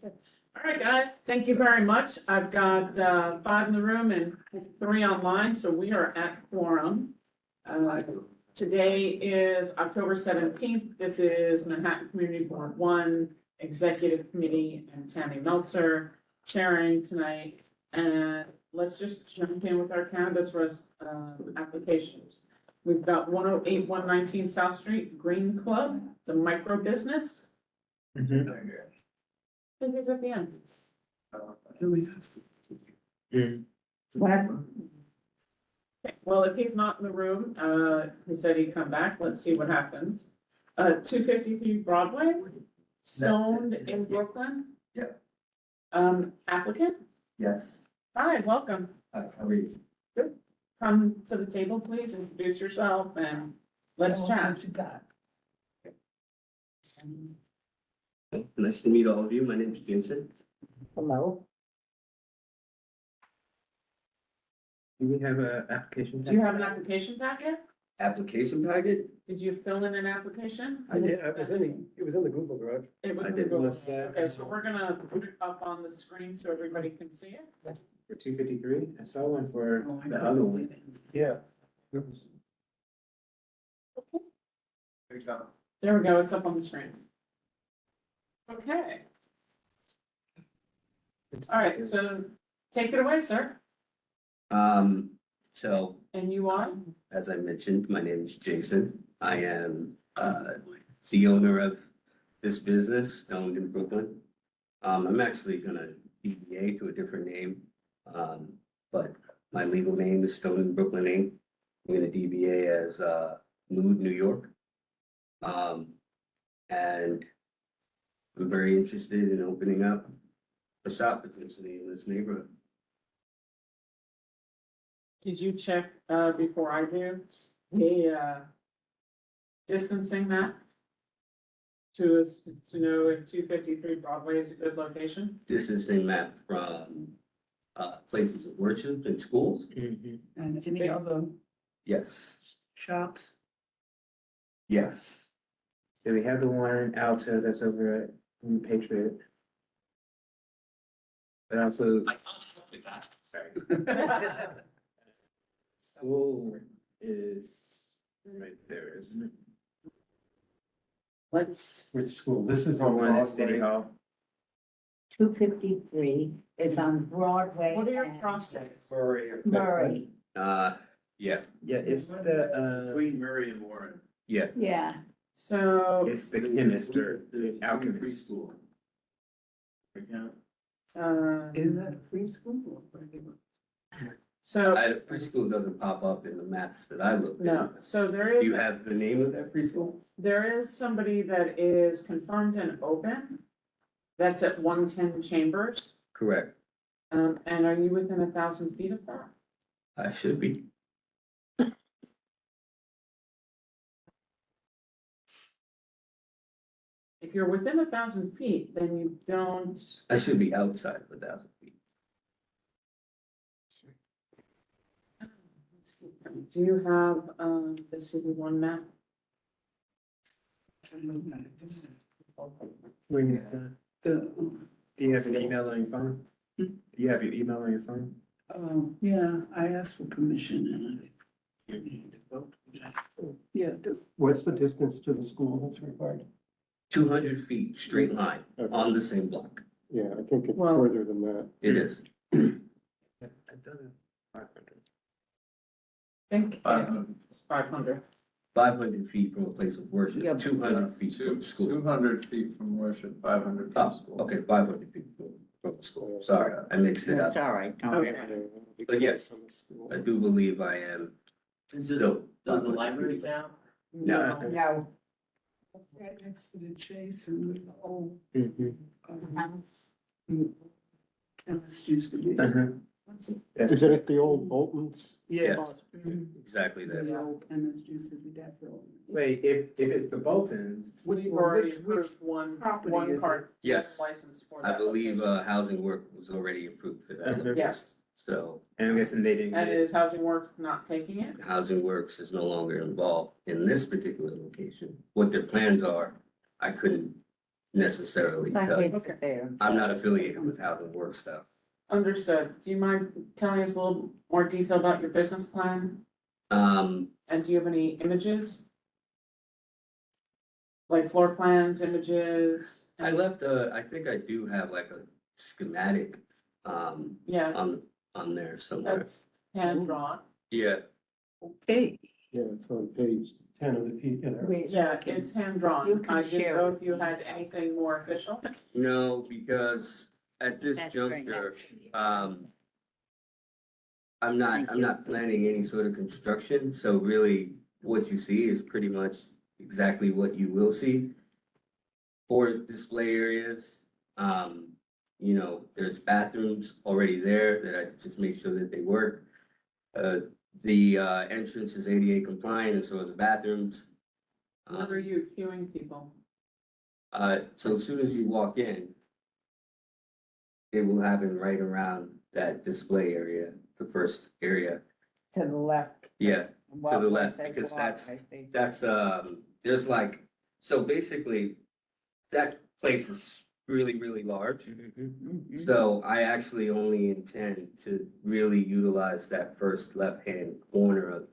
All right, guys, thank you very much. I've got 5 in the room and 3 online, so we are at quorum. Today is October 17th. This is Manhattan Community Board 1 Executive Committee and Tammy Meltzer chairing tonight. And let's just jump in with our cannabis applications. We've got 108, 119 South Street, Green Club, the micro business. I think he's at the end. What? Okay, well, if he's not in the room, he said he'd come back. Let's see what happens. 253 Broadway, stoned in Brooklyn. Yep. Applicant? Yes. Hi, welcome. How are you? Come to the table, please, introduce yourself and let's chat. Nice to meet all of you. My name is Jason. Hello? Do we have a application? Do you have an application packet? Application packet? Did you fill in an application? I did, it was in the Google Drive. It was I in did. Google. Was that- Okay, so we're gonna put it up on the screen so everybody can see it. For 253, I saw one for The other one. Yeah. There we go, it's up on the screen. Okay, all right, so take it away, sir. So And you are? as I mentioned, my name is Jason. I am, the owner of this business, Stoned in Brooklyn. I'm actually gonna DBA to a different name. But my legal name is Stoned in Brooklyn Inc. I'm gonna DBA as, Mood New York. And I'm very interested in opening up a shop potentially in this neighborhood. Did you check, before I do, the, distancing map? To know if 253 Broadway is a good location? Distancing map from places of worship and schools? And any other Yes, shops? yes. So we have the one in Alto that's over at Patriot. But also, I can't help with that. sorry, school is right there, isn't it? Let's, Which school? This is The on one at City Broadway. Hall. 253 is on Broadway. what are your and prospects? Murray, Yeah, Yeah, it's the, Between Murray and Warren. yeah. yeah. So, it's the chemist or the alchemist. Preschool. Is that a preschool? so, Preschool doesn't pop up in the maps that I looked at. no, so there Do is. you have the name of that preschool? There is somebody that is confirmed and open. That's at 110 Chambers. Correct. And are you within 1,000 feet of that? I should be. If you're within 1,000 feet, then you don't. I should be outside of 1,000 feet. Do you have, the CD1 map? Do you have an email on your phone? Do you have your email on your phone? Yeah, I asked for permission and I need to vote for that. Yeah, What's the distance to the school that's required? 200 feet, straight line, Okay. on the same block. Yeah, I think it's Well- further than that. It is. I've done it. 500. I think it's 500. 500 feet from a place of Yeah, worship, but- 200 feet from school. 200 feet from worship, 500 from Oh, school. okay, 500 feet from school. Sorry, I mixed it That's up. all right, don't worry. But yes, I do believe I am still. On the library now? No. No. right next to the Chase and the old Mhm. chemist used to be. Uh-huh. That's- Is it at the old Bolton's? Yeah, Exactly that. The old chemist used to be that building. wait, if it's the Boltons, We've Well, already which approved one property is cart Yes. license for I that. believe housing work was already approved for that. Mhm. Yes, So and I'm guessing they didn't and get it. is Housing Works not taking it? Housing Works is no longer involved in this particular location. What their plans are, I couldn't necessarily, I because hate it there. I'm not affiliated with How the Work stuff. Understood. Do you mind telling us a little more detail about your business plan? And do you have any images? Like floor plans, images? I left I think I do have like a schematic, Yeah, on there somewhere. that's hand drawn. Yeah, Okay, Yeah, it's on page 10 of the P. Wait, Yeah, it's hand drawn. You can I didn't share know with if you me. had anything more official. no, because at this That's very juncture, nice. I'm not planning any sort of construction, so really what you see is pretty much exactly what you will see. For display areas, you know, there's bathrooms already there that I just make sure that they work. The entrance is ADA compliant and so are the bathrooms. When are you queuing people? So as soon as you walk in, it will happen right around that display area, the first area. To the left. Yeah, Walkway left, says because walkway, they- that's, there's like, so basically, that place is really, really large. Mhm. So I actually only intend to really utilize that first left-hand corner of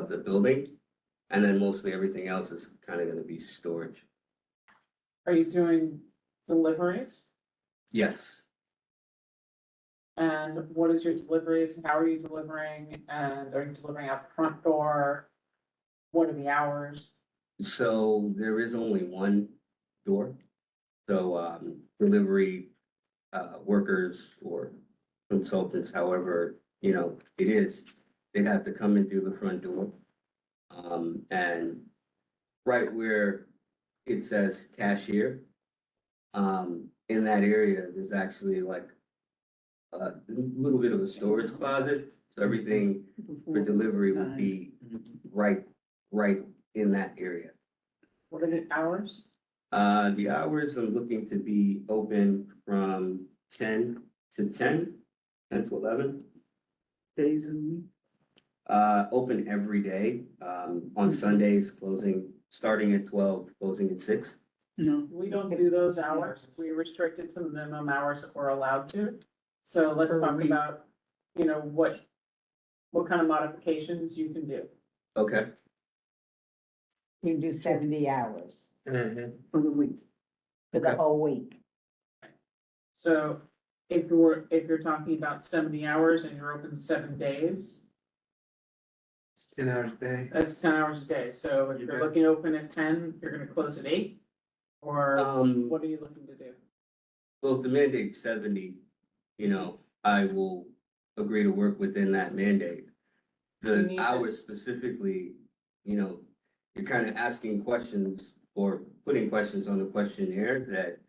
the building. And then mostly everything else is kind of gonna be storage. Are you doing deliveries? Yes. And what is your deliveries? How are you delivering? And are you delivering out the front door? What are the hours? So there is only one door. So, delivery, workers or consultants, however, you know, it is, they'd have to come in through the front door. And right where it says cashier, in that area, there's actually like a little bit of a storage closet. So everything for delivery would be right in that area. What are the hours? The hours I'm looking to be open from 10 to 10, 10 to 11. days a week. Open every day, on Sundays, starting at 12, closing at 6. No, We don't do those hours. We restrict it to the minimum hours that we're allowed to. So let's Per talk week. about, you know, what kind of modifications you can do. Okay. You do 70 hours Mhm. for the week. for the Okay. whole week. So if you're talking about 70 hours and you're open 7 days, It's 10 hours a day. that's 10 hours a day. So if you're Okay. looking to open at 10, you're gonna close at 8? Or what are you looking to do? Well, if the mandate's 70, you know, I will agree to work within that mandate. You The need to- hours specifically, you know, you're kind of asking questions or putting questions on the questionnaire that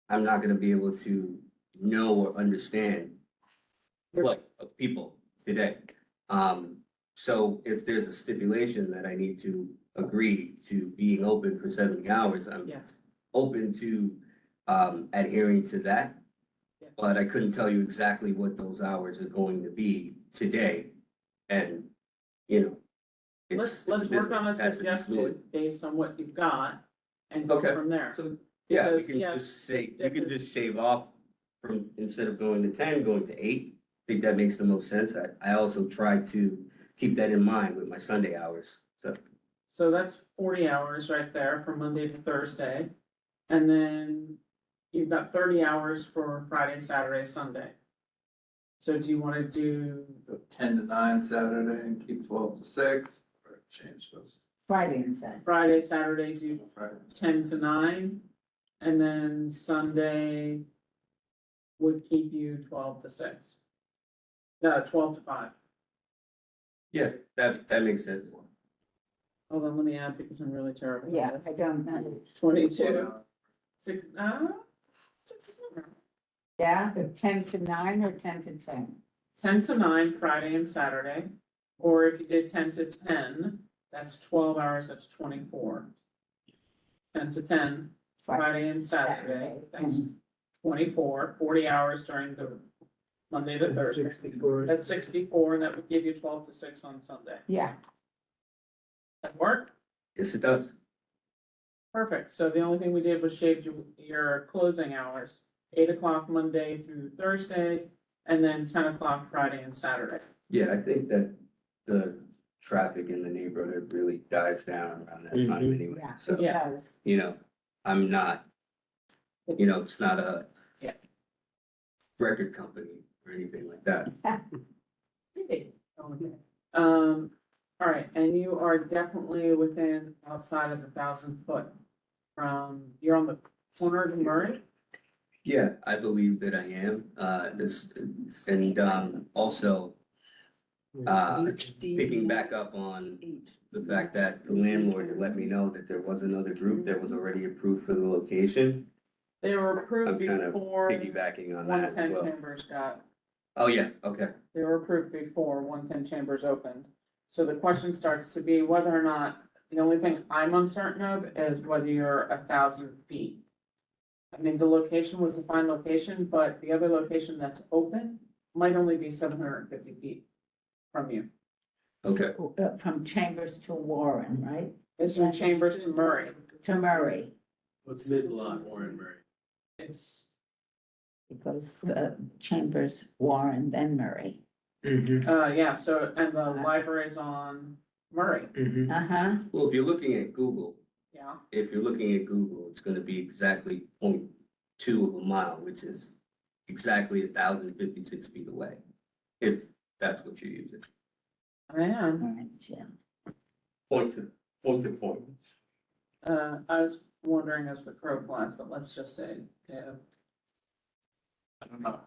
I'm not gonna be able to know or understand like of people today. So if there's a stipulation that I need to agree to being open for 70 hours, I'm Yes. open to adhering to that. Yeah. But I couldn't tell you exactly what those hours are going to be today. And, you know. Let's it's work on a business, has to be suggestion fluid. based on what you've got and go Okay. from there. So, yeah, we Because, can yeah, just say, you can just shave off from, instead of going to 10, going to 8. I think that makes the most sense. I also try to keep that in mind with my Sunday hours, so. So that's 40 hours right there from Monday to Thursday. And then you've got 30 hours for Friday, Saturday, Sunday. So do you want to do, 10 to 9 Saturday and keep 12 to 6, or change those. Friday and Saturday. Friday, Saturday, do Friday. 10 to 9? And then Sunday would keep you 12 to 6. No, 12 to 5. Yeah, that makes sense. Hold on, let me add because I'm really terrible. at Yeah, this. I don't know. 22, 6, 6 is not right. Yeah, the 10 to 9 or 10 to 10? 10 to 9, Friday and Saturday. Or if you did 10 to 10, that's 12 hours, that's 24. 10 to 10, Friday and Saturday, that's 24, 40 hours during the Monday to Thursday. 64. That's 64, and that would give you 12 to 6 on Sunday. Yeah, That work? Yes, it does. Perfect. So the only thing we did was shaved your closing hours, 8 o'clock Monday through Thursday, and then 10 o'clock Friday and Saturday. Yeah, I think that the traffic in the neighborhood really dies down around that time Mhm. anyway. Yeah, So, it does. you know, I'm not, you know, it's not a Yeah. record company or anything like that. Okay. All right, and you are definitely within outside of 1,000 foot from, you're on the corner of Murray? Yeah, I believe that I am, and also, picking back up on the fact that the landlord had let me know that there was another group that was already approved for the location. They were I'm approved kind of before piggybacking on that as 110 well. Chambers got, Oh, yeah, okay. they were approved before 110 Chambers opened. So the question starts to be whether or not, the only thing I'm uncertain of is whether you're 1,000 feet. I mean, the location was a fine location, but the other location that's open might only be 750 feet from you. Okay, From Chambers to Warren, right? It's from Chambers to Murray. To Murray. What's mid-lot, Warren Murray? It's, It goes, Chambers, Warren, then Murray. yeah, so, and the library's on Murray, Uh-huh. well, if you're looking at Google, yeah. it's gonna be exactly 0.2 of a mile, which is exactly 1,056 feet away. If that's what you're using. I am. All right, yeah. Point to point. I was wondering as the crow flies, but let's just say, yeah, I don't know.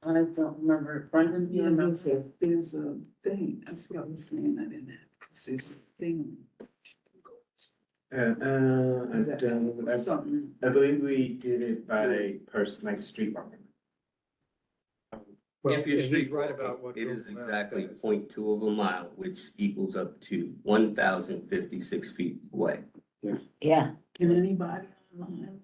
I don't remember. Brendan, do you Yeah, remember? there's a thing, that's what I was saying, I didn't have, because there's a thing. Is that something? I believe we did it by person, like street walking. Well, If you're he's street right walking, about what it is Google Maps exactly says. 0.2 of a mile, which equals up to 1,056 feet away. Yeah, Can anybody online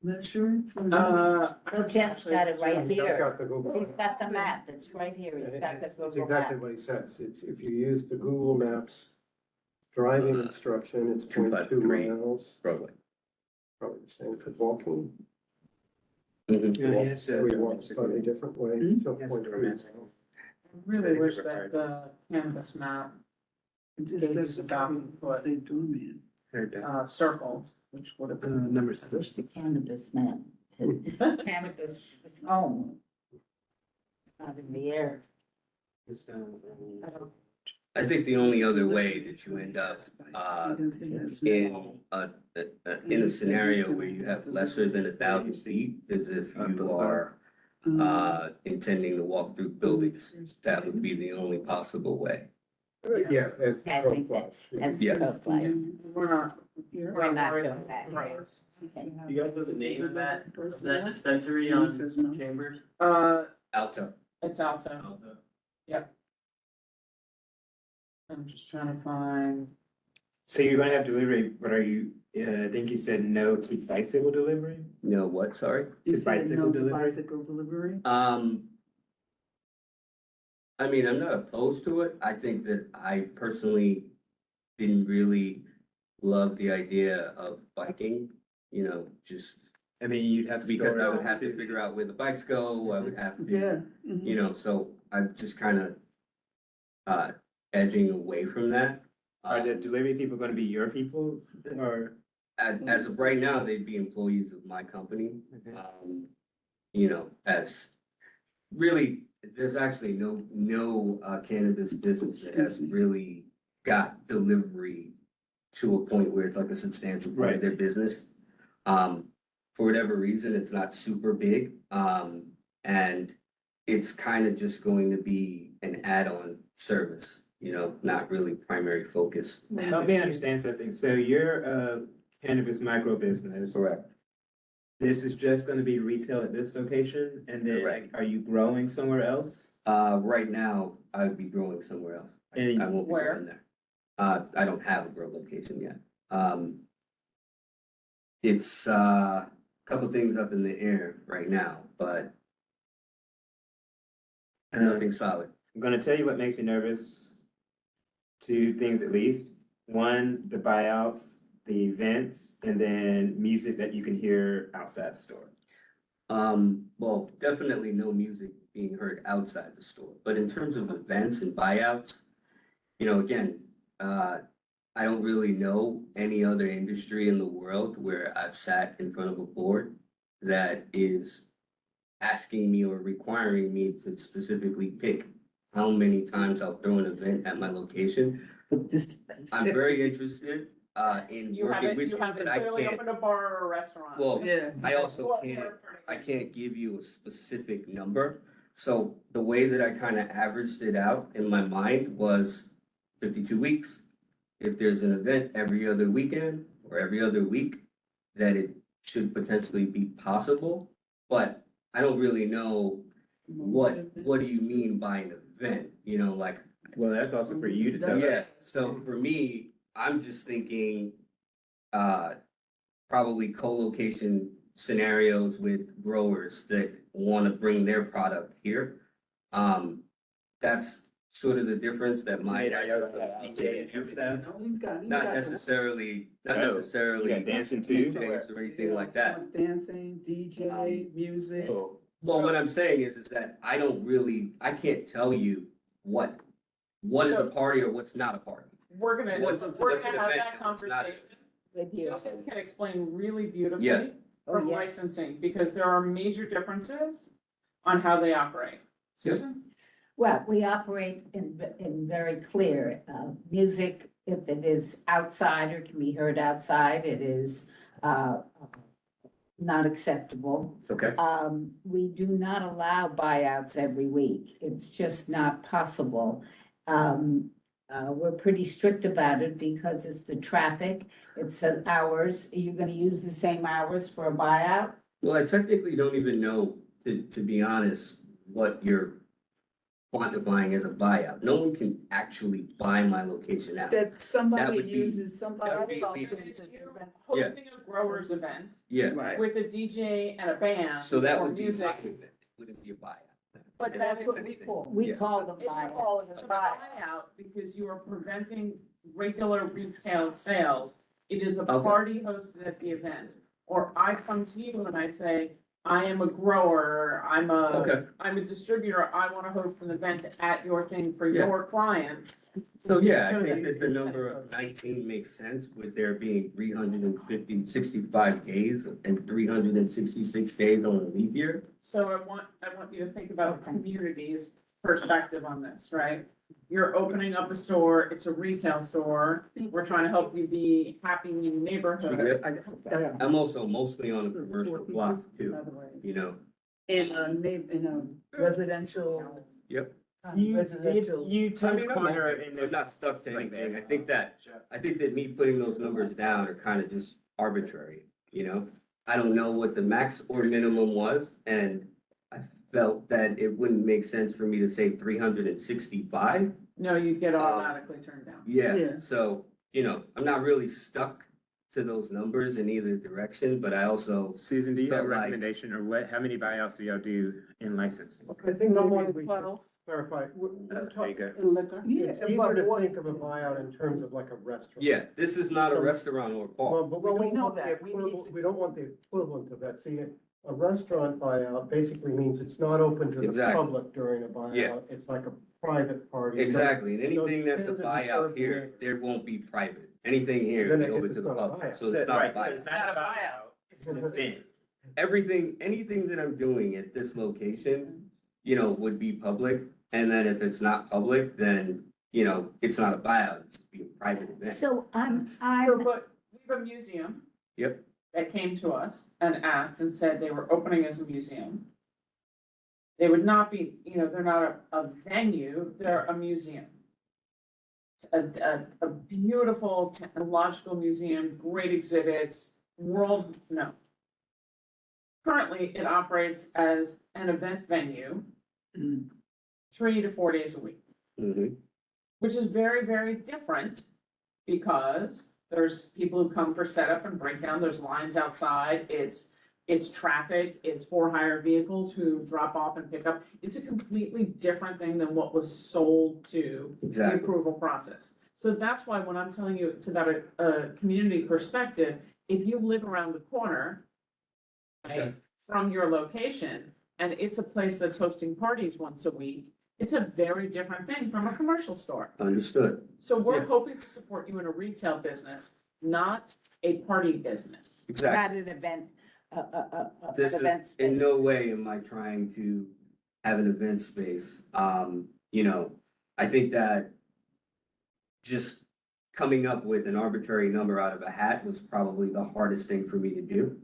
measure? well, Jeff's got it right I've here. got the Google. He's got the map, it's right here, he's got the It's Google exactly map. what he says. It's, if you use the Google Maps driving instruction, it's 0.2 253. miles. Broadway. Probably the same for walking. Mhm. Yeah, he has said We that walk it's a slightly good- different way, Hmm? so Yes, 0.3 romantic. miles. I really wish that the cannabis map, Just about what they do, man. Heard that. circles, which would have been. Number Where's the cannabis map? Cannabis is home. Not in the air. It's, I don't- I think the only other way that you end up in a scenario where you have lesser than 1,000 feet is if you are intending to walk through buildings. That would be the only possible way. Yeah, as I crow think that- flies. As Yeah. crow flies. We're not. We're not doing that. Right. Okay. You guys know the name of that dispensary on Chambers? Alto. It's Alto. I'm just trying to find, So you're gonna have delivery, but are you, I think you said no to bicycle delivery? No, what, sorry? You The said bicycle no delivery? bicycle delivery? I mean, I'm not opposed to it. I think that I personally didn't really love the idea of biking, you know, just I mean, you'd have to. because store I it would have to too. figure out where the bikes go. I would have to, Yeah. you know, so I'm just kind of edging away from that. Are the delivery people gonna be your people or? As of right now, they'd be employees of my company. You know, as really, there's actually no cannabis business that has really got delivery to a point where it's like a substantial part of Right. their business. For whatever reason, it's not super big. And it's kind of just going to be an add-on service, you know, not really primary focus. Help me understand something. So you're a cannabis micro business. Correct. This is just gonna be retail at this location and then Correct. are you growing somewhere else? Right now, I would be growing somewhere else. And- I won't be Where? growing there. I don't have a grow location yet. It's a couple things up in the air right now, but nothing solid. I'm gonna tell you what makes me nervous. Two things at least. One, the buyouts the events and then music that you can hear outside the store? Well, definitely no music being heard outside the store, but in terms of events and buyouts, again, I don't really know any other industry in the world where I've sat in front of a board that is asking me or requiring me to specifically pick how many times I'll throw an event at my location. But this. I'm very interested, in You working haven't, with you you, haven't but I clearly can't, opened a bar or a restaurant. well, Yeah. I also Or- can't, or- I can't give you a specific number. So the way that I kind of averaged it out in my mind was 52 weeks. If there's an event every other weekend or every other week, that it should potentially be possible. But I don't really know what do you mean by an event, like, Well, that's also for you to tell yeah, us. so for me, I'm just thinking, probably co-location scenarios with growers that want to bring their product here. That's sort of the difference that my. DJs and stuff. No, he's got Not the- necessarily, not Oh, You necessarily got dancing too? DJs or anything like that. Dancing, DJ, music. Oh, Well, what I'm saying is that I can't tell you what is a party or what's not a party. We're gonna, What's- we're what's an gonna have event that and what's not? conversation. With you. Susan can explain really beautifully Yeah. from Oh, yeah. licensing, because there are major differences on how they operate. Susan? Well, we operate in very clear, music, if it is outside or can be heard outside, it is, not acceptable. Okay. We do not allow buyouts every week. It's just not possible. We're pretty strict about it because it's the traffic, it's the hours. Are you gonna use the same hours for a buyout? Well, I technically don't even know, to be honest, what you're quantifying as a buyout. No one can actually buy my location out. That somebody would be- uses that would somebody be else's illegal. event. Hosting a growers event Yeah, Right. with a DJ and a band so that or would be, music. it wouldn't be a buyout. But that's what we call. We Yeah. call them It's buyouts. called a buyout because you are preventing regular retail sales. It is a Okay. party hosted at the event. Or I come to you and I say, I am a grower, I'm Okay. a distributor, I want to host an event at your thing for Yeah. your clients. So, yeah, I think that the number of 19 makes sense with there being 65 days and 366 days on a leap year. So I want you to think about the community's perspective on this, right? You're opening up a store, it's a retail store, we're trying to help you be happy in your neighborhood. I'm also mostly on a commercial block too, In a residential. Yep. Residential. You I turn mean, a corner and I'm there's not stuck to anything. I think that me putting those numbers down are kind of just arbitrary, I don't know what the max or minimum was, and I felt that it wouldn't make sense for me to say 365. No, you get automatically turned down. Yeah. Yeah, so, I'm not really stuck to those numbers in either direction, but I also, Susan, do you have a But like- recommendation or how many buyouts do y'all do in licensing? I think No maybe more we than should 12 clarify. There you go. in liquor. It's easier to think of a buyout in terms of like a restaurant. yeah, this is not a restaurant or a bar. Well, but Well, we don't know want the that. We need equivalent- to- We don't want the equivalent of that. See, a restaurant buyout basically means it's not open to the Exactly. public during a buyout. It's like a private party. Exactly, and anything that's a tentative buyout term here, here. there won't be private. Anything here Then is if open it's to the not a public, buyout. so it's not a Right, but buyout. it's not a buyout, it's an event. Anything that I'm doing at this location, would be public. And then if it's not public, then, it's not a buyout, it's just be a private event. So I'm, But we have a museum. Yep. That came to us and asked and said they were opening as a museum. They would not be, they're not a venue, they're a museum. It's a beautiful technological museum, great exhibits, Currently, it operates as an event venue, 3 to 4 days a week. Mhm. Which is very, very different because there's people who come for setup and breakdown, there's lines outside, it's traffic, it's for hire vehicles who drop off and pick up. It's a completely different thing than what was sold to the Exactly. approval process. So that's why when I'm telling you it's about a community perspective, if you live around the corner, right, from your location, and it's a place that's hosting parties once a week, it's a very different thing from a commercial store. Understood. So we're Yeah. hoping to support you in a retail business, not a party business. Exactly. Not an event, This an is, event in space. no way am I trying to have an event space. You know, I think that just coming up with an arbitrary number out of a hat was probably the hardest thing for me to do.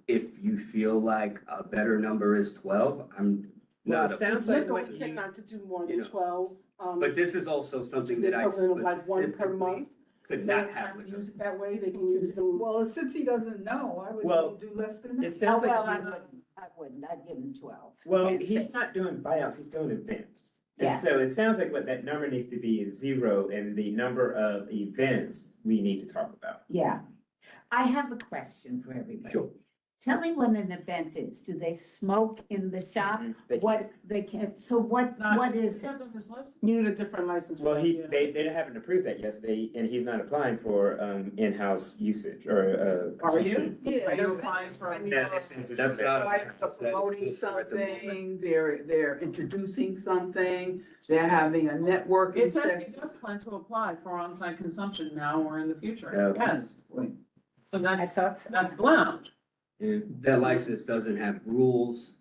If you feel like a better number is 12, I'm Well, not. it sounds We're like going what to you, not to do more you than know, 12. But this is also something that I equivalent of like one per specifically month. could They not don't have have with to them. use it that way, they can use it. in- Well, since he doesn't know, why Well, would you do less than it that? sounds Oh, well, like, I wouldn't, I'd give him 12. well, And he's six. not doing buyouts, he's doing events. And Yeah. so it sounds like what that number needs to be is 0, and the number of events we need to talk about. Yeah. I have a question for everybody. Sure. Tell me what an event is. Do they smoke in the shop? They- What, they can, so what is it? Depends on his license. You need a different license. Well, for he, that. they haven't approved that yet, so and he's not applying for, in-house usage or, Are you? consumption. Yeah, Are you they're- applying for a? No, this is. That's not. Like promoting something, they're introducing something, they're having a networking It says he session. does plan to apply for on-site consumption now or in the future, Okay. yes. So I that's, thought so. that's lounge. That license doesn't have rules.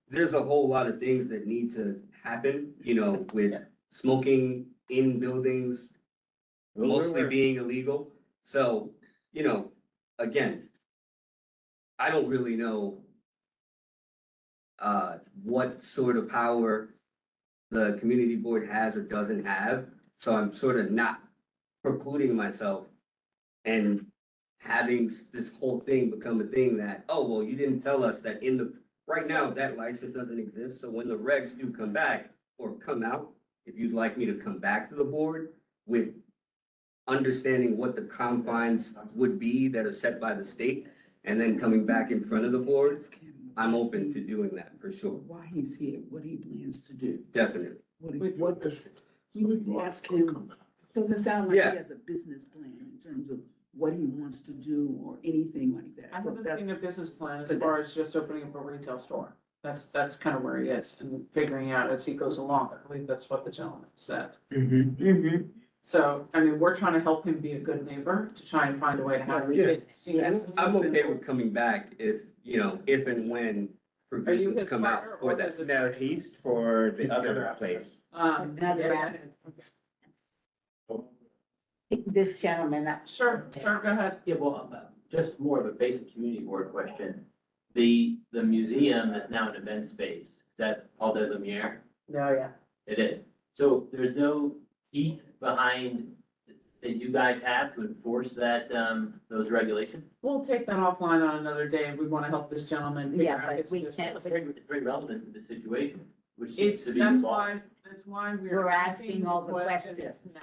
There's a whole lot of things that need to happen, you know, with smoking in buildings mostly being illegal. So, you know, again, I don't really know what sort of power the community board has or doesn't have. So I'm sort of not precluding myself and having this whole thing become a thing that, oh, well, you didn't tell us that right now, that license doesn't exist. So when the regs do come back or come out, if you'd like me to come back to the board with understanding what the confines would be that are set by the state, and then coming back in front of the board, Ask him I'm open to doing that for sure, Why he's here, what he plans to do, definitely. what does, we need to ask him. Doesn't sound like Yeah. he has a business plan in terms of what he wants to do or anything like that. I So haven't that's- seen a business plan as but far as just opening up a retail store. That's kind of where he is and figuring out as he goes along. I believe that's what the gentleman said. So, I mean, we're trying to help him be a good neighbor to try and find a way to have Yeah. it see. I'm okay with coming back if, you know, if and when provisions his come partner out or for his that. No, he's for the other place. Another yeah, round. This gentleman, Sure, sir, go ahead. Yeah, well, just more of a basic community board question. The museum that's now an event space, is that Paul de Lumiere? No, yeah. It is. So there's no teeth behind that you guys have to enforce that, those regulations? We'll take that offline on another day. We want to help this gentleman. figure Yeah, out but his we business. can't- It's very relevant to the situation, which seems It's, to be that's involved. why we're We're asking asking all the questions questions. now.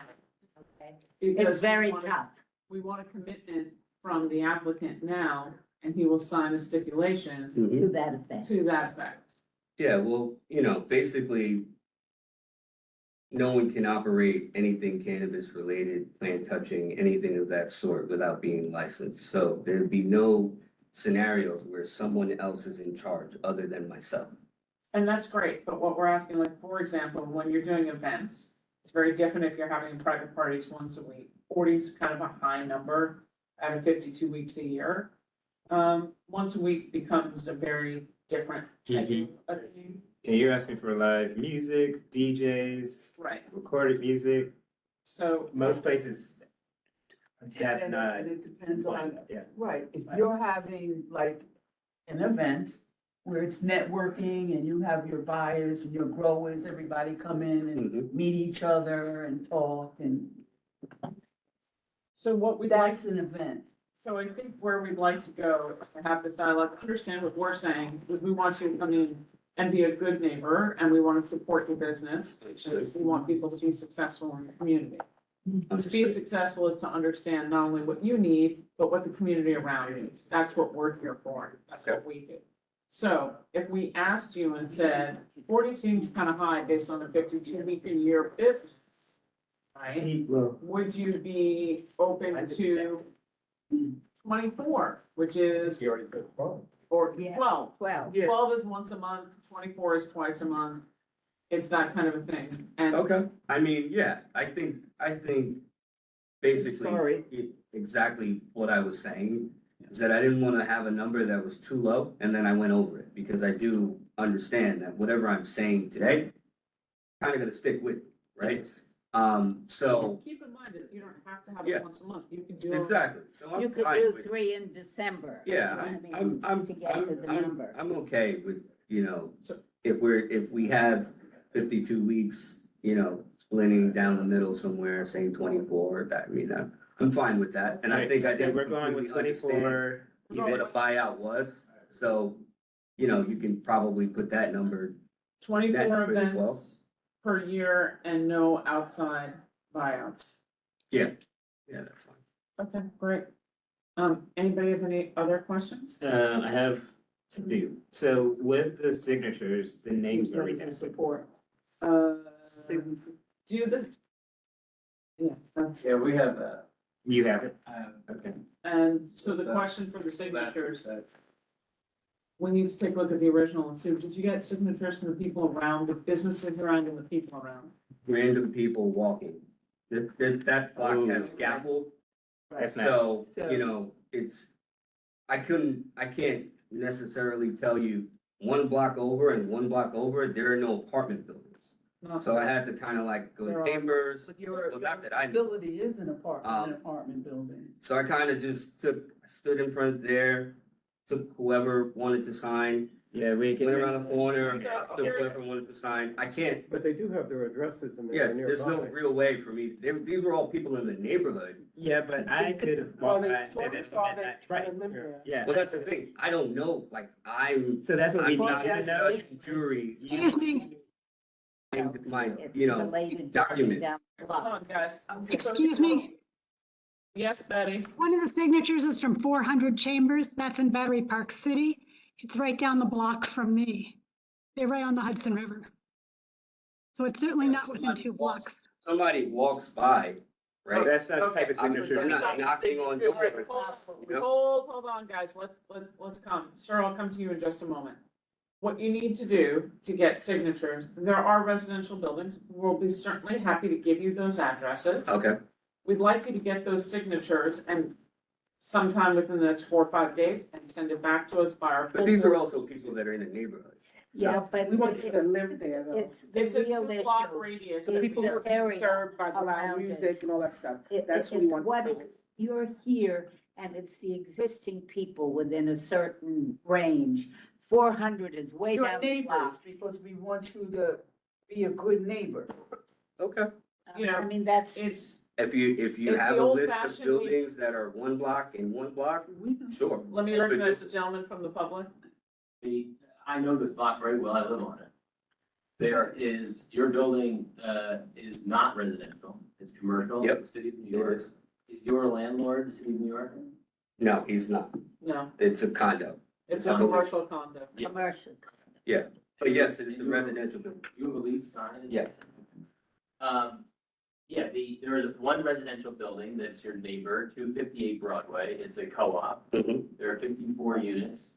okay, Because it's very we want a- tough. We want a commitment from the applicant now, and he will sign a stipulation Mhm. To that effect. to that effect. Yeah, well, you know, basically, no one can operate anything cannabis related, plant touching, anything of that sort without being licensed. So there'd be no scenarios where someone else is in charge other than myself. And that's great, but what we're asking, like, for example, when you're doing events, it's very different if you're having private parties once a week. 40 is kind of a high number out of 52 weeks a year. Once a week becomes a very different type of thing. And you're asking for live music, DJs, Right, recorded music. so, Most places have And not. and it depends on, Yeah. right, if you're having like an event where it's networking and you have your buyers and your growers, everybody come in and Mhm. meet each other and talk, and so what we'd like, that's an event. so I think where we'd like to go is to have this dialogue, understand what we're saying, because we want you to come in and be a good neighbor, and we want to support your business. because We want people to be successful in the community. To be Understood. successful is to understand not only what you need, but what the community around needs. That's what we're here for. That's what we do. So if we asked you and said, 40 seems kind of high based on a 52-week a year business, right? Well, Would you be open to 24, which is, You already put 12. or Yeah. 12? 12. 12 is once a month, 24 is twice a month. It's that kind of a thing. And Okay, I mean, yeah, I think basically. Sorry. Exactly what I was saying, is that I didn't wanna have a number that was too low, and then I went over it, because I do understand that whatever I'm saying today, kinda gonna stick with, it, right? So, keep in mind that you don't have to have Yeah. it once a month. You can do it. exactly, so You I'm could fine do with. 3 in December. Yeah, I mean, I'm, to get to the number. I'm okay with, So- if we have 52 weeks, splitting down the middle somewhere, saying 24, that, I mean, I'm fine with that, and I think I so did. we're going with completely understand 24. What a buyout was, so, you can probably put that number. 24 That number to 12. events per year and no outside buyouts. Yeah, that's fine. Okay, great. Anybody have any other questions? I have two. So with the signatures, the names are identical. Support. Do this. Yeah, that's, Yeah, we have that. You have it? Um, Okay. and so the question for the signatures, we need to take a look at the original and see, did you get signatures from the people around, the businesses around and the people around? Random people walking, that block has scaffold, That's not, so, So- I can't necessarily tell you one block over and one block over, there are no apartment buildings. Not- So I had to kind of like go There to are- Chambers, But your well, not that I know. facility is an apartment building. So I kind of just stood in front there, took whoever wanted to sign, yeah, we can. went around the corner, So took here's- whoever wanted to sign. I can't, But they do have their addresses and yeah, they're there's no nearby. real way for me, these were all people in the neighborhood. Yeah, but I could have Well, walked they by and said told that's us all not, that right, they live there. yeah. Well, that's the thing, I don't know, like, So that's what we I'm need not to a know. judge and jury. Excuse me, And my, It's you know, related to document. down the Hold block. on, guys. excuse me. Yes, Betty? One of the signatures is from 400 Chambers. That's in Battery Park City. It's right down the block from me. They're right on the Hudson River. So it's certainly not within 2 blocks. somebody walks by, right? That's not the type of I'm signature. not knocking on doors. Hold on, guys, let's come, sir, I'll come to you in just a moment. What you need to do to get signatures, there are residential buildings, we'll be certainly happy to give you those addresses. Okay, We'd like you to get those signatures and sometime within the next 4 or 5 days and send it back to us by our. but these are also people that are in the neighborhood. Yeah, but We want it's, you to live there though. it's It's the a real 2 block issue. radius. The that people we- who are area disturbed by the loud around it. music and all that stuff. It- That's what we it's want. what to it- see. You're here and it's the existing people within a certain range. 400 is way Your down the neighbors, block. because we want you to be a good neighbor. Okay. You know, I mean, that's, It's, If you It's have the a list of old-fashioned buildings that are one block and one block, sure. let me recognize the gentleman from the public. I know this block very well, I live on it. Your building, is not residential, it's commercial. Yep. City of New York. Yes. Is your landlord City of New York? No, he's not. No, It's a condo. it's a commercial condo. Yeah. commercial. But yes, it's a residential building. You have a lease signed? Yeah. Yeah, there is one residential building that's your neighbor, 258 Broadway, it's a co-op. Mhm. There are 54 units,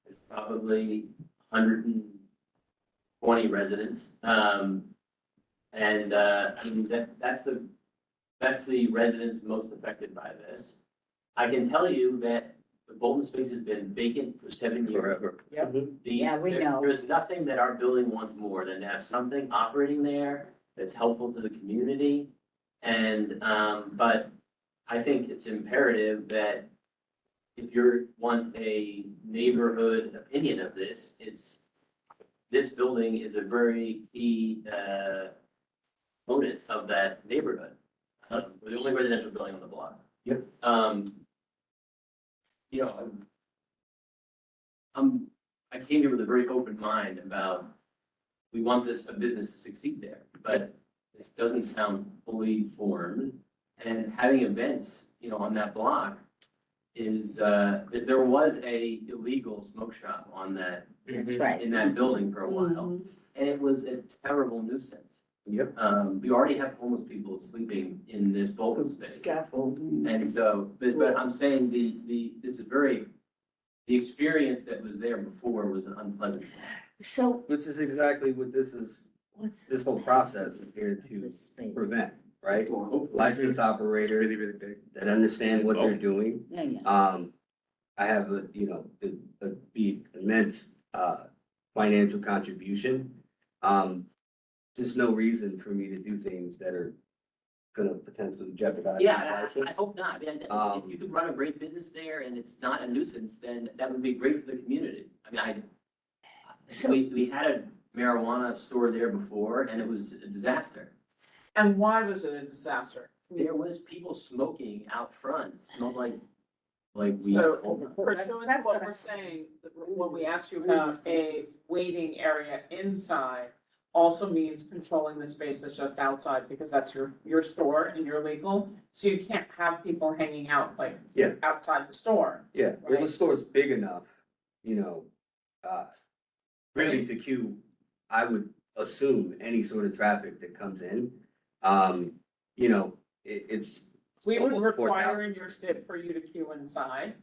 there's probably 120 residents. I mean, that's the residents most affected by this. I can tell you that the Bolton space has been vacant for 7 years. Forever. Yeah, we know. There's nothing that our building wants more than to have something operating there that's helpful to the community. And, but I think it's imperative that if you want a neighborhood opinion of this, this building is a very key, component of that neighborhood. We're the only residential building on the block. Yep. You know, I came here with a very open mind about, we want a business to succeed there, but this doesn't sound fully formed. And having events, on that block is, there was a illegal smoke shop on that, That's right. in that building for a while. And it was a terrible nuisance. Yep. We already have homeless people sleeping in this bulk space. Scaffolding. And so, but I'm saying this is very, the experience that was there before was an unpleasant. So Which is exactly what what's? this whole process is here to the space? prevent, right? Licensed operators Really, really big. that understand what they're doing. Yeah, yeah. I have a, you know, the immense, financial contribution. Just no reason for me to do things that are gonna potentially jeopardize. Yeah, my I license. hope not. I mean, Um, if you could run a great business there and it's not a nuisance, then that would be great for the community. I mean, So- we had a marijuana store there before and it was a disaster. And why was it a disaster? There was people smoking out front, it smelled like weed. So That's pursuant to what what I- we're saying, when we asked you about a waiting area inside, also means controlling the space that's just outside, because that's your store and you're legal. So you can't have people hanging out like Yeah. outside the store. Yeah, if Right. the store's big enough, you know, really to queue, I would assume any sort of traffic that comes in. You know, it's. We would almost require 4,000. in your stip for you to queue inside,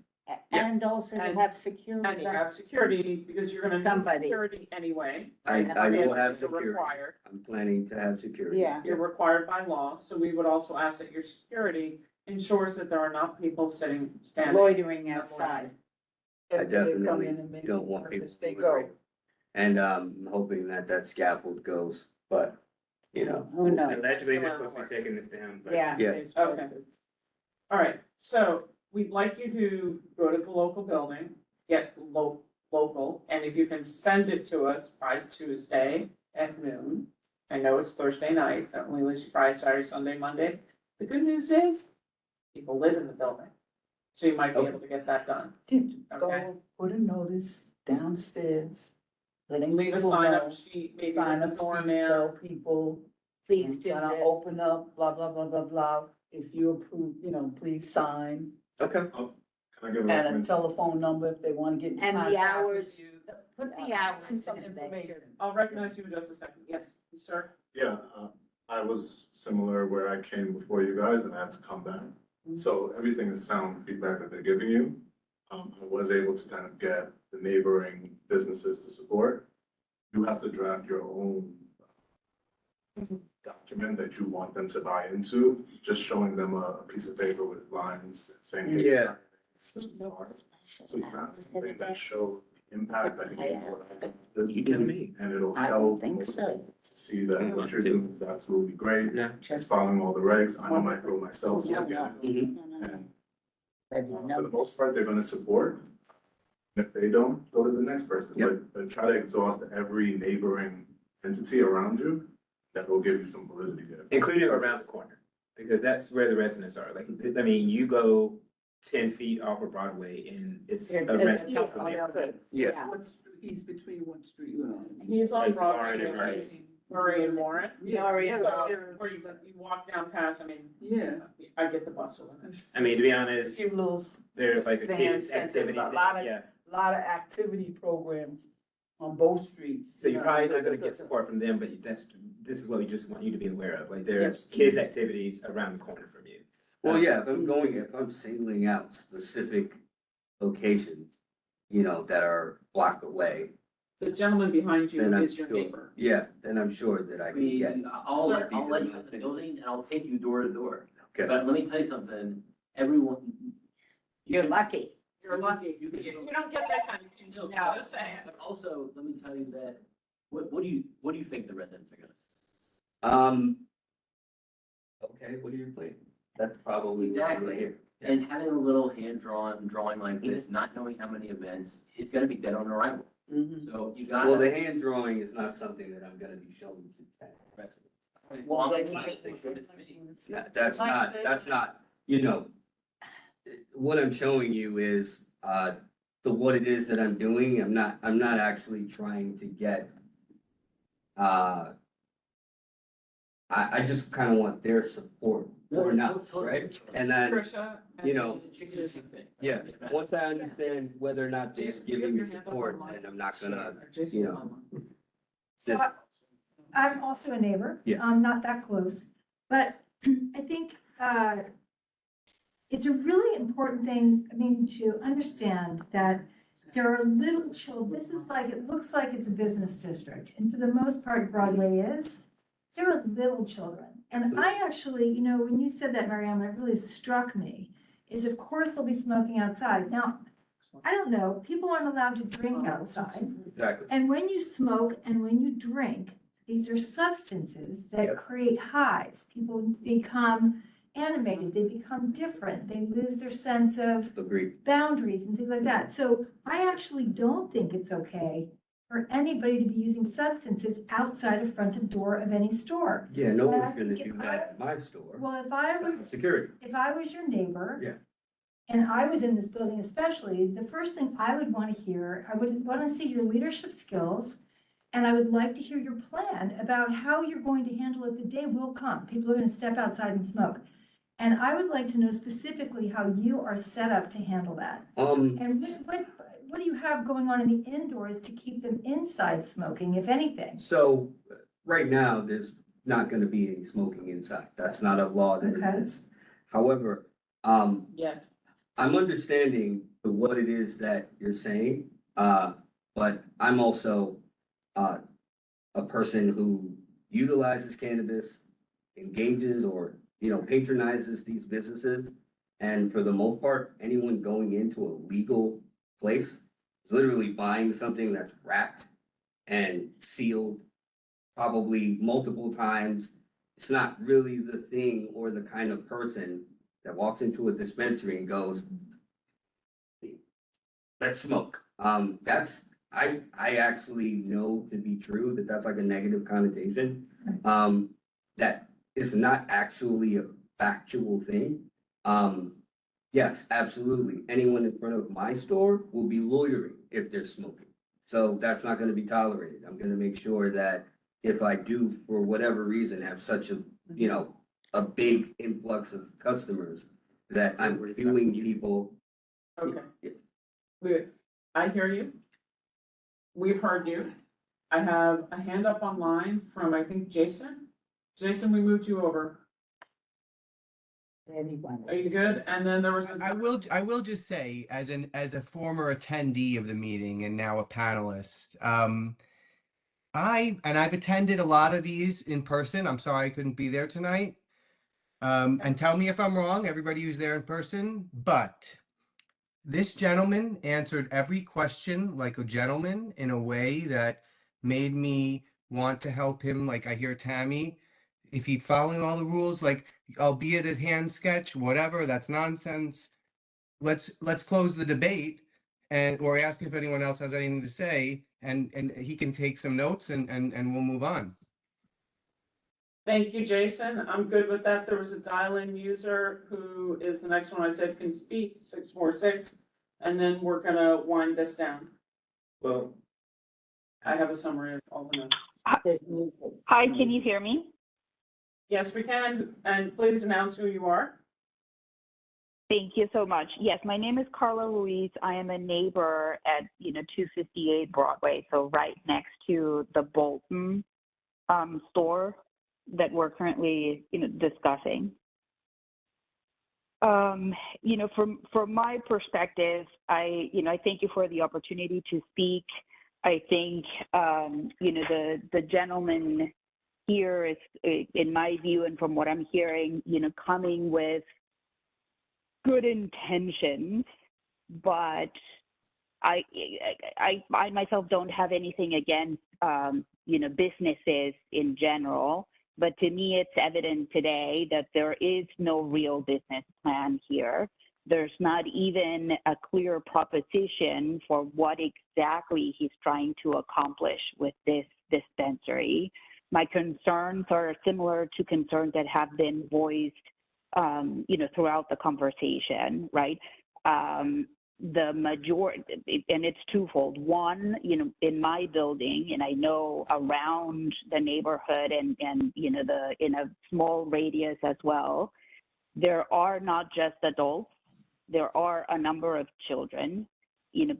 And also to And- have security. and you have security, because you're gonna need Somebody. security anyway. I And will have you're security. required. I'm planning to have security. Yeah. You're required by law, so we would also ask that your security ensures that there are not people standing. Loitering outside. I After they come definitely in and make don't it want perfect, people They loitering. go. And I'm hoping that scaffold goes, but, you know. Who knows? Allegedly, they're supposed to be taking this down, but. Yeah. Yeah. Okay. All right, so we'd like you to go to the local building, get local, and if you can send it to us by Tuesday at noon. I know it's Thursday night, that only leaves you Friday, Saturday, Sunday, Monday. The good news is, people live in the building, so you might be able to get that done. Did Okay. go put a notice downstairs, letting Leave a people sign up know, sheet, maybe sign with up the sheet, doorman. tell people, Please do gonna this. open up, blah, blah, blah, blah, blah. If you approve, please sign, Okay. Can I give a and a recommendation? telephone number if they wanna get in And the contact with hours. you. Put the hours Some in information. I'll recognize you in just a second. Yes, sir? Yeah, I was similar where I came before you guys and I had to come back. So everything is sound feedback that they're giving you. I was able to kind of get the neighboring businesses to support. You have to draft your own document that you want them to buy into, just showing them a piece of paper with lines saying. hey, Yeah. So you have something that shows the impact, I think. You tell me. And it'll I don't help think so. to see that what you're doing is absolutely great. Yeah. Just following all the regs. I know my girl myself, so I get it. Mhm. And for the most part, they're gonna support. If they don't, go to the next person, but try to exhaust every neighboring entity around you. That will give you some validity there. Including around the corner, because that's where the residents are. Like, I mean, you go 10 feet off of Broadway and it's a And- resident. and- yeah. Yeah. What street, he's between what street? He's on Like Broadway, Warren and and Murray and Warren. Murray and So, Warren. where you walk down past, I mean, Yeah. I get the bus over there. I mean, to be A honest, few little, there's like a Van kids Center, activity, a lot of- yeah. lot of activity programs on both streets. So you're probably not gonna get support from them, but this is what we just want you to be aware of. Like, there's kids activities around the corner from you. Well, yeah, if I'm singling out specific locations, you know, that are blocked away, The gentleman behind you then I'm is your sure, neighbor. yeah, then I'm sure that I I can get. mean, I'll let you in the Something. building and I'll take you door to door. Okay. But let me tell you something, everyone. You're lucky. You're lucky. You don't get that kind of thing, No. just saying. But also, let me tell you that, what do you think the residents are gonna say? Okay, what are your plans? That's probably what I'm gonna Exactly. hear. And having a little hand-drawn drawing like this, not knowing how many events, it's gonna be dead on arrival. Mhm. So you Well, the gotta. hand drawing is not something that I'm gonna be showing to residents. Well, I'm they gonna might- show it to me. That's not, you know, what I'm showing you is, what it is that I'm doing. I'm not actually trying to get, I just kind of want their support or not, right? And then, Tricia. and you know, It's the same thing. yeah, once I understand whether or not they're Jason, do you giving have me your hand up support, online? then I'm not gonna, Jason, you come know, on. just I'm also a neighbor. Yeah. I'm not that close, but I think, it's a really important thing, I mean, to understand that there are little children, this is like, it looks like it's a business district, and for the most part, Broadway is. There are little children, and I actually, you know, when you said that, Mariam, it really struck me, is of course they'll be smoking outside. Now, I don't know, people aren't allowed to drink outside. Exactly. And when you smoke and when you drink, these are substances that Yep. create highs. People become animated, they become different, they lose their sense of Agreed. boundaries and things like that. So I actually don't think it's okay for anybody to be using substances outside a front door of any store. Yeah, no But I one's gonna think do if that in my store. Well, if I was, Security. if I was your neighbor. Yeah. And I was in this building especially, the first thing I would want to hear, I would want to see your leadership skills. And I would like to hear your plan about how you're going to handle it. The day will come. People are going to step outside and smoke. And I would like to know specifically how you are set up to handle that. And what do you have going on in the indoors to keep them inside smoking, if anything? So right now, there's not gonna be any smoking inside. That's not a law that Okay. exists. However, Yeah. I'm understanding what it is that you're saying, but I'm also a person who utilizes cannabis, engages or, patronizes these businesses. And for the most part, anyone going into a legal place is literally buying something that's wrapped and sealed probably multiple times. It's not really the thing or the kind of person that walks into a dispensary and goes, let's smoke. I actually know to be true that that's like a negative connotation. That is not actually a factual thing. Yes, absolutely. Anyone in front of my store will be loitering if they're smoking. So that's not gonna be tolerated. I'm gonna make sure that if I do, for whatever reason, have such a big influx of customers, that I'm viewing people. Okay. Good. I hear you. We've heard you. I have a hand up online from, I think, Jason. Jason, we moved you over. Anyone. Are you good? And then there was a. I will just say, as a former attendee of the meeting and now a panelist, I've attended a lot of these in person. I'm sorry I couldn't be there tonight. And tell me if I'm wrong, everybody who's there in person, but this gentleman answered every question like a gentleman in a way that made me want to help him. Like I hear Tammy, if he's following all the rules, like albeit a hand sketch, whatever, that's nonsense. Let's close the debate or ask if anyone else has anything to say, and he can take some notes and we'll move on. Thank you, Jason. I'm good with that. There was a dial-in user who is the next one I said can speak, 646, and then we're gonna wind this down. Well, I have a summary of all the notes. Hi, can you hear me? Yes, we can, and please announce who you are. Thank you so much. Yes, my name is Carla Ruiz. I am a neighbor at 258 Broadway, so right next to the Bolton store that we're currently discussing. From my perspective, I thank you for the opportunity to speak. I think the gentleman here is, in my view, and from what I'm hearing, coming with good intentions, but I myself don't have anything against businesses in general. But to me, it's evident today that there is no real business plan here. There's not even a clear proposition for what exactly he's trying to accomplish with this dispensary. My concerns are similar to concerns that have been voiced, throughout the conversation, right? The majority, and it's twofold. One, in my building, and I know around the neighborhood and in a small radius as well, there are not just adults, there are a number of children.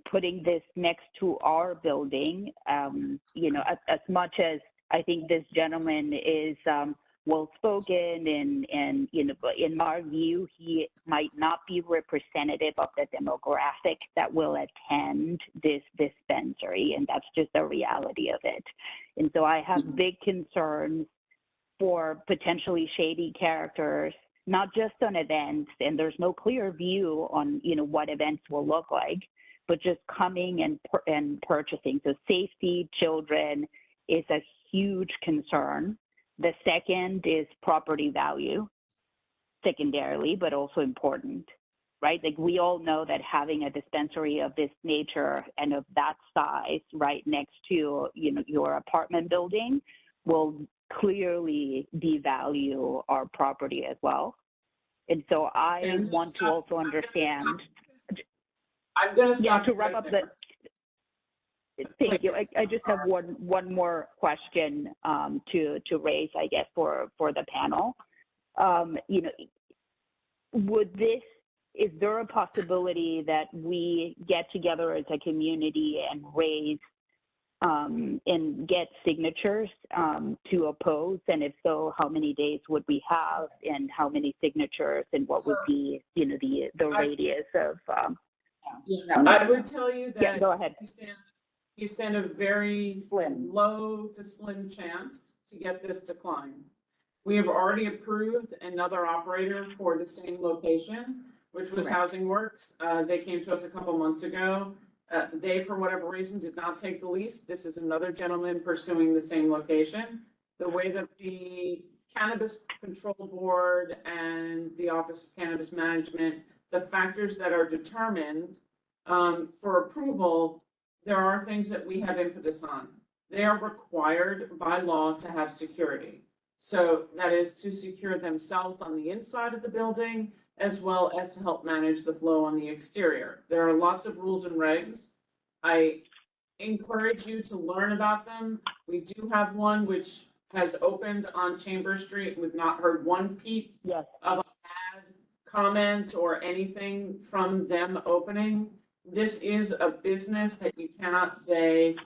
Putting this next to our building, as much as I think this gentleman is well-spoken and, you know, but in my view, he might not be representative of the demographic that will attend this dispensary, and that's just the reality of it. And so I have big concerns for potentially shady characters, not just on events, and there's no clear view on, you know, what events will look like, but just coming and purchasing. So safety, children is a huge concern. The second is property value, secondarily, but also important, right? Like we all know that having a dispensary of this nature and of that size right next to, you know, your apartment building will clearly devalue our property as well. And so I want to also understand. I'm gonna stop. Yeah, to wrap up thank you. I just have one more question to raise, I guess, for the panel. You know, is there a possibility that we get together as a community and raise and get signatures to oppose? And if so, how many days would we have, and how many signatures, and what would be, you know, the radius of? I would tell you that. Yeah, go ahead. You stand a very low to slim chance to get this decline. We have already approved another operator for the same location, which was Housing Works. They came to us a couple months ago. They, for whatever reason, did not take the lease. This is another gentleman pursuing the same location. The way that the Cannabis Control Board and the Office of Cannabis Management, the factors that are determined for approval, there are things that we have impetus on. They are required by law to have security. So that is to secure themselves on the inside of the building, as well as to help manage the flow on the exterior. There are lots of rules and regs. I encourage you to learn about them. We do have one which has opened on Chambers Street. We've not heard one peep of a bad comment or anything from them opening. This is a business that you cannot say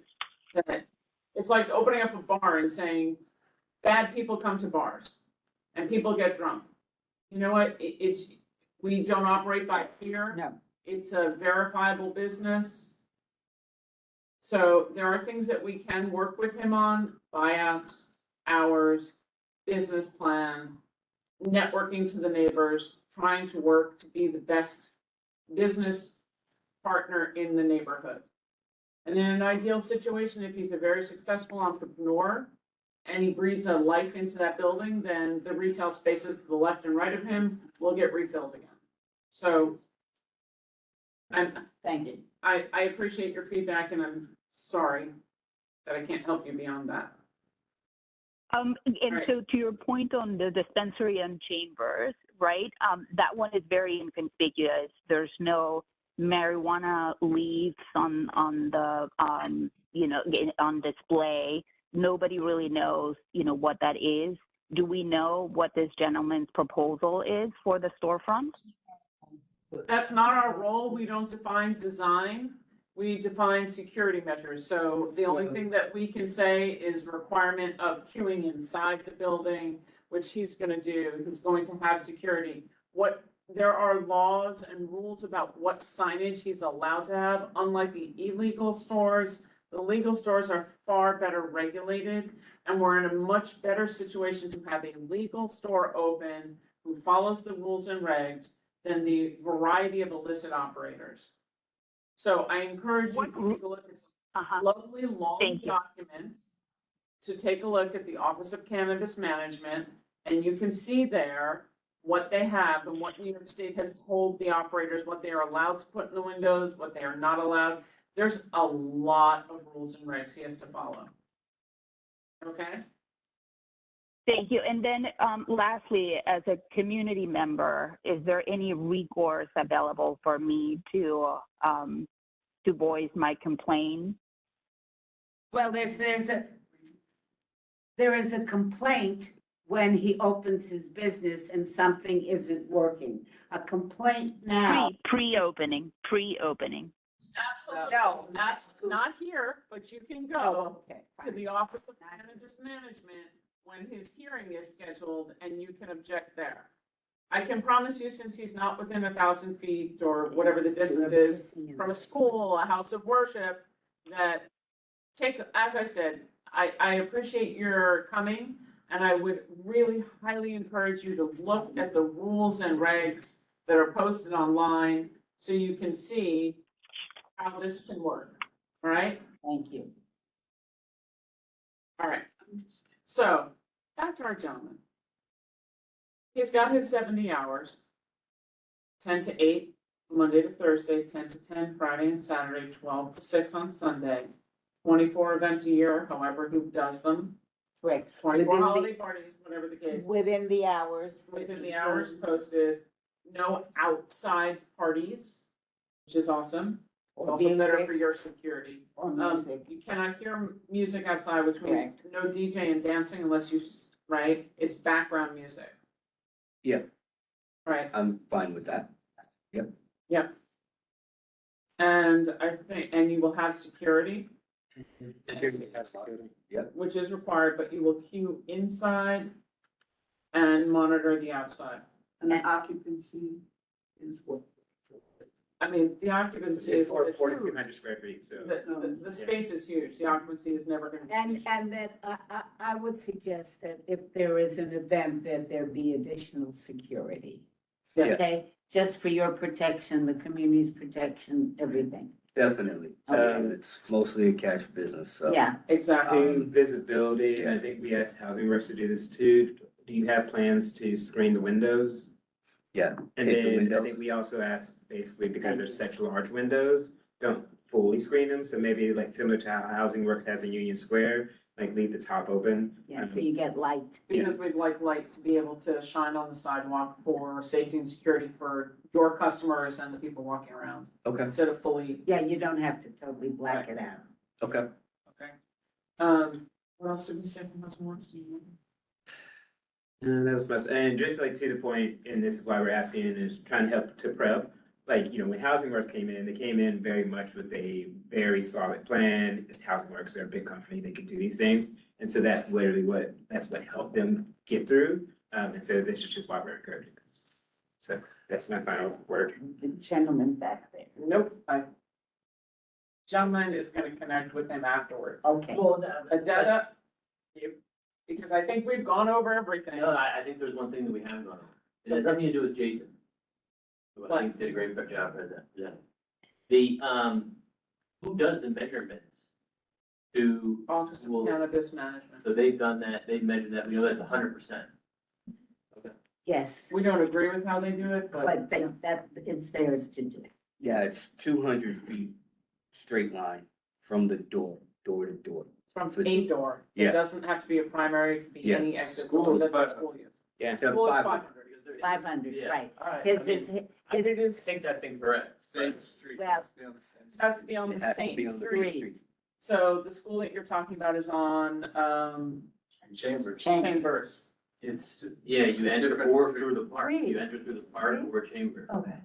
that it's like opening up a bar and saying bad people come to bars and people get drunk. You know what? We don't operate by fear. No. It's a verifiable business. So there are things that we can work with him on: buyouts, hours, business plan, networking to the neighbors, trying to work to be the best business partner in the neighborhood. And in an ideal situation, if he's a very successful entrepreneur and he breathes a life into that building, then the retail spaces to the left and right of him will get refilled again. So thank you. I appreciate your feedback, and I'm sorry that I can't help you beyond that. And so to your point on the dispensary and Chambers, right? That one is very inconspicuous. There's no marijuana leaves on the you know, on display. Nobody really knows, you know, what that is. Do we know what this gentleman's proposal is for the storefront? That's not our role. We don't define design. We define security measures. So the only thing that we can say is requirement of queuing inside the building, which he's going to do. He's going to have security. There are laws and rules about what signage he's allowed to have, unlike the illegal stores. The legal stores are far better regulated, and we're in a much better situation to have a legal store open who follows the rules and regs than the variety of illicit operators. So I encourage you to take a look at some lovely long document, to take a look at the Office of Cannabis Management, and you can see there what they have and what New York State has told the operators, what they are allowed to put in the windows, what they are not allowed. There's a lot of rules and regs he has to follow. Okay? Thank you. And then lastly, as a community member, is there any recourse available for me to voice my complaint? Well, there is a complaint when he opens his business and something isn't working. A complaint now. Pre-opening. Absolutely. No. Not here, but you can Oh, go okay. to the Office of Cannabis Management when his hearing is scheduled and you can object there. I can promise you, since he's not within 1,000 feet or whatever the distance is from a school, a house of worship, that as I said, I appreciate your coming, and I would really highly encourage you to look at the rules and regs that are posted online so you can see how this can work, all right? Thank you. All right, so back to our gentleman. He's got his 70 hours, 10 to 8, Monday to Thursday, 10 to 10, Friday and Saturday, 12 to 6 on Sunday. 24 events a year, however he does them, Correct. 24 Within the- holiday parties, whatever the case. Within the hours. Within the hours posted, no outside parties, which is awesome. It's Or also better music. for your security. Or music. You cannot hear music outside, which means no DJ and dancing unless you, right? It's background music. Yeah. Right, I'm fine with that. yep. And I think, and you will have security, which is required, but you will queue inside and monitor the outside. And the occupancy is what? I mean, the occupancy is. It's 4,200 square feet, so. The space is huge, the occupancy is never gonna be. huge. And that, I would suggest that if there is an event, that there be additional security. Yeah. Okay, just for your protection, the community's protection, everything. Definitely. It's mostly a cash business, so. Yeah, Exactly. Visibility, I think we asked housing reps to do this too. Do you have plans to screen the windows? Yeah. And Hit the then I windows. think we also asked, basically, because they're such large windows, don't fully screen them, so maybe like similar to how Housing Works has in Union Square, like leave the top open. yeah, so you get light. Because we'd like light to be able to shine on the sidewalk for safety and security for your customers and the people walking around, Okay, instead of fully. Yeah, you don't have to totally black it out. okay. Okay. What else did we say from Housing Works? That was my, and just like to the point, and this is why we're asking, is trying to help to prep. Like, you know, when Housing Works came in, they came in very much with a very solid plan. It's Housing Works, they're a big company, they can do these things. And so that's literally that's what helped them get through. And so this is just why we're encouraging this. So that's my final word. The gentleman back there. Nope, Gentleman is gonna connect with him afterwards. Okay. Well, Adetta, because I think we've gone over everything. No, I think there's one thing that we haven't gone over. It has nothing to do with Jason. Who I think did a great job for that, yeah. The, who does the measurements to Office of schools? Cannabis Management. So they've done that, they've measured that, we know that's 100%. Yes, We don't agree with how they do it, but it's theirs to do. Yeah, it's 200 feet straight line from the door to door. from a door. It Yeah. doesn't have to be a primary, it could be Yeah. any exit. School door is that the 500. school uses. Yeah. School is 500. 500. 500, Yeah. right. All right. His I mean, is, I think I it's, think that's incorrect. Same street. Well- has to be on the same it has to be on It the has to be same on the street. street. So the school that you're talking about is on, Chambers. Chambers. It's, yeah, you enter Different or street. through the park, Street. you enter through the park or Chamber Okay.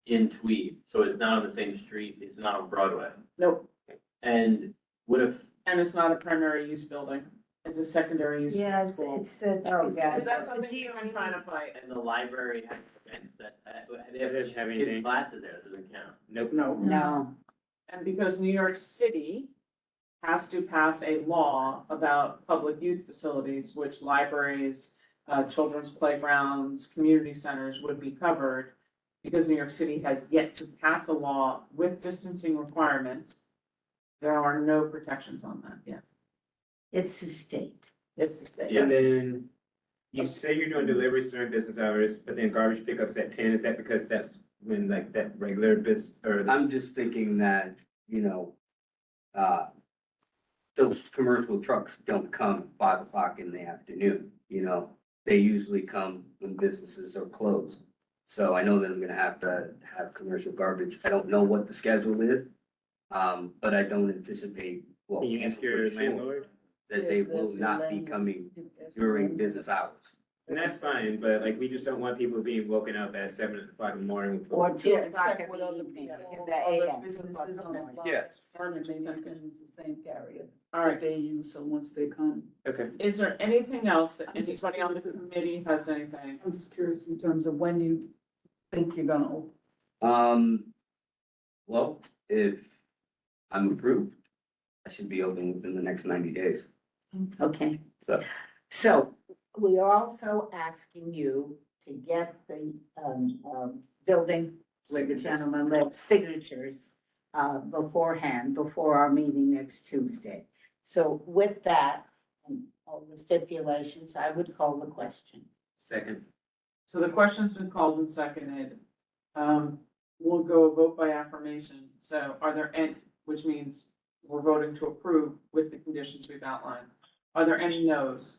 in Tweed, so it's not on the same street, it's not on Broadway. Nope, And what if, and it's not a primary use building. It's a secondary use Yeah, it's, school. it's the. Oh, it's God. the- That's the something we've been trying to fight. and the library has events that, they have Doesn't have kids' anything. classes there, it doesn't count. Nope. no, And because New York City has to pass a law about public youth facilities, which libraries, children's playgrounds, community centers would be covered, because New York City has yet to pass a law with distancing requirements, there are no protections on that yet. it's the state. It's the state. And then you say you're doing deliveries during business hours, but then garbage pickups at 10, is that because that's when like that regular business or? I'm just thinking that, those commercial trucks don't come 5 o'clock in the afternoon, They usually come when businesses are closed. So I know that I'm gonna have to have commercial garbage. I don't know what the schedule is. But I don't anticipate, well, Can you ask your for sure, landlord? that they will not be coming during business hours. And that's fine, but like, we just don't want people being woken up at 7 o'clock in the morning. Or Yeah, 2 o'clock except in with the other evening, people, in the other AM. businesses on that block. Yeah. Farmers may not use the same carrier All that right, they use, so once they come. Okay. is there anything else that anybody on the committee has anything? I'm just curious in terms of when you think you're gonna open. Well, if I'm approved, I should be open within the next 90 days. Okay. So, So we are also asking you to get the, building where the gentleman lives, signatures, beforehand, before our meeting next Tuesday. So with that, and all the stipulations, I would call the question. Second. So the question's been called and seconded. We'll go vote by affirmation. So are there any, which means we're voting to approve with the conditions we've outlined. Are there any no's?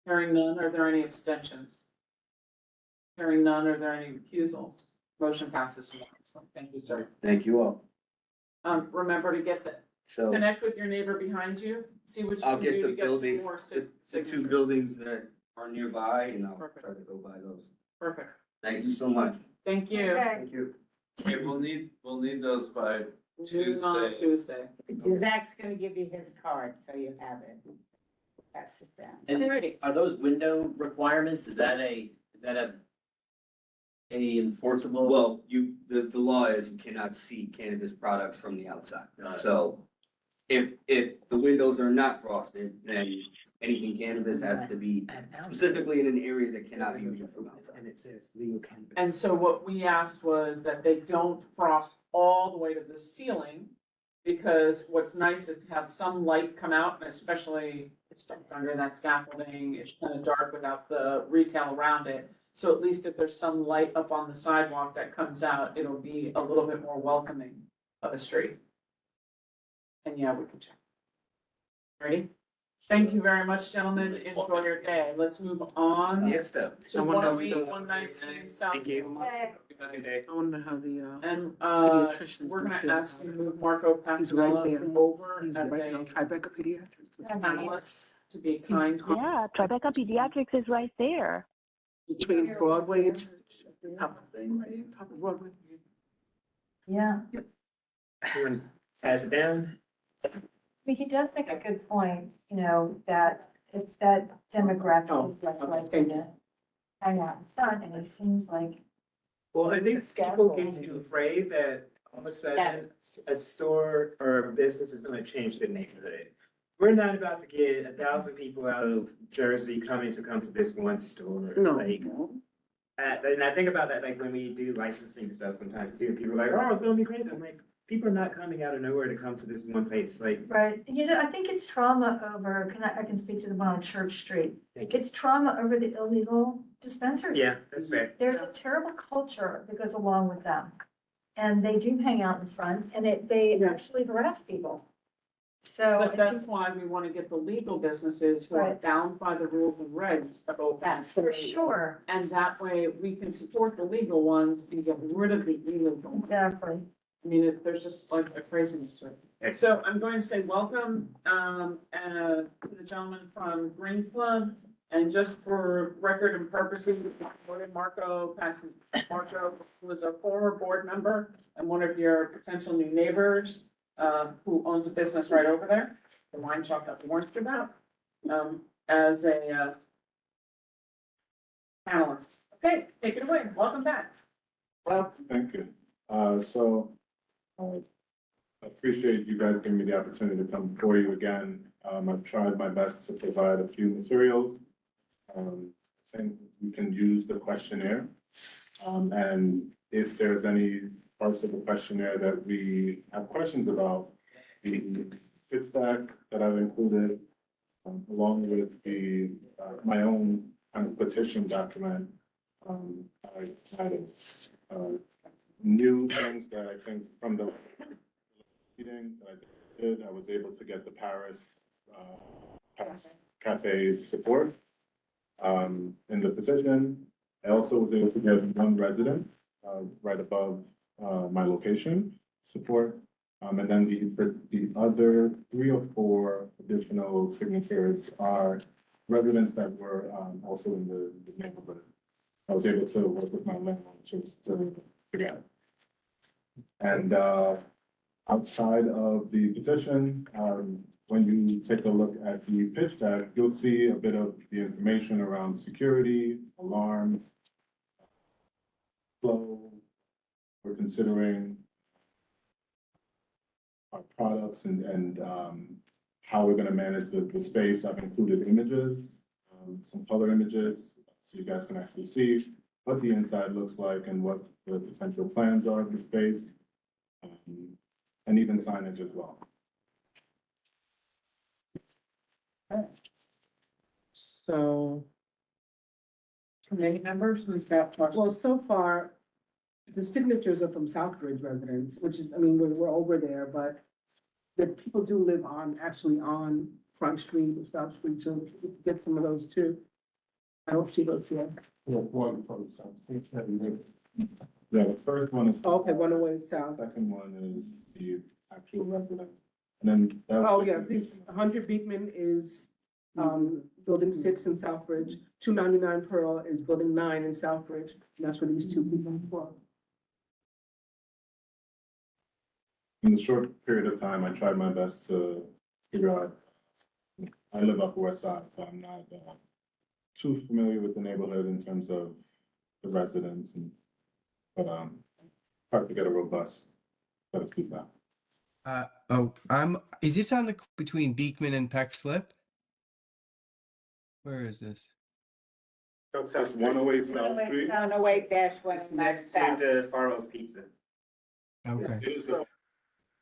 Hearing none, are there any abstentions? Hearing none, are there any recusals? Motion passes unanimously. Thank you, sir. thank you all. Remember to get the, So connect with your neighbor behind you, see what you I'll can get do the to get some buildings, more the two signatures. buildings that are nearby, and I'll Perfect. try to go by those. Perfect. Thank you so much. Thank you. Okay. Thank you. Okay, we'll need those by Tuesday. Tuesday. Zach's gonna give you his card, so you have it. Pass it down. And Alrighty. are those window requirements, is that a enforceable? Well, the law is you cannot see cannabis products from the outside. Got it. So if the windows are not frosted, then anything cannabis has to be specifically in an area that cannot be viewed from outside. And it says legal cannabis. And so what we asked was that they don't frost all the way to the ceiling. Because what's nice is to have some light come out, and especially it's dark under that scaffolding, it's kind of dark without the retail around it. So at least if there's some light up on the sidewalk that comes out, it'll be a little bit more welcoming of a street. And yeah, we can check. Ready? Thank you very much, gentlemen. Enjoy your day. Let's move on Yes, though. to 108, 119 South. Thank you. Okay. Good day. I wonder how the, And, pediatrician's we're gonna feel ask about you it. to move Marco He's right Pascarella there. over He's as right now, a Tribeca Pediatrics. panelist to be kind. Yeah, Tribeca Pediatrics is right there. Between Broadway and top of thing, right, top of Broadway. Yeah. You want to pass it down? I mean, he does make a good point, you know, that it's that demographic is less likely to hang out in front, and it seems like. Well, I think people get Scaffolding. too afraid that all of a sudden a store or a business is gonna change the neighborhood. We're not about to get 1,000 people out of Jersey come to this one store. No. Like, and I think about that, like, when we do licensing stuff sometimes too, people are like, oh, it's gonna be crazy. I'm like, people are not coming out of nowhere to come to this one place, like. Right, you know, I think it's trauma over, I can speak to the one on Church Street. Thank you. It's trauma over the illegal dispensaries. Yeah, that's fair. There's a terrible culture that goes along with them. And they do hang out in front, and they actually harass people. So. But that's why we want to get the legal businesses who are Right. bound by the rules and regs to open. For sure, And that way we can support the legal ones and get rid of the illegal ones. exactly. I mean, there's just like a craziness to it. So I'm going to say welcome, to the gentleman from Green Club. And just for record and purposes, Marco who is a former board member and one of your potential new neighbors, who owns a business right over there, the wine shop that we weren't about, as a, panelist. Okay, take it away. Welcome back. Well, Thank you. I appreciate you guys giving me the opportunity to come before you again. I've tried my best to provide a few materials. I think we can use the questionnaire. And if there's any parts of the questionnaire that we have questions about, the pitch deck that I've included, along with the, my own kind of petition document, I added, new things that I think from the meeting that I did, I was able to get the Paris Cafe's support. In the petition, I also was able to get one resident, right above, my location support. And then the other 3 or 4 additional signatures are residents that were, also in the neighborhood. I was able to work with my landlord to figure out. And, outside of the petition, when you take a look at the pitch deck, you'll see a bit of the information around security, alarms, flow. We're considering our products and how we're gonna manage the space. I've included images, some color images, so you guys can actually see what the inside looks like and what the potential plans are of the space. And even signage as well. So, Committee members, who's got questions? well, so far, the signatures are from Southbridge residents, which is, I mean, we're over there, but the people do live actually on Front Street or South Street, so we can get some of those too. I don't see those here. One from South Street. Yeah, the first one is. Okay, 108 South. Second one is the actual resident. And then. that- Oh, yeah, this 100 Beekman is, Building 6 in Southbridge. 299 Pearl is Building 9 in Southbridge. And that's where these two people are. In the short period of time, I tried my best to figure out. I live up West Side, so I'm not too familiar with the neighborhood in terms of the residents and, but hard to get a robust set of feedback. Is this on the, between Beekman and Peck Slip? Where is this? That's 108 South Street. 108-1 Next to South. the Farrell's Pizza. Okay. It is the-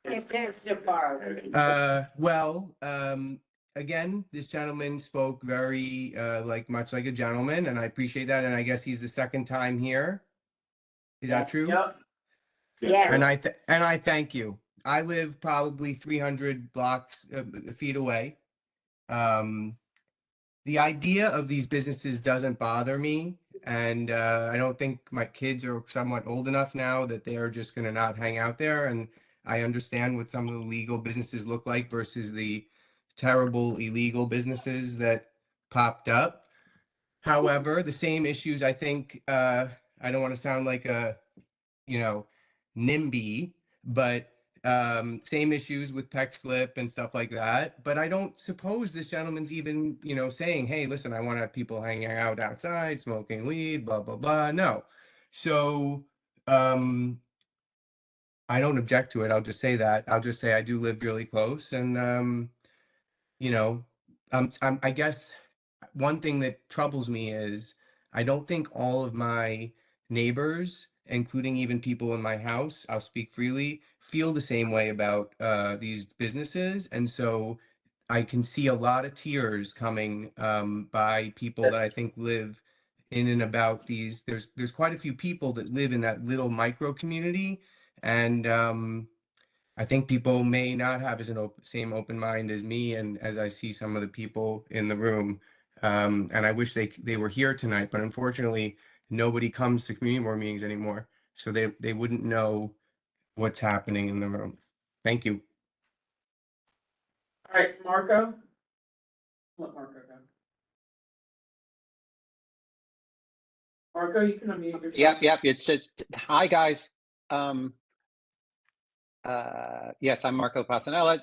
It is DeFaro. Well, again, this gentleman spoke very, much like a gentleman, and I appreciate that, and I guess he's the second time here. Is that true? Yep. Yeah. And I thank you. I live probably 300 feet away. The idea of these businesses doesn't bother me, and I don't think my kids are somewhat old enough now that they are just gonna not hang out there, and I understand what some of the legal businesses look like versus the terrible illegal businesses that popped up. However, the same issues, I think, I don't want to sound like a, NIMBY, but same issues with Peck Slip and stuff like that. But I don't suppose this gentleman's even, saying, hey, listen, I want to have people hanging out outside, smoking weed, blah, blah, blah. No. So I don't object to it. I'll just say that. I'll just say I do live really close. And, I guess one thing that troubles me is I don't think all of my neighbors, including even people in my house, I'll speak freely, feel the same way about these businesses. And so I can see a lot of tears coming by people that I think live in and about these. There's quite a few people that live in that little micro community. And I think people may not have as same open mind as me and as I see some of the people in the room. And I wish they were here tonight, but unfortunately, nobody comes to community board meetings anymore. So they wouldn't know what's happening in the room. Thank you. All right, Marco? Let Marco go. Marco, you can unmute yourself. Yep, it's just, hi, guys. Yes, I'm Marco Passanella.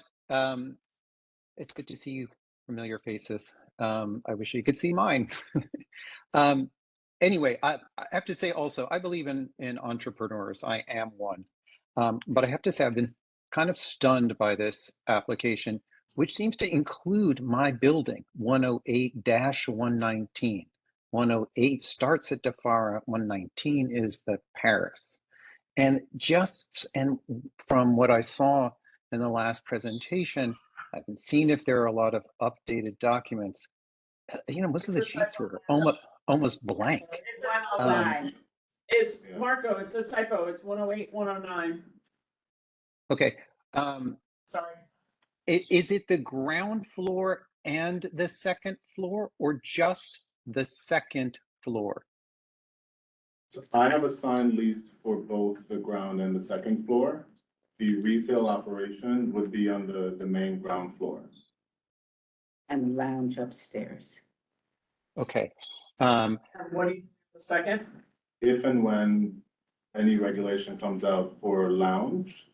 It's good to see you, familiar faces. I wish you could see mine. Anyway, I have to say also, I believe in entrepreneurs. I am one. But I have to say, I've been kind of stunned by this application, which seems to include my building, 108-119. 108 starts at DeFara, 119 is the Paris. And from what I saw in the last presentation, I haven't seen if there are a lot of updated documents. Most of the sheets were almost blank. It's 109. It's Marco, it's a typo. It's 108, 109. Okay. Sorry. Is it the ground floor and the second floor, or just the second floor? So I have a signed lease for both the ground and the second floor. The retail operation would be on the main ground floor. And lounge upstairs. Okay. And what do you, the second? If and when any regulation comes out for lounge,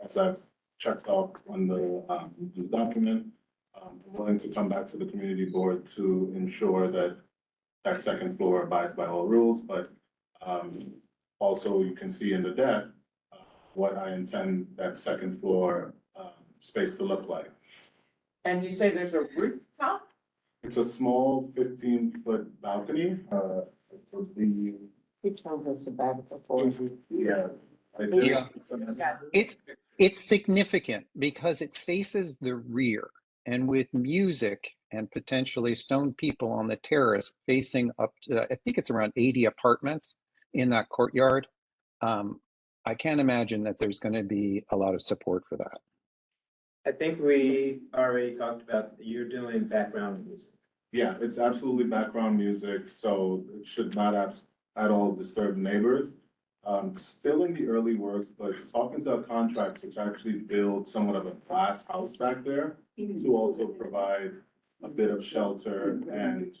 as I've checked off on the document, I'm willing to come back to the community board to ensure that that second floor abides by all rules, but also you can see in the deck what I intend that second floor space to look like. And you say there's a rooftop? It's a small 15-foot balcony. It would be, You told us about it before. yeah. Yeah. It's significant because it faces the rear, and with music and potentially stoned people on the terrace facing up to, I think it's around 80 apartments in that courtyard. I can't imagine that there's going to be a lot of support for that. I think we already talked about, you're doing background music. Yeah, it's absolutely background music, so it should not have at all disturb neighbors. Still in the early works, but talking to a contractor to actually build somewhat of a glass house back there to also provide a bit of shelter and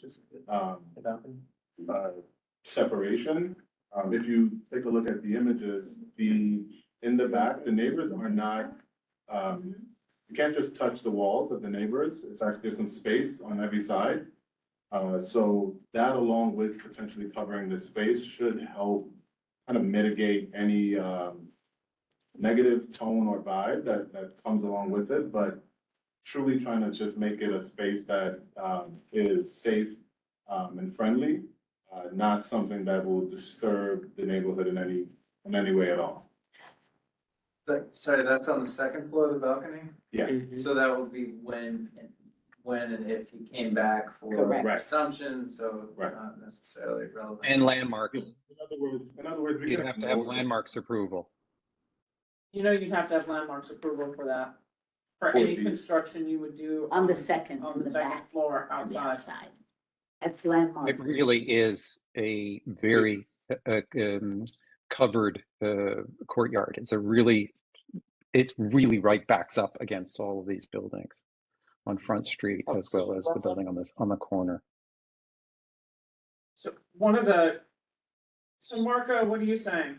separation. If you take a look at the images, in the back, the neighbors are not, you can't just touch the walls of the neighbors. It's actually, there's some space on every side. So that along with potentially covering the space should help kind of mitigate any negative tone or vibe that comes along with it, but truly trying to just make it a space that is safe and friendly, not something that will disturb the neighborhood in any way at all. Sorry, that's on the second floor of the balcony? Yeah. So that would be when and if he came back for Correct. assumption, so Right. not necessarily relevant. And landmarks. In other words, we You'd can have to have notice- landmarks approval. You know, you'd have to have landmarks approval for that. For For any the- construction you would do. On the second, On in the the second back, floor on the outside. outside. That's landmark. It really is a very covered courtyard. It really right backs up against all of these buildings on Front Street as well as the building on the corner. So so Marco, what are you saying?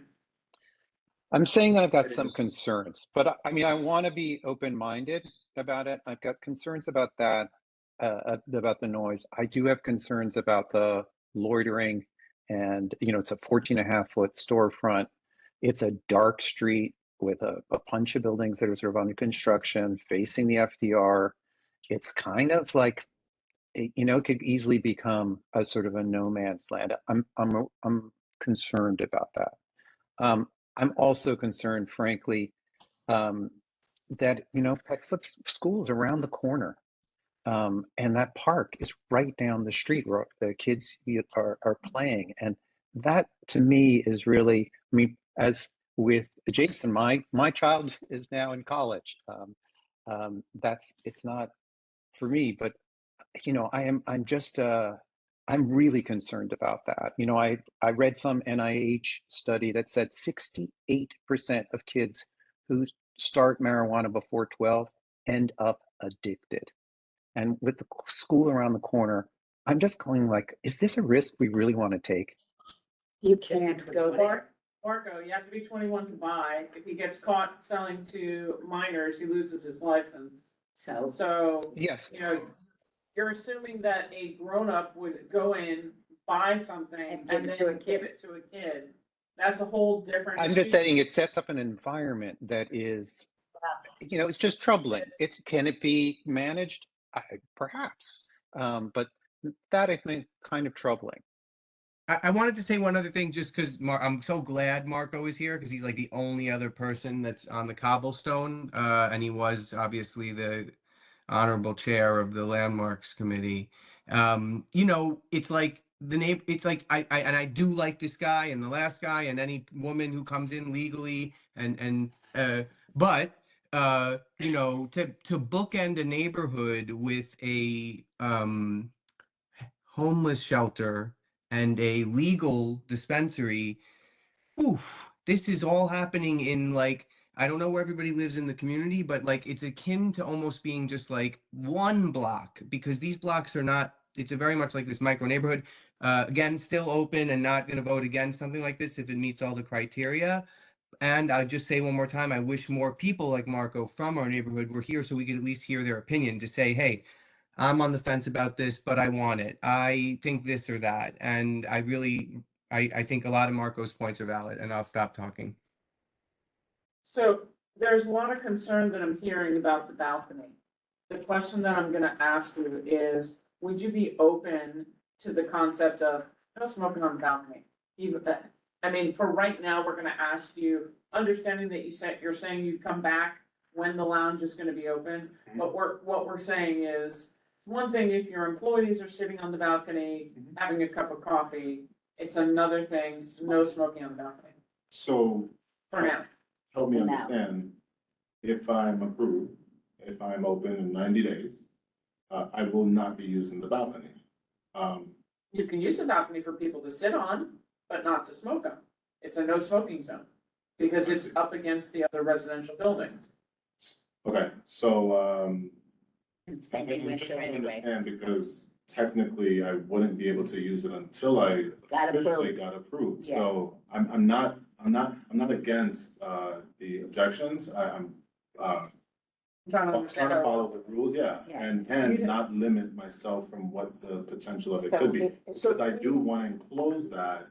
I'm saying that I've got some concerns, but I mean, I want to be open-minded about it. I've got concerns about that, about the noise. I do have concerns about the loitering, and it's a 14.5-foot storefront. It's a dark street with a bunch of buildings that are sort of under construction facing the FDR. It's kind of like, it could easily become a sort of a no man's land. I'm concerned about that. I'm also concerned, frankly, that, Peck Slip School is around the corner. And that park is right down the street where the kids are playing. And that to me is really, as with Jason, my child is now in college. It's not for me, but I'm really concerned about that. I read some NIH study that said 68% of kids who start marijuana before 12 end up addicted. And with the school around the corner, I'm just going like, is this a risk we really want to take? You can't go there. Marco, you have to be 21 to buy. If he gets caught selling to minors, he loses his license. So, yes, you're assuming that a grown-up would go in, buy something, and then give it to a kid. That's a whole different. I'm just saying it sets up an environment that is, it's just troubling. Can it be managed? Perhaps, but that I think kind of troubling. I wanted to say one other thing, just because I'm so glad Marco is here, because he's like the only other person that's on the cobblestone, and he was obviously the honorable chair of the landmarks committee. It's like it's like I do like this guy and the last guy and any woman who comes in legally but to bookend a neighborhood with a homeless shelter and a legal dispensary, this is all happening in I don't know where everybody lives in the community, but it's akin to almost being just one block, because these blocks are not it's a very much like this micro neighborhood. Again, still open and not gonna vote against something like this if it meets all the criteria. And I'll just say one more time, I wish more people like Marco from our neighborhood were here so we could at least hear their opinion to say, hey, I'm on the fence about this, but I want it. I think this or that. And I think a lot of Marco's points are valid, and I'll stop talking. So there's a lot of concern that I'm hearing about the balcony. The question that I'm gonna ask you is, would you be open to the concept of no smoking on the balcony? Even, I mean, for right now, we're gonna ask you, understanding that you're saying you'd come back when the lounge is gonna be open, but what we're saying is, one thing if your employees are sitting on the balcony, having a cup of coffee, it's another thing, no smoking on the balcony, So for now. help me For now. understand, if I'm approved, if I'm open in 90 days, I will not be using the balcony. You can use the balcony for people to sit on, but not to smoke on. It's a no smoking zone, because it's up against the other residential buildings. Okay, so, It's gonna be I'm just winter trying to anyway. understand, because technically I wouldn't be able to use it until I Got officially approved. got approved. Yeah. So I'm not against, the objections. I'm I'm trying to trying understand. to follow the rules, yeah, Yeah. and not limit myself from what the potential of it So could be. if- Because I do want to enclose that,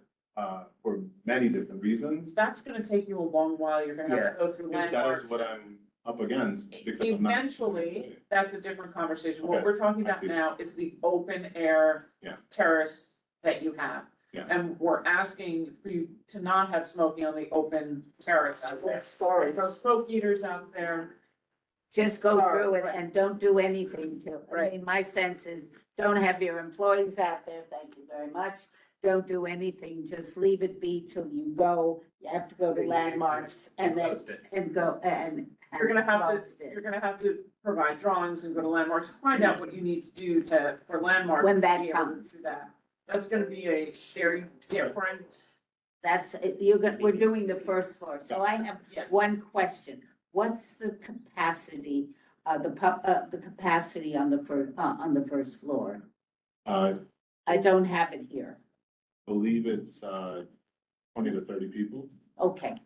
for many different reasons. That's gonna take you a long while, you're gonna have to go through If that landmarks. is what I'm up against, because I'm not. Eventually, that's a different conversation. What Okay, we're talking I about see. now is the open air Yeah. terrace that you have. Yeah. And we're asking for you to not have smoking on the open terrace out there. Sorry. Those smoke eaters out there. Just go Sorry, through it right. and don't do anything till, I Right. mean, my sense is, don't have your employees out there, thank you very much. Don't do anything, just leave it be till you go, you have to go to landmarks and then, Closed it. and go, and. You're gonna have closed to, it. you're gonna have to provide drawings and go to landmarks, find out what you need to do for landmarks. When to that be able to comes. do that. That's gonna be a very different, That's, we're doing the first floor, so I have yeah. one question. What's the capacity, the capacity on the first floor? I I don't have it here. believe it's, 20 to 30 people. Okay,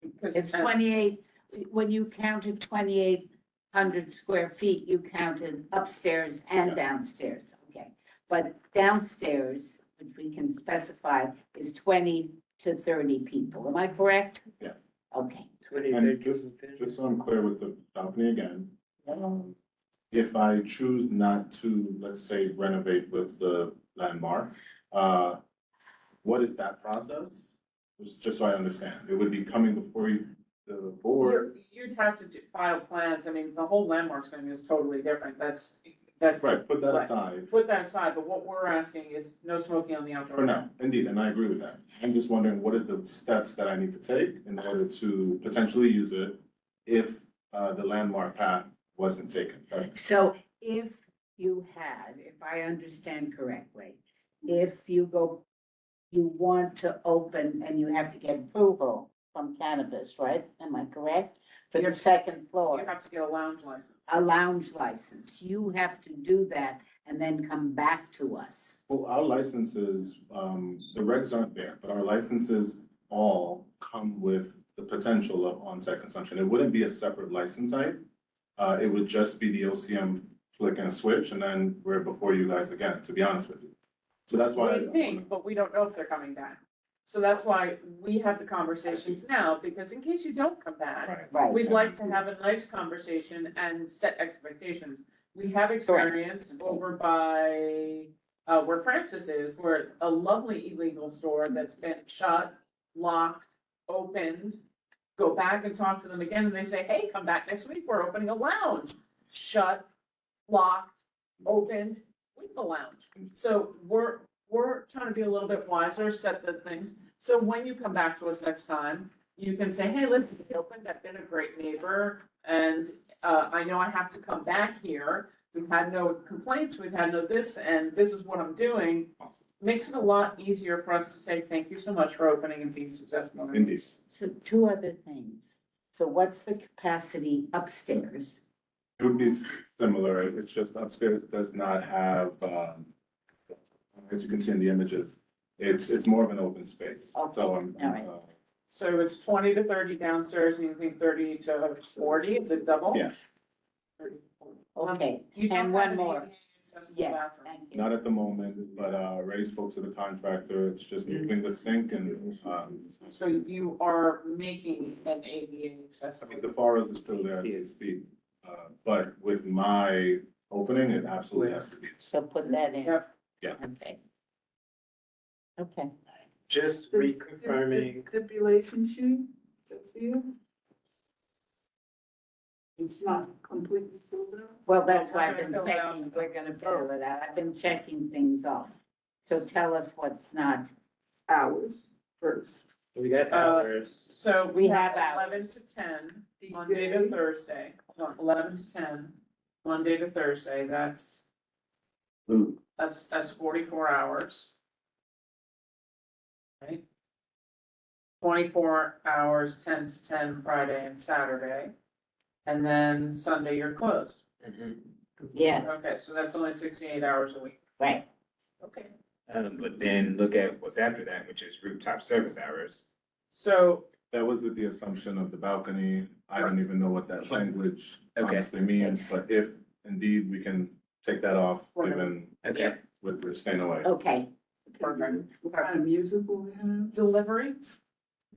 because- it's 28, when you counted 2,800 square feet, you counted upstairs and Yeah. downstairs, okay? But downstairs, which we can specify, is 20 to 30 people, am I correct? Yeah. Okay. And just so I'm clear with the balcony again, if I choose not to, let's say, renovate with the landmark, what is that process? Just so I understand, it would be coming before you, the board, You'd have to file plans, I mean, the whole landmarks thing is totally different, that's. right, put that Right. aside Put that aside, but what we're asking is no smoking on the outdoor. for now, indeed, and I agree with that. I'm just wondering, what is the steps that I need to take in order to potentially use it if, the landmark path wasn't taken? Right? So if you had, if I understand correctly, if you want to open and you have to get approval from cannabis, right? Am I correct? For the second You floor, have to get a lounge license. a lounge license, you have to do that and then come back to us. Well, our licenses, the regs aren't there, but our licenses all come with the potential of on-site consumption. It wouldn't be a separate license type. It would just be the OCM flick and switch, and then we're before you guys again, to be honest with you. So that's why. We think, but we don't know if they're coming back. So that's why we have the conversations now, because in case you don't come back, Right. Right. we'd like to have a nice conversation and set expectations. We have experience over by, where Francis is, where it's a lovely illegal store that's been shut, locked, opened. Go back and talk to them again, and they say, hey, come back next week, we're opening a lounge. Shut, locked, opened, with the lounge. So we're trying to be a little bit wiser, set the things. So when you come back to us next time, you can say, hey, listen, we opened, I've been a great neighbor, and I know I have to come back here. We've had no complaints, we've had no this, and this is what I'm doing. Makes it a lot easier for us to say, thank you so much for opening and being successful. Indeed. So two other things. So what's the capacity upstairs? It would be similar, it's just upstairs does not have, as you can see in the images, it's more of an open space. Okay, So I'm, all right. So it's 20 to 30 downstairs, and you think 30 to 40, is it double? Yeah. 30 to 40. Okay, You don't and one have an more. ADA accessible Yes, bathroom. thank you. not at the moment, but already spoke to the contractor, it's just moving the sink and, So you are making an ADA I accessible. mean, the forest is still there, as we speak. But with my opening, it absolutely has to be. So put that in. Yep. Yeah. Okay. Okay. Just reconfirming, Stipulation sheet, that's you? It's not completely filled out? Well, that's We're why I've gonna been fill it out. checking, we're gonna fill it out. I've been checking things off. So tell us what's not. Hours first. we got Uh, hours. So We we have have hours. 11 to 10, Monday to Thursday, 11 to 10, Monday to Thursday, that's 44 hours. Right? 24 hours, 10 to 10 Friday and Saturday. And then Sunday you're closed. Mhm. Yeah, Okay, so that's only 68 hours a week. right. Okay. But then look at what's after that, which is rooftop service hours. So, That was with the assumption of the balcony. I don't even know what that language Okay. honestly means, but if indeed we can take that off, given Okay. with we're staying away. Okay. What kind of music will we have? delivery,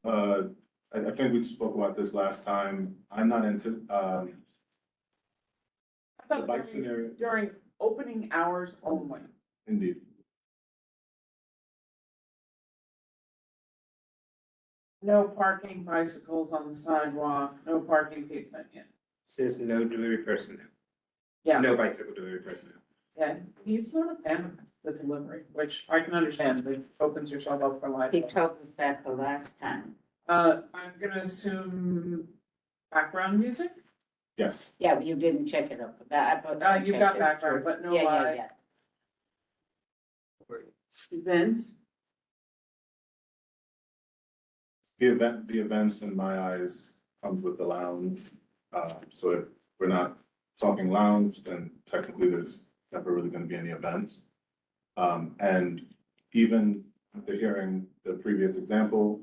I think we spoke about this last time. I'm not into, how the about bike scenario, during opening hours only? indeed. No parking bicycles on the sidewalk, no parking pavement, yeah. Says no delivery personnel. Yeah, No bicycle delivery personnel. yeah, he's not a fan of the delivery, which I can understand, it opens yourself up for He liability. told us that the last time. I'm gonna assume background music? Yes. Yeah, but you didn't check it up. But You got background, but no Yeah, live yeah, yeah. events. The events in my eyes comes with the lounge. So if we're not talking lounge, then technically there's never really gonna be any events. And even after hearing the previous example,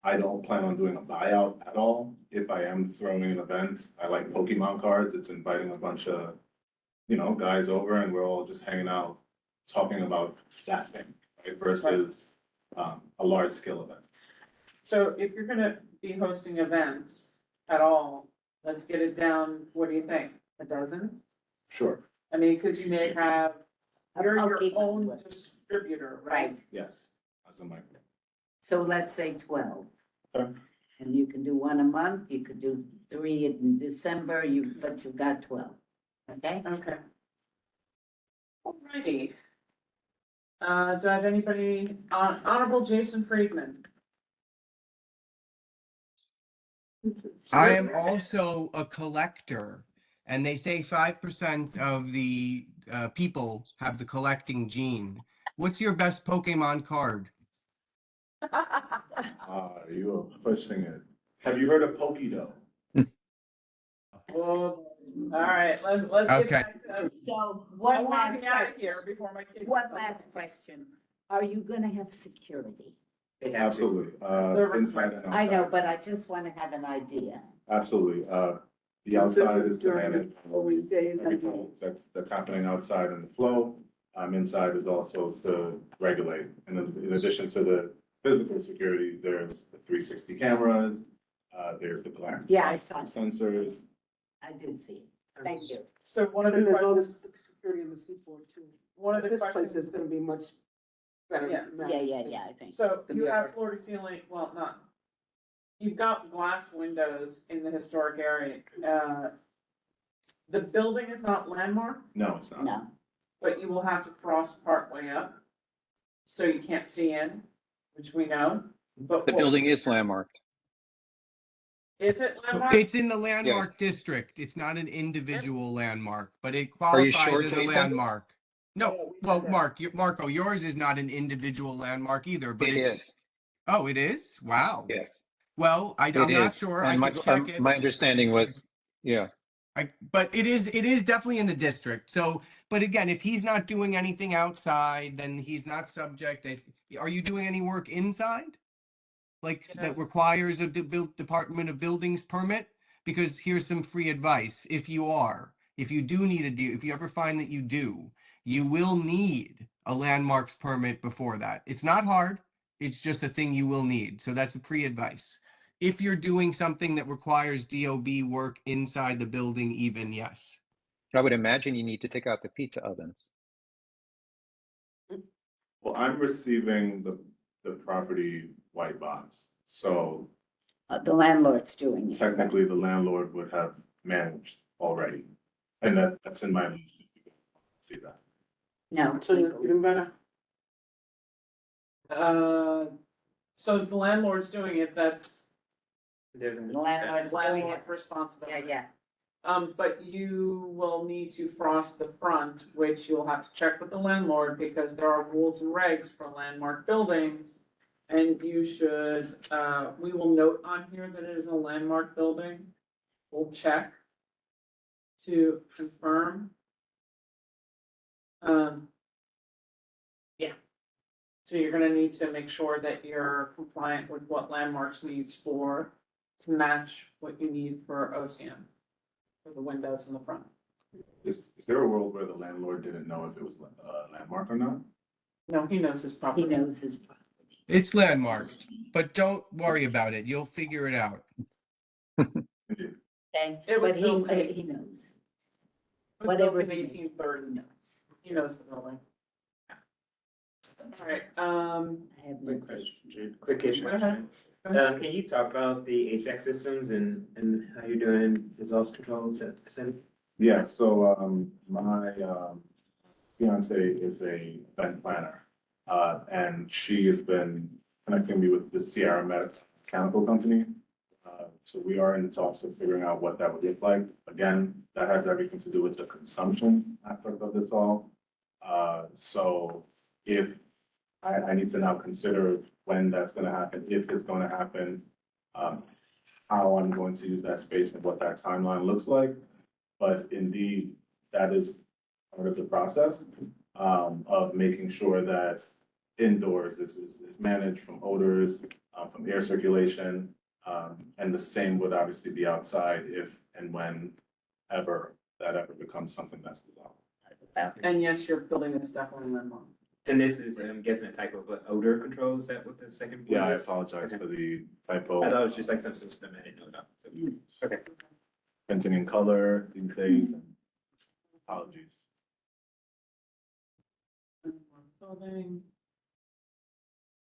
I don't plan on doing a buyout at all. If I am throwing an event, I like Pokemon cards. It's inviting a bunch of, guys over and we're all just hanging out, talking about that thing, right? Versus, a large scale event. So if you're gonna be hosting events at all, let's get it down, what do you think, a dozen? Sure, I mean, cause you may have, you're I'll your keep it own with- distributor, Right. right? yes, as a mic. So let's say 12. Okay. And you can do one a month, you could do 3 in December, but you've got 12. Okay? Okay. Alrighty. Do I have anybody, Honorable Jason Friedman? I am also a collector, and they say 5% of the people have the collecting gene. What's your best Pokemon card? You are pushing it. Have you heard of Pokido? Oh, alright, let's get Okay. back to this. So I one want last to get out of question. here before my kids. One last question. Are you gonna have security? They have to. Absolutely, inside and outside. I know, but I just wanna have an idea. Absolutely, the outside is to During manage the weekdays and everything that's happening outside in the flow. Inside is also to regulate, and in addition to the physical security, there's the 360 cameras, there's the black. Yeah, I saw it. Sensors. I did see it. Thank you. So one of the And there's all questions, this security in the seaport too. one of the This place questions, is gonna be much better. Yeah. Yeah, I think. so you Yeah. have floor to ceiling, well, not. You've got glass windows in the historic area. The building is not landmark, No, it's not. No, but you will have to cross partway up. So you can't see in, which we know, but. The building is landmarked. Is it landmark? It's in the landmark Yes. district. It's not an individual landmark, but it Are you qualifies sure, as a Jason? landmark. Yeah, No, we well, did that. Marco, yours is not an individual landmark either, but It it's. is, Oh, it is? Wow. yes, Well, it I'm not is. sure. I And could check it. my understanding was, yeah, But it is definitely in the district. So, but again, if he's not doing anything outside, then he's not subject. Are you doing any work inside? Like that Yes. requires a Department of Buildings permit? Because here's some free advice. If you do need if you ever find that you do, you will need a landmarks permit before that. It's not hard. It's just a thing you will need. So that's a free advice. If you're doing something that requires DOB work inside the building, even yes. I would imagine you need to take out the pizza ovens. Well, I'm receiving the property white box, so The landlord's doing it. technically the landlord would have managed already. And that's in my lease. If you can see that. No. So even better. So if the landlord's doing it, that's The landlord's doing it. landlord responsibility. Yeah. But you will need to frost the front, which you'll have to check with the landlord because there are rules and regs for landmark buildings. And you should, we will note on here that it is a landmark building. We'll check to confirm. Yeah. So you're gonna need to make sure that you're compliant with what landmarks needs to match what you need for OCM. For the windows in the front. Is there a world where the landlord didn't know if it was a landmark or not? No, he knows his property. He knows his property. It's landmarked, but don't worry about it. You'll figure it out. Indeed. Okay, It was but built in- he knows. It was Whatever built in he knows. 1830. He knows the building. All right, I have no Quick question. question, quick question. Go ahead. Can you talk about the HVAC systems and how you're doing exhaust controls at the facility? Yeah, so, my, fiance is a event planner. And she has been connecting me with the Sierra Mechanical Company. So we are in talks of figuring out what that would look like. Again, that has everything to do with the consumption aspect of this all. So if I need to now consider when that's gonna happen, if it's gonna happen, how I'm going to use that space and what that timeline looks like. But indeed, that is part of the process, of making sure that indoors is managed from odors, from air circulation. And the same would obviously be outside if and whenever that ever becomes something that's dissolved. And yes, your building is definitely landmark. And this is, I'm guessing, a type of odor control, is that what the second? point Yeah, I is? apologize Okay. for the typo. I thought it was just like some system I didn't know about. So, okay. Printing in color, these days, and apologies. Building.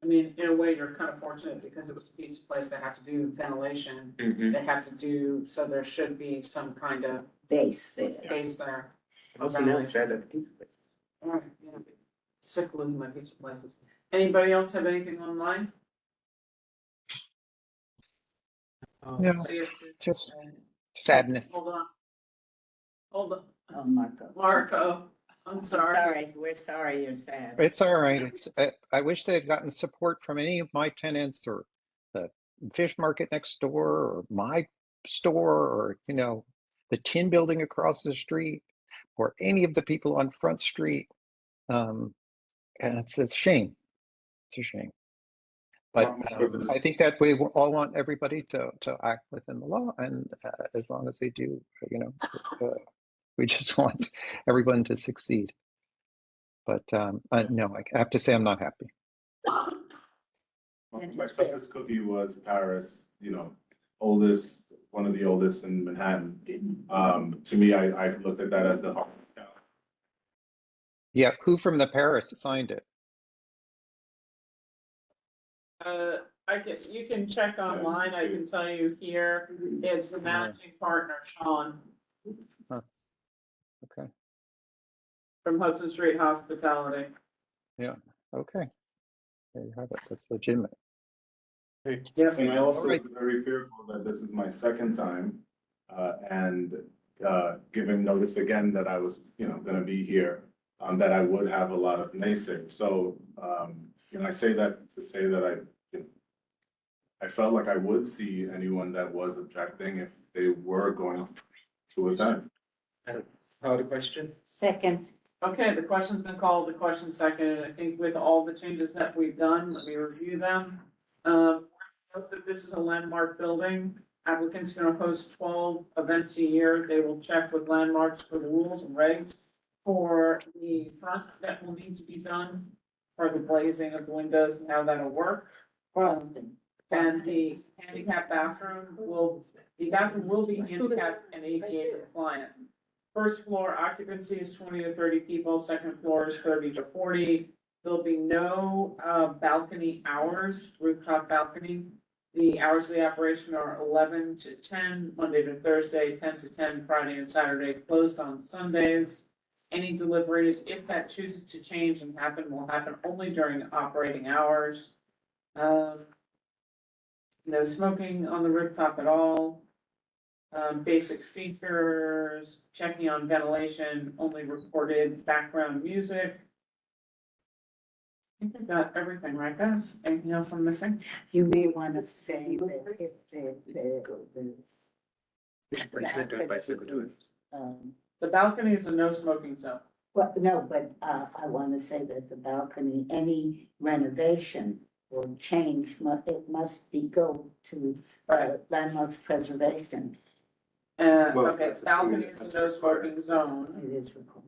I mean, in a way, you're kind of fortunate because it was a pizza place that had to do ventilation. Mhm. They had to do, so there should be some kind of Base there. base there. Also now sad that the pizza places. All right, yeah. Sick losing my pizza places. Anybody else have anything online? No, See if- just sadness. Hold on. Hold on, Oh, Marco. Marco, I'm sorry. Sorry, we're sorry you're sad. It's all right. I wish they had gotten support from any of my tenants or the fish market next door or my store or, the tin building across the street or any of the people on Front Street. And it's a shame. It's a shame. But I think that we all want everybody to act within the law, and as long as they do, we just want everyone to succeed. But no, I have to say I'm not happy. My toughest cookie was Paris, one of the oldest in Manhattan. To me, I looked at that as the heart. Yeah, who from the Paris signed it? You can check online, I can tell you here, it's the managing partner, Sean, Huh. Okay, from Hudson Street Hospitality. yeah, okay. There you have it. That's legitimate. Yes, and I also Alright. am very fearful that this is my second time, and giving notice again that I was, gonna be here, that I would have a lot of naysayers. So, I say that to say that I felt like I would see anyone that was objecting if they were going to attend. Call the question? Second, Okay, the question's been called, the question's seconded. I think with all the changes that we've done, let me review them. Note that this is a landmark building. Applicants gonna host 12 events a year. They will check with landmarks for the rules and regs for the front that will need to be done, for the glazing of the windows and how that'll work. And the handicap bathroom will be handicap and ADA compliant. First floor occupancy is 20 to 30 people, second floor is 30 to 40. There'll be no balcony hours, rooftop balcony. The hours of the operation are 11 to 10, Monday to Thursday, 10 to 10, Friday and Saturday, closed on Sundays. Any deliveries, if that chooses to change and happen, will happen only during operating hours. No smoking on the rooftop at all. Basic speakers, checking on ventilation, only recorded background music. I think I got everything right, guys. Anything else I'm missing? you may want to say that if The balcony is a no smoking zone. well, no, but I want to say that the balcony, any renovation or change, it must go to landmark preservation. Well, Okay, balcony is a no smoking zone. It is required.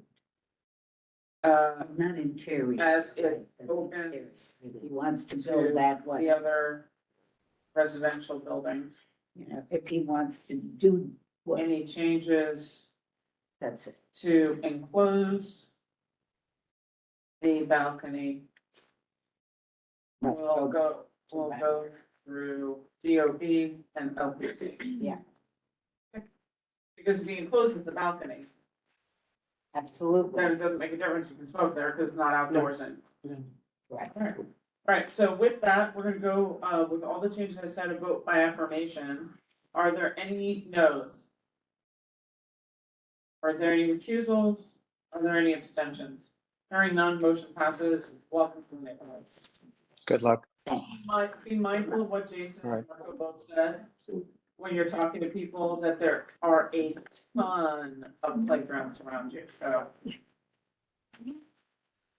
Not Not interior. as it but opens exterior. He wants to go that the way, other residential buildings. you know, if he wants to do what, Any changes that's it. to enclose the balcony Must will go to through DOB and LPC. Yeah, Because if you enclose with the balcony, absolutely. then it doesn't make a difference, you can smoke there, because it's not outdoors and. Right. Right, so with that, we're gonna go, with all the changes I said, a vote by affirmation. Are there any no's? Are there any recusals? Are there any abstentions? Hearing none, motion passes. Welcome to the neighborhood. Good luck. Be mindful of what Jason Right. and Marco both said. When you're talking to people, that there are a ton of playgrounds around you, so.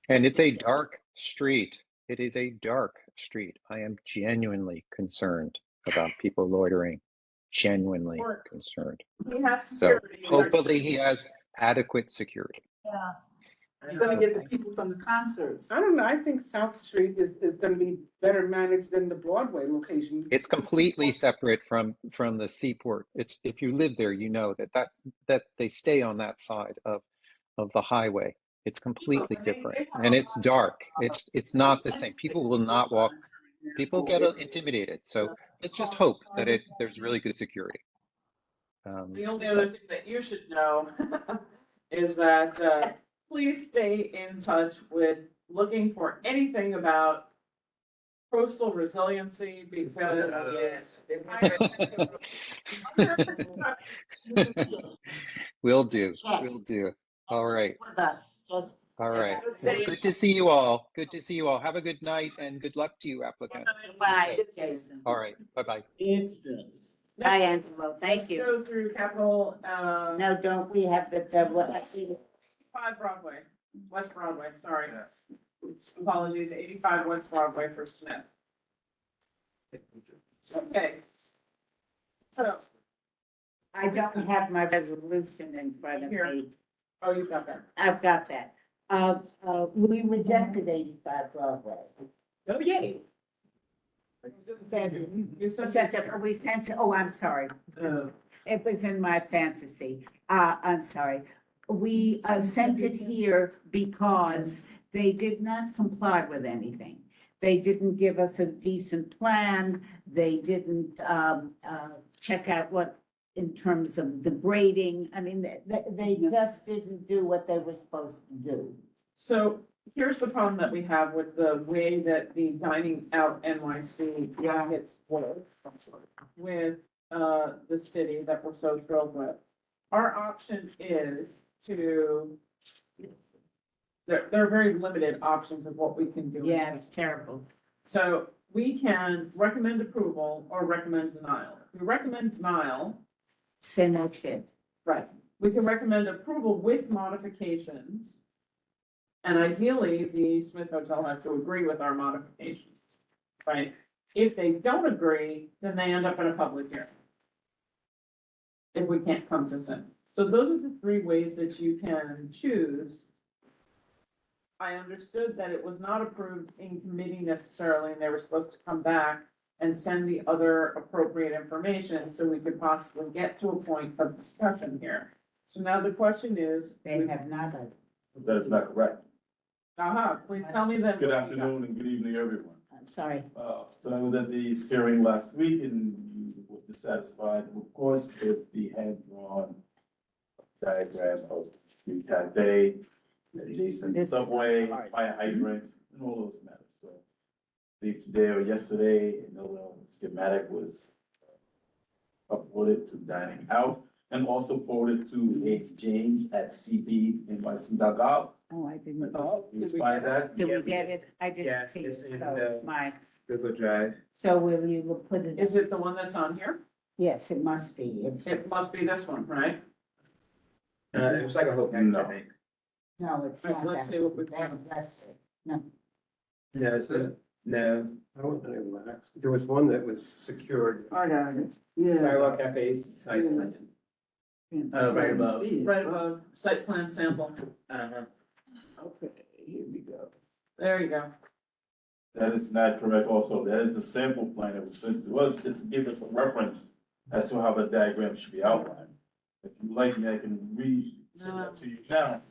And it's a dark street. It is a dark street. I am genuinely concerned about people loitering. Genuinely concerned. He has So security. hopefully he has adequate security. Yeah. You're gonna get the people from the concerts. I don't know, I think South Street is gonna be better managed than the Broadway location. It's completely separate from the seaport. It's, if you live there, you know that they stay on that side of the highway. It's completely different and it's dark. It's not the same. People will not walk. People get intimidated. So let's just hope that there's really good security. The only other thing that you should know is that, please stay in touch with looking for anything about coastal resiliency because yes. Will do. All right. With us, just. All right. Just Well, stay- good to see you all. Good to see you all. Have a good night and good luck to you, applicant. Bye, Jason. All right. Bye-bye. Bye, Angelo, thank you. Let's go through Capitol, No, don't we have the, what, 85 Broadway, West Broadway, sorry. Apologies, 85 West Broadway for Smith. Okay. So, I don't have my resolution in front of Here. me. oh, you've got that. I've got that. We rejected 85 Broadway. Oh, yay. You said. We sent, oh, I'm sorry. It was in my fantasy. I'm sorry. We sent it here because they did not comply with anything. They didn't give us a decent plan. They didn't check out what, in terms of the grading. I mean, they just didn't do what they were supposed to do. So here's the problem that we have with the way that the dining out NYC gets worked with the city that we're so thrilled with. Our option is to, there are very limited options of what we can do. Yeah, it's terrible. So we can recommend approval or recommend denial. If we recommend denial, Say no shit. Right, we can recommend approval with modifications. And ideally, the Smith Hotel has to agree with our modifications, right? If they don't agree, then they end up in a public hearing. If we can't come to some. So those are the three ways that you can choose. I understood that it was not approved in committee necessarily, and they were supposed to come back and send the other appropriate information so we could possibly get to a point of discussion here. So now the question is. They have not. That is not correct. Please tell me that. Good afternoon and good evening, everyone. I'm sorry. So I was at the hearing last week and you were dissatisfied, of course, with the hand-drawn diagram of the cafe, adjacent subway, fire hydrant, and all those matters. So I think today or yesterday, another schematic was uploaded to dining out and also forwarded to a James at cbnyc.gov. Oh, I didn't. You find that? Did we get it? I Yeah, didn't see it's it, in so the- it's my, Google Drive. so will you put it? Is it the one that's on here? Yes, it must be. It must be this one, right? It was like a whole package, I No. think. No, it's All right, not let's that. see what we can. That's it. No. No, it's no. I wasn't able to access. There was one that was secured. I got it, yeah. Sidewalk cafes, site plan. Right above. Right above, site plan sample. Uh-huh. Okay, here we go. There you go. That is not correct also. That is the sample plan that was sent to us to give us a reference as to how the diagram should be outlined. If you like me, I can send that to you now.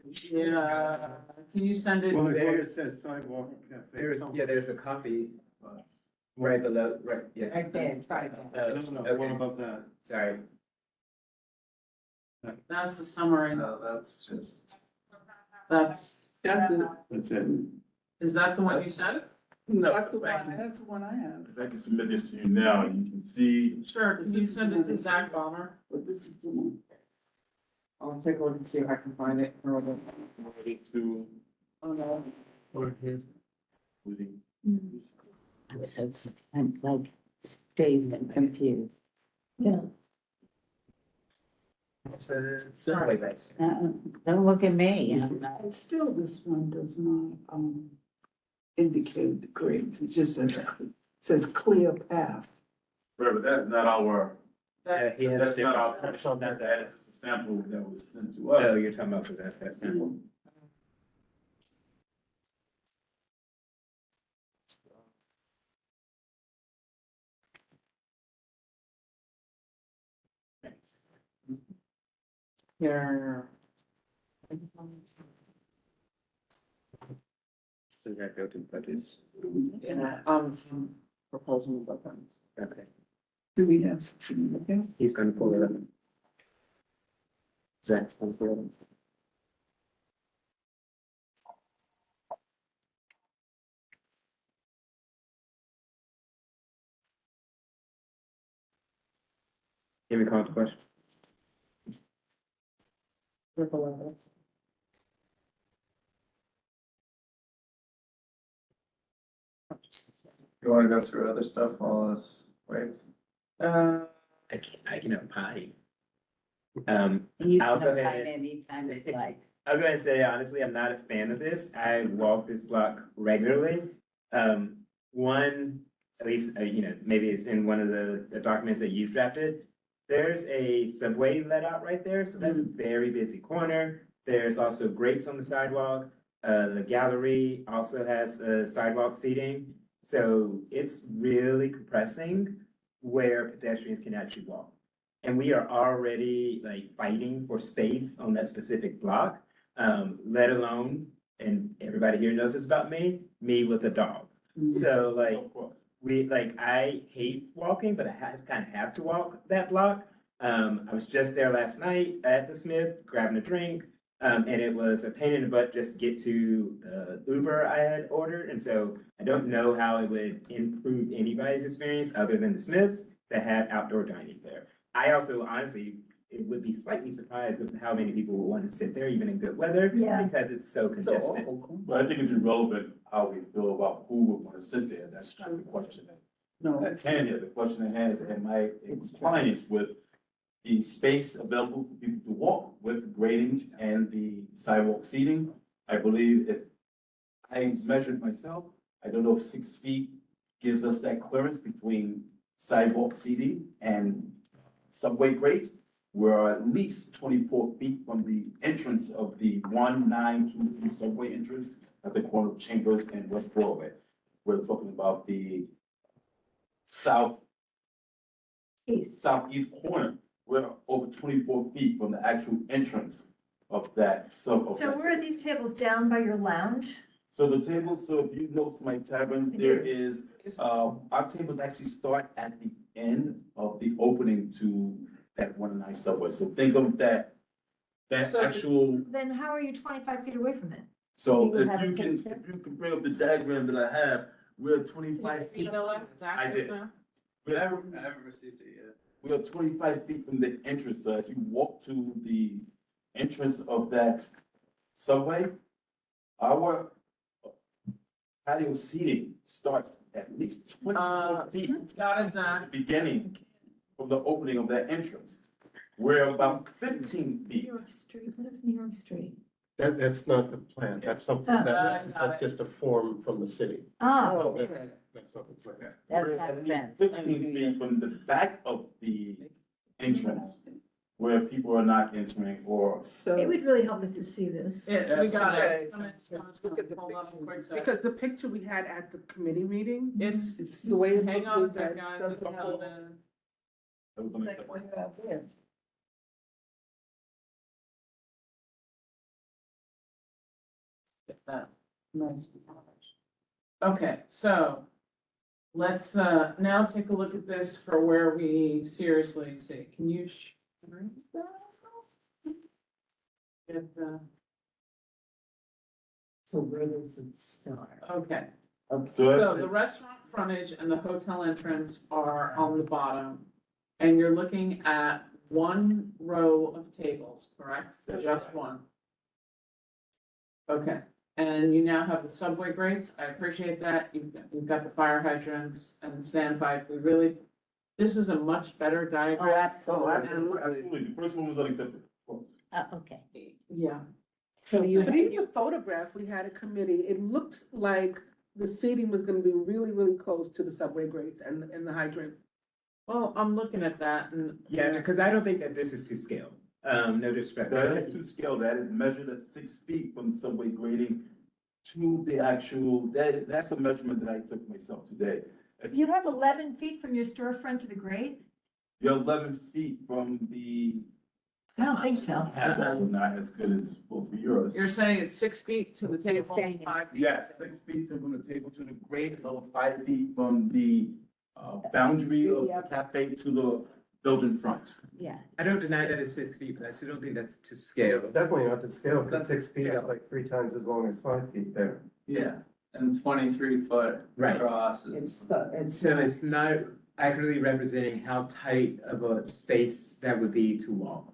Yeah, can you send it? Well, there's one there- that says sidewalk and cafe. There's a copy right below, right, yeah. Right there, try that. No, one above that. Sorry. That's the summary. No, that's just. That's, That's it. That's it. is that the one you sent? No, That's the if I one, can- that's the one I have. if I can submit this to you now, you can see. Sure, can you send it to Zach Bomber? But this is the one. I'll take a look and see if I can find it. To, Oh, no. including I was so, I'm like, dazed and confused. Yeah. Sorry, guys. Don't look at me. I'm not- And still, this one does not, indicate the grades, it just says clear path. Right, but that's not our, That's- that's not our, that is the sample that was sent to us. Oh, you're talking about for that sample. Here. Still got go to budgets. Yeah, proposal buttons. Okay, Do we have something to look at? he's gonna pull it up. Zach's gonna pull it up. Can we call the question? You wanna go through other stuff while this waits? I can opine. You I'll can go apply ahead. anytime you like. I'll go ahead and say, honestly, I'm not a fan of this. I walk this block regularly. One, at least, maybe it's in one of the documents that you've drafted. There's a subway let out right there, so that's a very busy corner. There's also grates on the sidewalk. The gallery also has sidewalk seating. So it's really compressing where pedestrians can actually walk. And we are already like fighting for space on that specific block, let alone, and everybody here knows this about me with a dog. So like, Of course. I hate walking, but I kind of have to walk that block. I was just there last night at the Smith, grabbing a drink. And it was a pain in the butt just to get to the Uber I had ordered. And so I don't know how it would improve anybody's experience other than the Smiths that had outdoor dining there. I also honestly, it would be slightly surprised of how many people would want to sit there even in good weather. Yeah. Because it's so congested. But I think it's irrelevant how we feel about who would want to sit there. That's not the question. No, At hand here, the question at hand is, am I in compliance with the space available for people to walk with the grading and the sidewalk seating. I believe if I measured myself, I don't know if 6 feet gives us that clearance between sidewalk seating and subway grades. We're at least 24 feet from the entrance of the 1923 subway entrance at the corner of Chambers and West Broadway. We're talking about the southeast corner. We're over 24 feet from the actual entrance of that So where are these tables, down by your lounge? So the table, so if you know my tavern, there is, our tables actually start at the end of the opening to that 109 subway. So think of that actual, Then how are you 25 feet away from it? so You if have a you can, picture? if you can bring up the diagram that I have, we're 25 feet. I did. I haven't received it yet. We are 25 feet from the entrance, so as you walk to the entrance of that subway, our patio seating starts at least 24 feet. Got it, Zach. Beginning from the opening of that entrance. We're about 15 New feet. York Street, what is New York Street? That's not the plan. That's something, Oh. that's Got it. just a form from the city. Ah, That's not the plan. That's We're not at least fence. 15 feet from the back of the entrance where people are not entering or. it would really help us to see this. We got it. Okay. It's coming, it's coming, it's Look coming. at the Hold on a quick picture, second. because the picture we had at the committee meeting, It's, the way it hang looked on a was that second, guys. something It's hold else. in. That was unacceptable. Get that nice. Okay, so let's now take a look at this for where we seriously see. Can you share that? Get the, So where does it start? okay. So So the restaurant frontage and the hotel entrance are on the bottom. And you're looking at one row of tables, correct? That's Just right. one. Okay, and you now have the subway grates. I appreciate that. You've got the fire hydrants and the standpipe. We really, this is a much better Oh, diagram. absolutely. Absolutely. The first one was unacceptable. Of course. Okay. Yeah. So you, But even the photograph, we had a committee, it looked like the seating was gonna be really, really close to the subway grates and the hydrant. Well, I'm looking at that and. Yeah, because I don't think that this is to scale. No disrespect. That is to scale, that is measured at 6 feet from the subway grading to the actual, that's a measurement that I took myself today. If You have 11 feet from your storefront to the grate? You're 11 feet from the. I don't think so. That's also not as good as both of yours. You're saying it's 6 feet to the table, saying it's 5 feet. Yeah, 6 feet from the table to the grate, another 5 feet from the boundary of the cafe to the building front. yeah. I don't deny that it's 6 feet, but I still don't think that's to scale. Definitely not to scale, It's not because 6 feet is scale. like 3 times as long as 5 feet there. Yeah, and 23 foot Right. across It's, is. it's. So it's not accurately representing how tight of a space that would be to walk.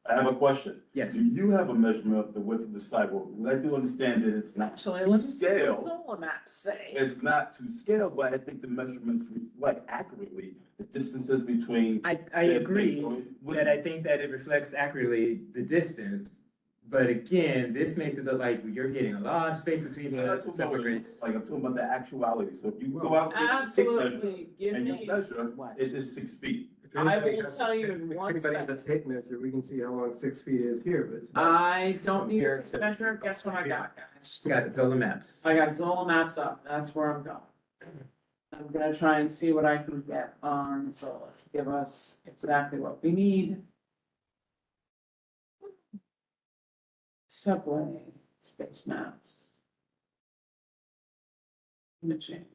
I have a question. Yes. Do you have a measurement of the width of the sidewalk? I do understand that it's not Actually, to let's see what scale. Zola maps say. It's not to scale, but I think the measurements reflect accurately the distances between. I the agree things. So would- that I think that it reflects accurately the distance. But again, this makes it look like you're getting a lot of space between I'm the not talking separate about what it grades. looks like, I'm talking about the actuality. So if you go out there and take measure Absolutely, give and you me, measure, it is 6 feet. I will tell you in If 1 anybody second. has a tape measure, we can see how long 6 feet is here, but it's not. I don't need a tape measure. Guess what I got, guys? She's got Zola maps. I got Zola maps up. That's where I'm going. I'm gonna try and see what I can get on Zola to give us exactly what we need. Subway space maps. Imaging.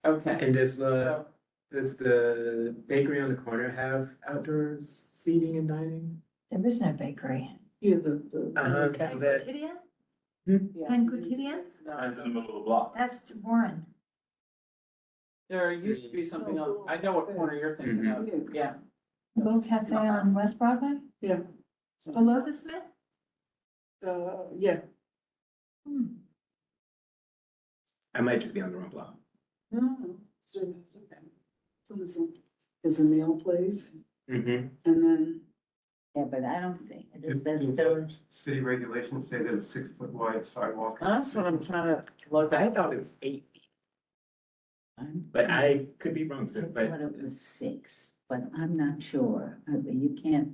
Okay. And does So, the bakery on the corner have outdoor seating and dining? There is no bakery. Yeah, Pen That- Quotidian? yeah. Pen Quotidian? That's in the No. middle of the block. That's Warren. There used to be something on, I know what corner you're thinking of, yeah. Little Cafe on West Broadway? Yeah. Below the Smith? Yeah. Hmm. I might just be on the wrong block. No, so it's okay. So it's a meal place. Mm-hmm. And then, Yeah, but I don't think, Do city regulations say that a 6 foot wide sidewalk? That's what I'm trying to look I at. thought it was 8 feet, but I could be wrong, sir, I but thought it was 6, but I'm not sure. You can't,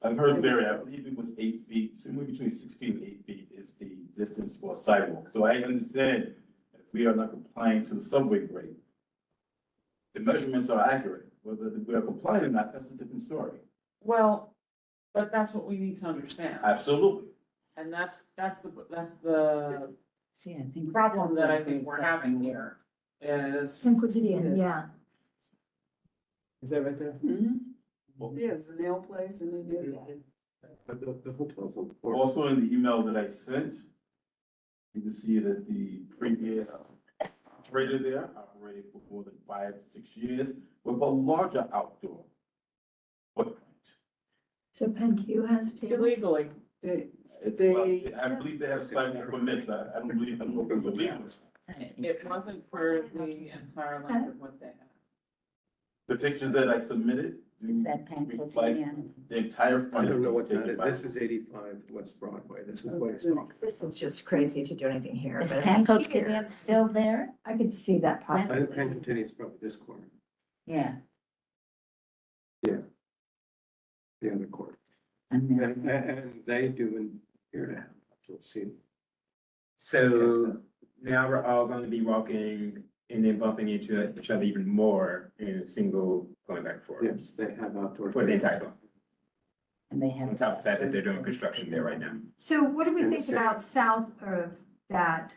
I've heard there, I believe it was 8 feet, somewhere between 6 feet and 8 feet is the distance for a sidewalk. So I understand if we are not complying to the subway grade, the measurements are accurate. Whether we are complying or not, that's a different story. Well, but that's what we need to understand. Absolutely. And that's the see, I think. problem that I think we're having here is. San Quotidian, yeah. is that right there? Mhm. Yeah, it's a nail place and then there. But the hotel's on the floor. Also in the email that I sent, you can see that the previous operator there operated for more than 5 to 6 years with a larger outdoor footprint. So PenQ has tables? Illegally. They. I believe they have sidewalk permits. I don't know if it was illegal. It wasn't for the entire length of what they had. The pictures that I submitted do Is that Pan reflect Quotidian? the entire I front. don't know what's on taken it. by- This is 85 West Broadway. This is what it's talking. This is just crazy to do anything here. Is but Pan here, Quotidian still there? I could see that I possibly. think Penn continues probably this corner, Yeah. the other corner. And there- And they do in here to have, you'll see. so now we're all going to be walking and then bumping into each other even more in a single going back and forth. Yes, they have outdoor. For the entire block, And they have. on top of the fact that they're doing construction there right now. So what do we And think the about south of that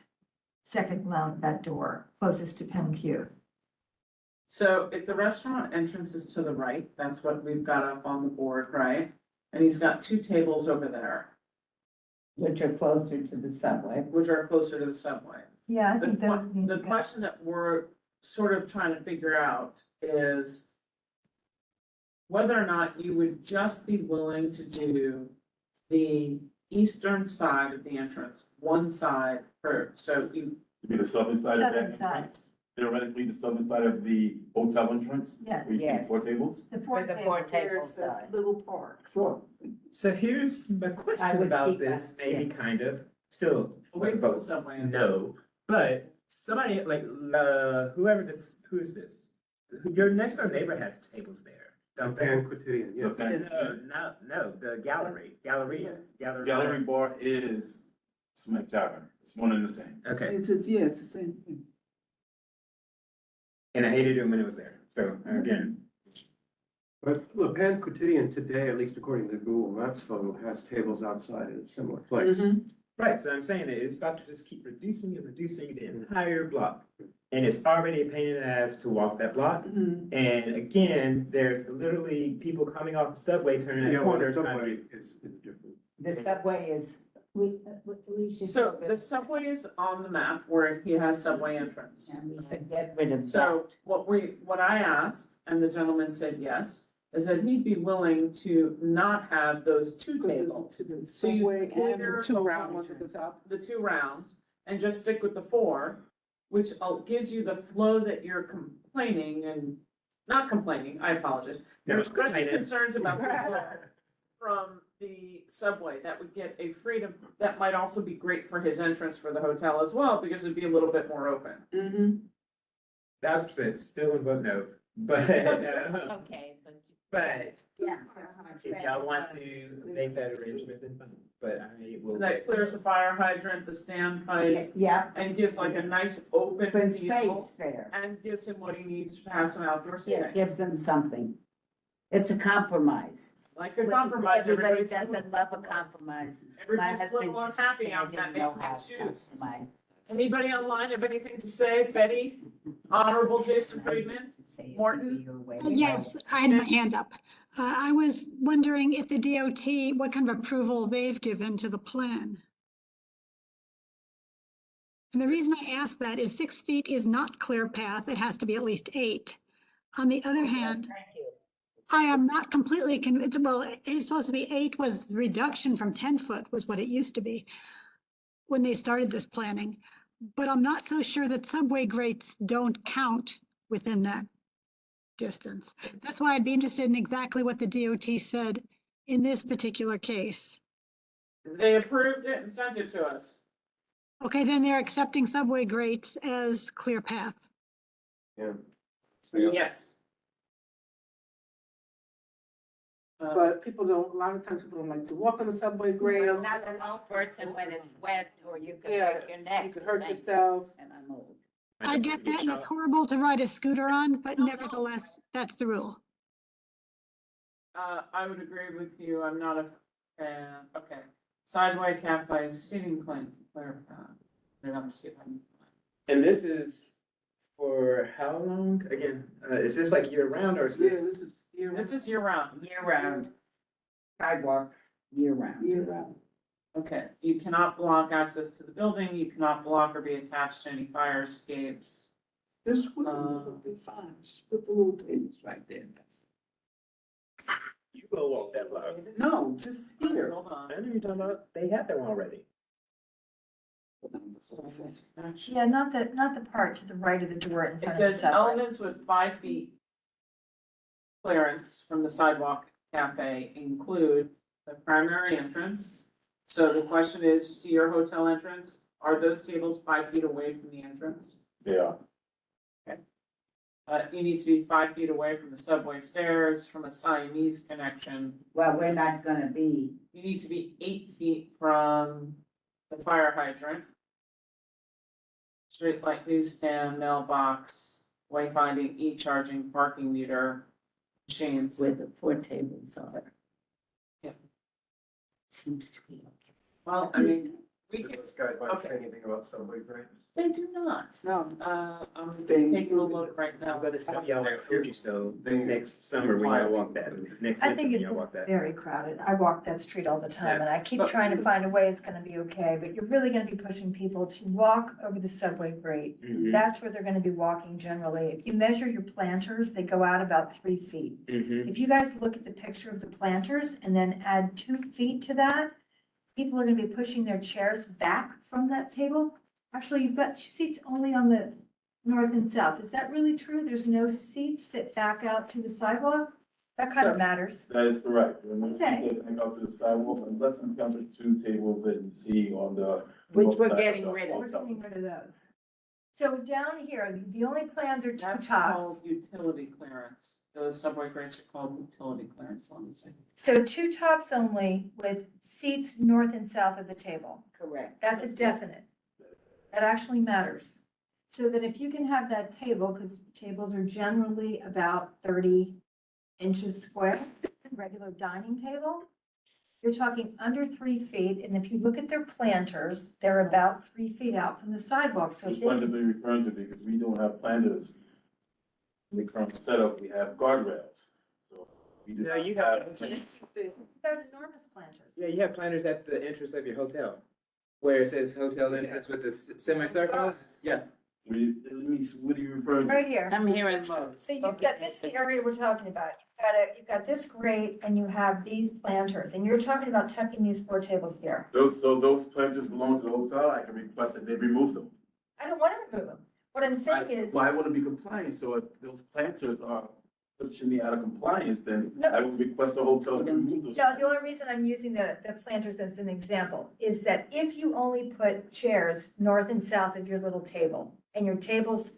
second lounge, that door closest to PenQ? So if the restaurant entrance is to the right, that's what we've got up on the board, right? And he's got 2 tables over there, Which are closer to the subway. which are closer to the subway. Yeah, I The think those need to the go. question that we're sort of trying to figure out is whether or not you would just be willing to do the eastern side of the entrance, one side for, so you, To be the southern side of Southern that side. entrance, theoretically the southern side of the hotel entrance. Yes. Where you see Yes. 4 tables. The fourth table. There's a little park. Sure. So here's my I question would about keep this, that, maybe yeah. kind of, still, away from the both, subway. no, but somebody like, whoever this, who is this? Your next door neighbor has tables there, don't they? Penn Quotidian, yes. No, the Galleria. Gallery bar is Smith Tavern. It's one and the same. Okay, It's the same thing. and I hated it when it was there, so again, But look, Penn Quotidian today, at least according to the Google Maps photo, has tables outside in a similar place. right, so I'm saying that it's about to just keep reducing the entire block. And it's already a pain in the ass to walk that block, Mhm. and again, there's literally people coming off the subway, turning that Yeah, well, corner, the trying subway to get. is different. The subway is, we should. So the subway is on the map where he has subway entrance. And we should get rid of So that. what I asked, and the gentleman said yes, is that he'd be willing to not have those 2 tables. To the So you subway and clear the 2 the round whole ones at the top. the 2 rounds and just stick with the 4, which gives you the flow that you're complaining and, not complaining, I apologize. No, You're expressing complaining. concerns about the flow from the subway. That would get a freedom, that might also be great for his entrance for the hotel as well, because it'd be a little bit more open. Mm-hmm. 1,000% still in vote no, but, Okay, but yeah. if y'all want to make that arrangement, then fine, but I will. That clears the fire hydrant, the standpipe, Yeah, and gives like a nice open open space feel, there. and gives him what he needs to have some outdoor Yeah, seating. gives them something. It's a compromise. Like a compromise, Everybody everybody's, doesn't love a compromise. My everybody's a husband little used to unhappy, say, I'm "I that didn't know makes how me to choose. compromise." Anybody online have anything to say? Betty? Honorable Jason Friedman? Say it Morton? be your way. Yes, I had my hand up. I was wondering if the DOT, what kind of approval they've given to the plan. And the reason I ask that is 6 feet is not clear path. It has to be at least 8. On the other hand, Thank you. I am not completely convinced, well, it's supposed to be 8 was reduction from 10 foot was what it used to be when they started this planning. But I'm not so sure that subway grates don't count within that distance. That's why I'd be interested in exactly what the DOT said in this particular case. They approved it and sent it to us. Okay, then they're accepting subway grates as clear path. Yeah. Yes. But people don't, a lot of times people don't like to walk on the subway grade. Well, not a long person when it's wet or you could Yeah, hurt your neck. you could hurt yourself. And I'm old. I get that, and it's horrible to ride a scooter on, but nevertheless, that's the rule. I would agree with you. I'm not a fan. Okay. Sideway cafe seating plan, clear path. I don't see if I can- And this is for how long? Again, is this like year round or is Yeah, this? this is year, This is year round. Year round. Sidewalk, year round. year round. Okay, you cannot block access to the building. You cannot block or be attached to any fire escapes. This would be fine, just put the little tables right there. You go walk that block. No, just here. Hold on. I know you're talking about, they had them already. Yeah, not the part to the right of the door in It front of the says subway. elements with 5 feet clearance from the sidewalk cafe include the primary entrance. So the question is, you see your hotel entrance, are those tables 5 feet away from the entrance? Yeah. You need to be 5 feet away from the subway stairs, from a Siamese connection. Well, we're not gonna be, You need to be 8 feet from the fire hydrant. Streetlight newsstand, mailbox, wayfinding, e-charging, parking meter, machines. where the 4 tables are. Yep. Seems to be okay. Well, I mean, we Do can, those guys want to say okay. anything about subway grades? They do not. No. I'm taking a look right now. I'm gonna tell y'all, I told you so, They- next summer when y'all walk that, next I winter think when it's y'all walk that. very crowded. I walk that street all the time, and I keep But- trying to find a way it's gonna be okay, but you're really gonna be pushing people to walk over the subway grate. Mhm. That's where they're gonna be walking generally. If you measure your planters, they go out about 3 feet. Mhm. If you guys look at the picture of the planters and then add 2 feet to that, people are gonna be pushing their chairs back from that table. Actually, you've got seats only on the north and south. Is that really true? There's no seats that back out to the sidewalk? That kind of matters. That is correct. When we see Okay. that hang out to the sidewalk, unless we come to 2 tables that you see on the. Which north we're side getting the rid of. We're hotel. getting rid of those. So down here, the only plans are 2 That's tops. called utility clearance. Those subway grates are called utility clearance, let me see. So 2 tops only with seats north and south of the table. Correct. That's a definite. That actually matters. So that if you can have that table, because tables are generally about 30 inches square, regular dining table, you're talking under 3 feet, and if you look at their planters, they're about 3 feet out from the sidewalk, so if Which they planters are you referring to? Because we don't have planters. In the current setup, we have guardrails. So we do No, not you have, they're enormous planters. yeah, you have planners at the entrance of your hotel, where it says hotel entrance with the semicircles. Yeah. Let me, what are you referring to? Right here. I'm hearing most. So you've got, this is the area we're talking about. You've got this grate and you have these planters, and you're talking about tucking these 4 tables here. Those planters belong to the hotel. I can request that they remove them. I don't want to remove them. What I'm saying is, Well, I want to be compliant, so if those planters are pushing me out of compliance, then No, I would request the hotel to remove those. no, the only reason I'm using the planters as an example is that if you only put chairs north and south of your little table, and your table's,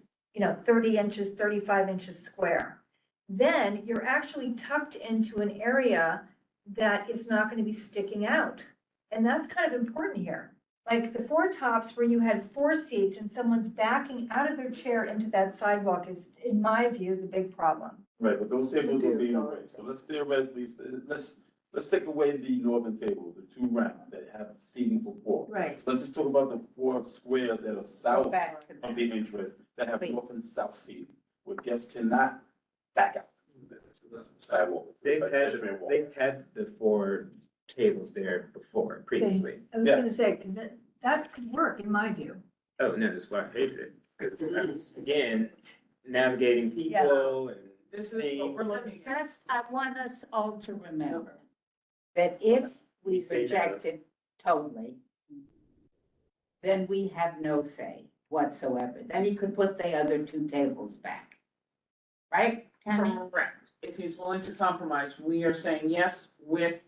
30 inches, 35 inches square, then you're actually tucked into an area that is not going to be sticking out. And that's kind of important here. Like the 4 tops where you had 4 seats and someone's backing out of their chair into that sidewalk is, in my view, the big problem. Right, but those tables will be away, so let's theoretically, let's take away the northern tables, the 2 rounds that have seating for 4. Right. So let's just talk about the 4 squares that are south Back to of the entrance, that have Please. north and south seating, where guests cannot back out. the sidewalk. They've like had, pedestrian walk. they've had the 4 tables there before, previously. I was gonna say, because that could work in my view. Oh, no, that's why I hated it, because, again, navigating people and. This is what we're looking at. Just, I want us all to remember that if we Say no. reject it totally, then we have no say whatsoever. Then you could put the other 2 tables back. Right? Tammy? Correct. If he's willing to compromise, we are saying yes with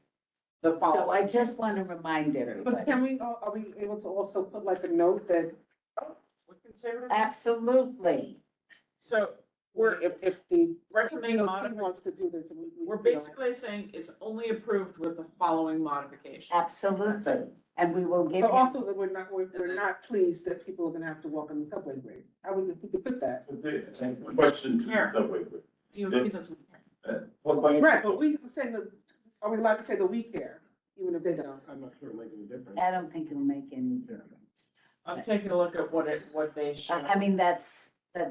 the So I following. just want to remind But everybody. can we, are we able to also put like a note that We can say whatever. Absolutely. So we're if the recommending DOT modification. wants to do this, We're basically saying it's only approved with the following modification. Absolutely. And we will give But him, also that we're not pleased that people are gonna have to walk on the subway grade. How would we could put that? Question to the Care. subway. DOT doesn't care. What question? Right, but I'm saying that, are we allowed to say that we care, even if they don't? I'm not sure it'll make any difference. I don't think it'll make any difference. I'm taking a look at what they show. I mean, that's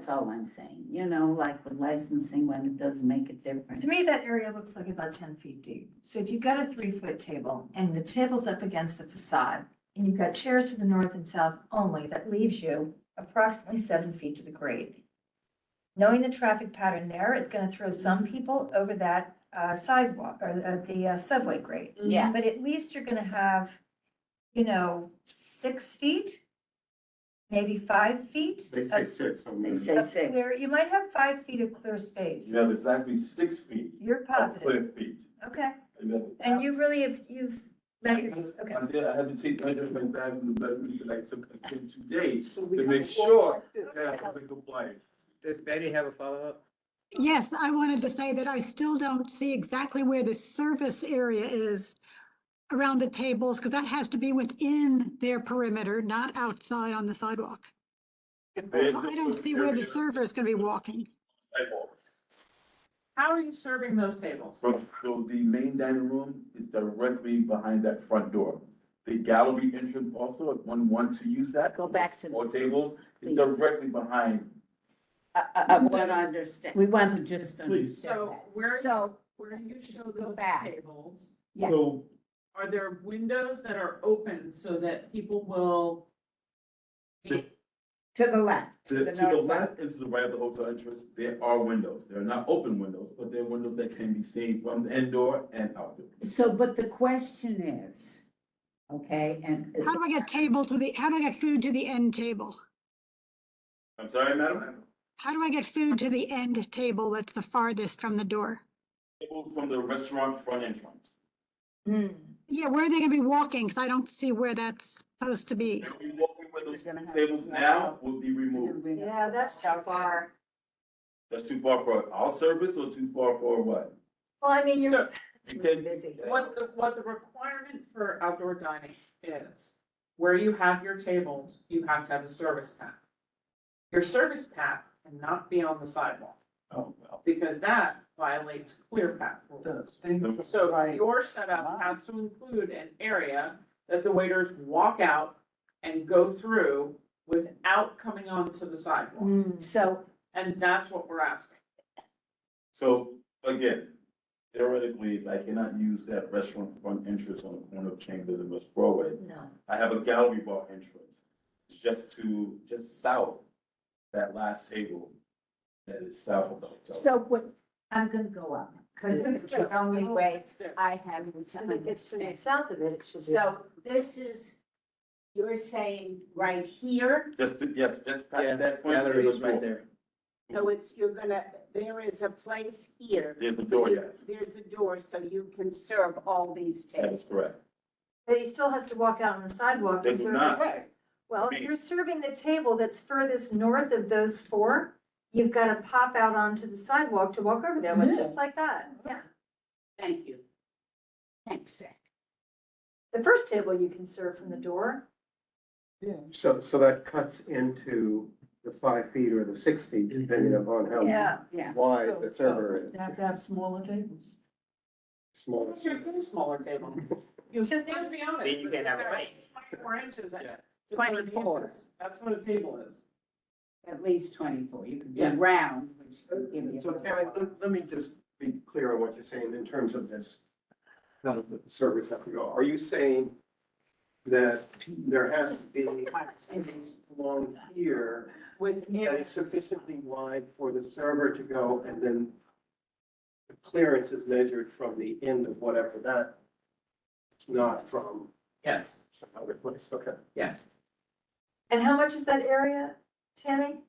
all I'm saying, you know, like with licensing, when it does make a difference. To me, that area looks like about 10 feet deep. So if you've got a 3-foot table and the table's up against the facade and you've got chairs to the north and south only, that leaves you approximately 7 feet to the grade. Knowing the traffic pattern there, it's going to throw some people over that sidewalk or the subway grade. Yeah. But at least you're going to have, 6 feet, maybe 5 feet. They say six. They say Of six. clear, you might have 5 feet of clear space. You have exactly 6 feet You're of positive. clear feet. Okay. You have- And you really have, you've measured, okay. I did, I had to take measurement back from the measurements that I took today So we to have make a sure like this. that I was compliant. Does Betty have a follow-up? Yes, I wanted to say that I still don't see exactly where the service area is around the tables, because that has to be within their perimeter, not outside on the sidewalk. So I don't see where the server is going to be walking. Sidewalk. How are you serving those tables? So the main dining room is directly behind that front door. The gallery entrance also, if one wants to use that. Go back to- Or tables, is Please. directly behind. I want to understand, we want to just understand So that. where, So, where you show go those back. tables, Yeah. So are there windows that are open so that people will? To- to the left. to the north side. left and to the right of the hotel entrance, there are windows. They're not open windows, but they're windows that can be seen from the indoor and outdoor. So, but the question is, okay, and How do I get how do I get food to the end table? I'm sorry, madam? How do I get food to the end table that's the farthest from the door? Table from the restaurant front entrance. Yeah, where are they gonna be walking? Because I don't see where that's supposed to be. They'll be walking where those tables now will be removed. Yeah, that's too far. That's too far for our service or too far for what? Well, I mean, So you're You can, busy. what the requirement for outdoor dining is, where you have your tables, you have to have a service path. Your service path cannot be on the sidewalk, oh, well. because that violates clear path rules. So your setup has to include an area that the waiters walk out and go through without coming onto the sidewalk. so, And that's what we're asking. So again, theoretically, I cannot use that restaurant front entrance on the corner of Chambers and West Broadway. No. I have a gallery bar entrance, it's just south, that last table that is south of the hotel. so what, I'm gonna go up, because it's the only way I have to So if it's to the understand. south of it, it should be. So this is, you're saying right here, Yes, just past that point. Gallery there's a goes right door. there. so it's, you're gonna, there is a place here. There's a door, yes, There's a door, so you can serve all these that tables. is correct. But he still has to walk out on the sidewalk They to do serve. not. the- Well, if you're serving the table that's furthest north of those four, you've got to pop out onto the sidewalk to walk over there, like just like that. Yeah. Thank you. Thanks, Zach. The first table you can serve from the door. So that cuts into the 5 feet or the 6 feet, depending upon how Yeah. Yeah. wide the server is. You have to have smaller tables. Small. You're getting a smaller table. So Let's there's- be honest. Then you can't have a It's light. 24 inches. Yeah. to 30 24. inches. That's what a table is. At least 24, you can Yeah. do round, which can give you. So Karen, let me just be clear on what you're saying in terms of this, how the servers have to go. Are you saying that there has to be along here that is sufficiently wide for the server to go, and then the clearance is measured from the end of whatever that, not from Yes, some other place, okay? yes. And how much is that area, Tammy?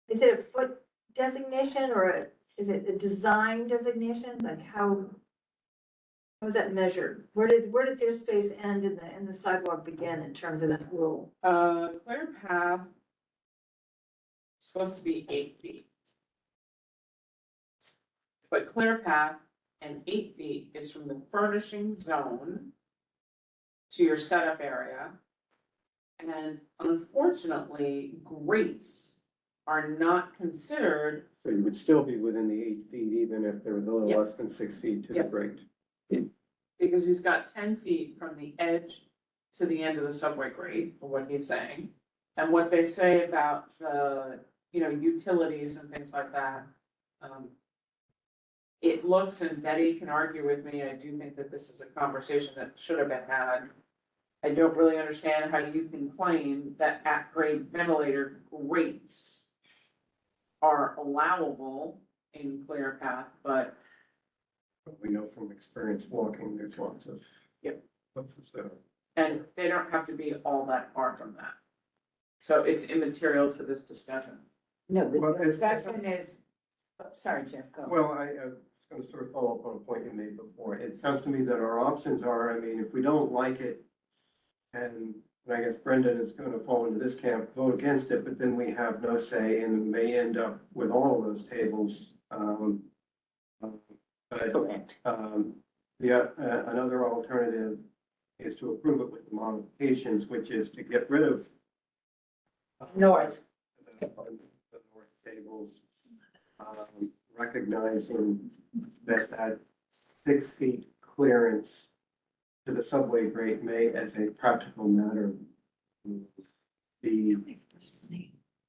Is it a foot designation or a? is it a design designation? Like how is that measured? Where does their space end and the sidewalk begin in terms of that rule? Clear path is supposed to be 8 feet. But clear path and 8 feet is from the furnishing zone to your setup area. And unfortunately, grates are not considered. So you would still be within the 8 feet, even if there was a little Yep. less than 6 feet to the Yep. grate. Because he's got 10 feet from the edge to the end of the subway grade, for what he's saying. And what they say about the, utilities and things like that. It looks, and Betty can argue with me, I do think that this is a conversation that should have been had. I don't really understand how you can claim that at-grade ventilator grates are allowable in clear path, but We know from experience walking, there's lots of. Yep. Places that are. and they don't have to be all that far from that. So it's immaterial to this discussion. No, Well, the it's- discussion is, oh, sorry, Jeff, go. Well, I was going to sort of follow up on a point you made before. It sounds to me that our options are, I mean, if we don't like it, and I guess Brendan is going to fall into this camp, vote against it, but then we have no say and may end up with all of those tables. But Correct. another alternative is to approve it with the modifications, which is to get rid of North. the north tables, recognizing that 6 feet clearance to the subway grate may, as a practical matter, be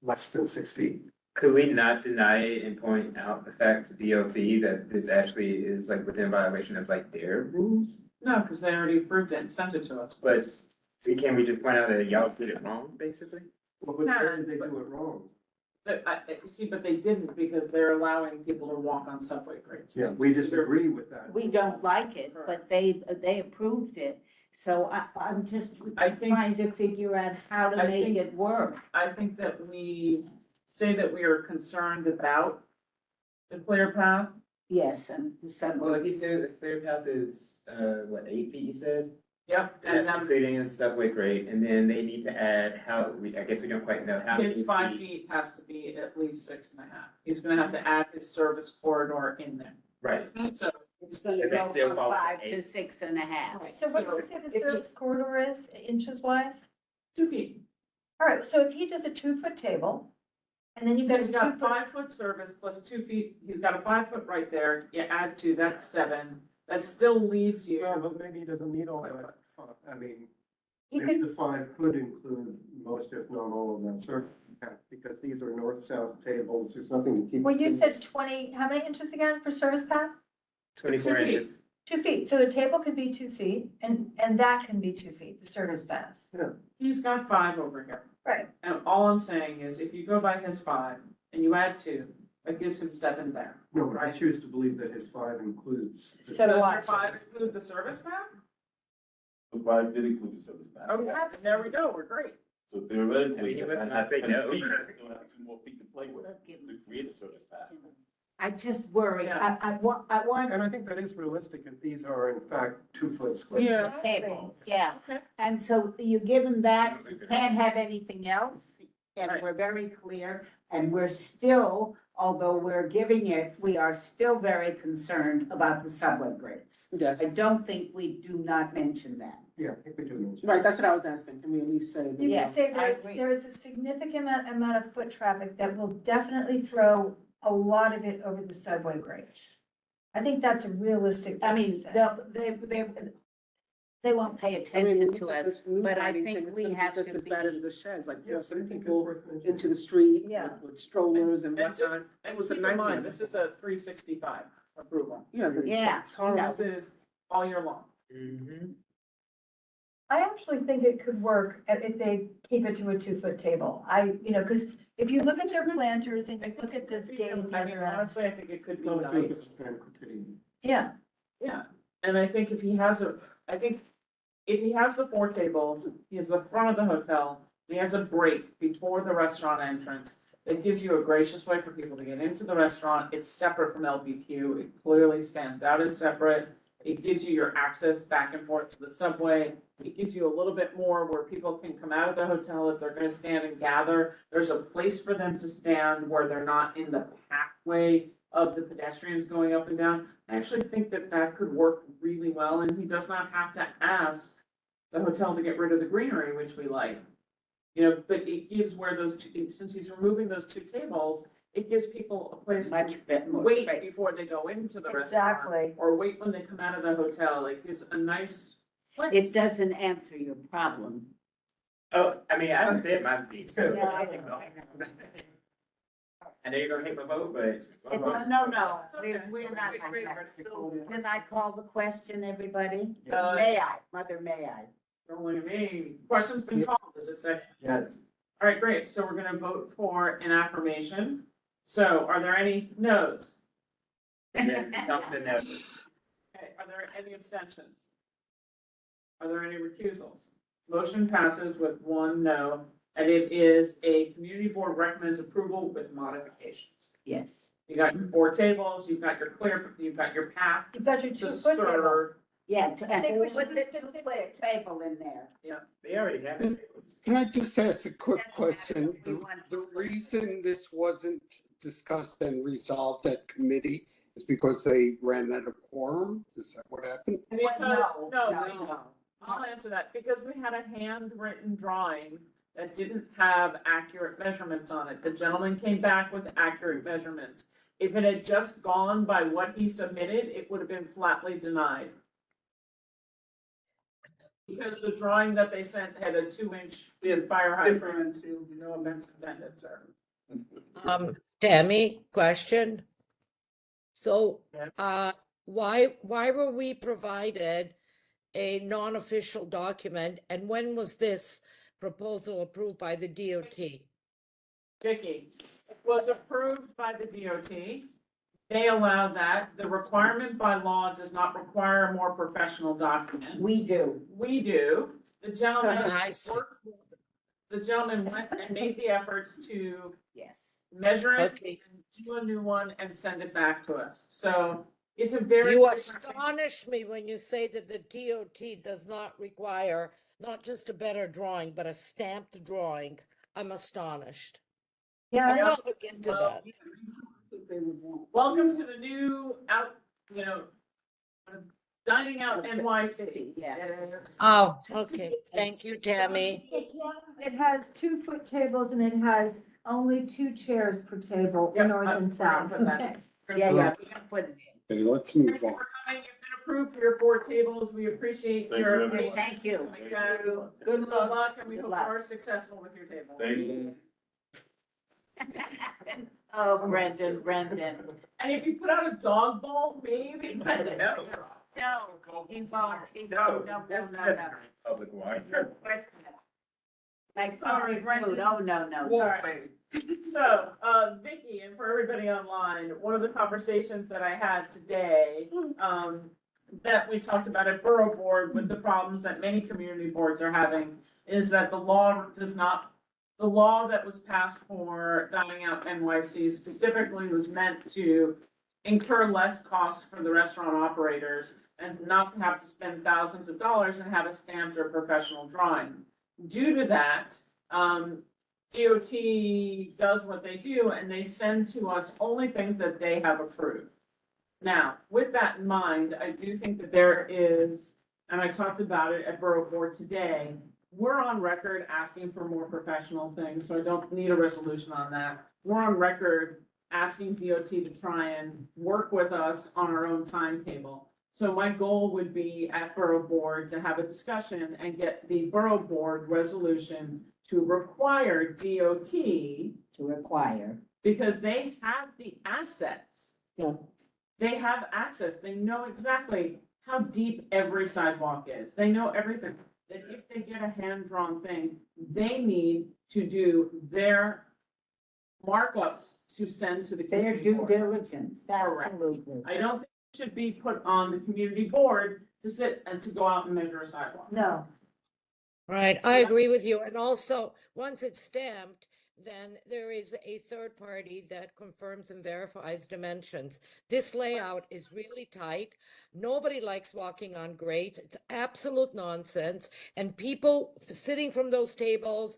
less than 6 feet. Could we not deny it and point out the fact to DOT that this actually is like within violation of like their rules? No, because they already approved it and sent it to us. But can we just point out that y'all did it wrong, basically? Well, but where did they do it wrong? See, but they didn't because they're allowing people to walk on subway grates. Yeah, we disagree with that. We don't like it, but they approved it. So I'm just trying to figure out how to I make think- it work. I think that we say that we are concerned about the clear path. Yes, and the Well, subway, he said the clear path is, 8 feet, you said? Yep, And and that's including a subway grate, and then they need to add I guess we don't quite know how many his 5 feet has to be at least 6.5. He's gonna have to add his service corridor in there. Right. So it's gonna If they go still from fall 5 eight. to 6.5. So what do you say the service corridor is, inches wise? 2 feet. All right, so if he does a 2-foot table, and then you've got a He's got 2-foot 5-foot service plus 2 feet. He's got a 5-foot right there. You add 2, that's 7. That still leaves you. Well, but maybe he doesn't need all that. I mean, He maybe could, the 5 could include most, if not all, of that surface, because these are north-south tables. There's nothing to keep. well, you said 20, how many inches again for service path? 24 2 feet. inches. 2 feet, so the table could be 2 feet, and that can be 2 feet, the service pass. He's got 5 over here. Right. And all I'm saying is if you go by his 5 and you add 2, that gives him 7 there. No, but I choose to believe that his 5 includes. the- So Does what? your 5 include the service path? The 5 did include the service path. Okay, there we go, we're great. So theoretically. I mean, he if wasn't I gonna have say 10 no. feet, I still have 2 more feet to play with to create a service path. I just worry, Yeah. I want And I think that is realistic if these are in fact 2-foot squares. Yeah. table, yeah. Okay. And so you give them that, you can't have anything else, and Right. we're very clear, and we're still, although we're giving it, we are still very concerned about the subway grades. Yes, I don't think we do not mention that. Yeah, I think we do mention. right, that's what I was asking. Can we at least say? that? You can Yes, say I agree. there's a significant amount of foot traffic that will definitely throw a lot of it over the subway grate. I think that's a realistic I thing to mean, say. they won't pay I mean, attention it's to like us, this new but I lighting think thing, it's we gonna be have just to as bad as be. the sheds, like, Yeah, some I think it's people worth mentioning. into the street Yeah. with strollers and And just, whatnot. and was a keep in nightmare. mind, this is a 365 approval. Yeah. but Yeah, it's horrible. This is all year long. Mm-hmm. I actually think it could work if they keep it to a 2-foot table. Because if you look at their planters and you look at this gate at the I mean, other end. honestly, I think it could be Well, if you look at nice. the plan, critique. Yeah, Yeah, and I think if he has the 4 tables, he has the front of the hotel, he has a break before the restaurant entrance, It gives you a gracious way for people to get into the restaurant. It's separate from LBQ. It clearly stands out as separate. It gives you your access back and forth to the subway. It gives you a little bit more where people can come out of the hotel if they're gonna stand and gather. There's a place for them to stand where they're not in the pathway of the pedestrians going up and down. I actually think that that could work really well, and he does not have to ask the hotel to get rid of the greenery, which we like. You know, but it gives where those two, since he's removing those two tables, it gives people a place to Much bit more wait space. before they go into the restaurant. Exactly. Or wait when they come out of the hotel. It gives a nice place. It doesn't answer your problem. Oh, I mean, I have to say it might be, so. Yeah, I can go. I know you're gonna hate my vote, but. No, we're not that tactical. Can I call the question, everybody? May I, Mother, may I? Don't look at me. Question's been called, does it say? Yes. All right, great. So we're gonna vote for an affirmation. So are there any no's? And then something that, Okay, are there any abstentions? Are there any recusals? Motion passes with 1 no, and it is a community board recommends approval with modifications. Yes. You got your 4 tables, you've got your path You've got your to 2-foot table. stir. Yeah, I think we should put the just consider two-foot it. table in there. they already have it. Can I just ask a quick question? We want The reason this wasn't discussed and resolved at committee is because they ran out of quorum? Is that what happened? Because, No. I'll answer that, because we had a handwritten drawing that didn't have accurate measurements on it. The gentleman came back with accurate measurements. If it had just gone by what he submitted, it would have been flatly denied. Because the drawing that they sent had a 2-inch fire hydrant, no offense intended, sir. Tammy, question. So, Yes. why were we provided a non-official document, and when was this proposal approved by the DOT? Vicky, it was approved by the DOT. They allow that. The requirement by law does not require a more professional document. We do. We do. The gentleman Nice. went and made the efforts to Yes. measure it, Okay. and do a new one and send it back to us. So it's a very. You different- astonish me when you say that the DOT does not require not just a better drawing, but a stamped drawing. I'm astonished. Yeah, I'm gonna look into Well, that. Welcome to the new dining out NYC. Yeah. It is. Oh, okay. Thank you, Tammy. It has 2-foot tables and it has only 2 chairs per table, Yep, north and south. put that. Okay. Yeah, we can put it in. Okay, let's Thank move you on. for coming. You've been approved for your 4 tables. We appreciate Thank your. you, everyone. Thank you. Coming back. Good Good luck, and we Good hope luck. you are successful with your table. Thank you. Oh, Brendan. And if you put out a dog bowl, maybe. No. No, he won't. No, that's public water. Like, sorry, food. Oh, no. Sorry. So, Vicky, and for everybody online, one of the conversations that I had today, that we talked about at Borough Board with the problems that many community boards are having is that the law that was passed for Dining Out NYC specifically was meant to incur less costs for the restaurant operators and not to have to spend thousands of dollars and have a stamped or professional drawing. Due to that, DOT does what they do and they send to us only things that they have approved. Now, with that in mind, I do think that there is, and I talked about it at Borough Board today, we're on record asking for more professional things, so I don't need a resolution on that. We're on record asking DOT to try and work with us on our own timetable. So my goal would be at Borough Board to have a discussion and get the Borough Board resolution to require DOT. To require. Because they have the assets. Yeah. They have access. They know exactly how deep every sidewalk is. They know everything. That if they get a hand-drawn thing, they need to do their markups to send to the Their community due board. diligence, Correct. absolutely. I don't think it should be put on the community board to sit and to go out and measure a sidewalk. No. Right, I agree with you. And also, once it's stamped, then there is a third party that confirms and verifies dimensions. This layout is really tight. Nobody likes walking on grades. It's absolute nonsense. And people sitting from those tables,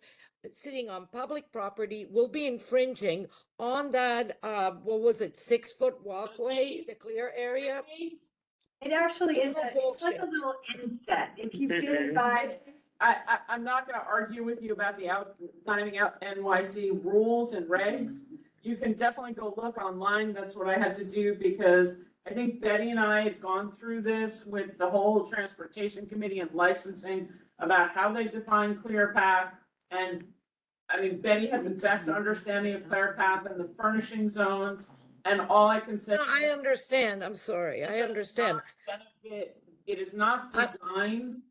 sitting on public property will be infringing on that, what was it, 6-foot walkway, the clear area? It actually is, It's it's like a bullshit. little inset. If you've been by, I'm not gonna argue with you about the finding out NYC rules and regs. You can definitely go look online. That's what I had to do because I think Betty and I had gone through this with the whole transportation committee and licensing about how they define clear path. And I mean, Betty had the best understanding of clear path and the furnishing zones. And all I can say. No, I is understand. I'm sorry. I understand. It is not designed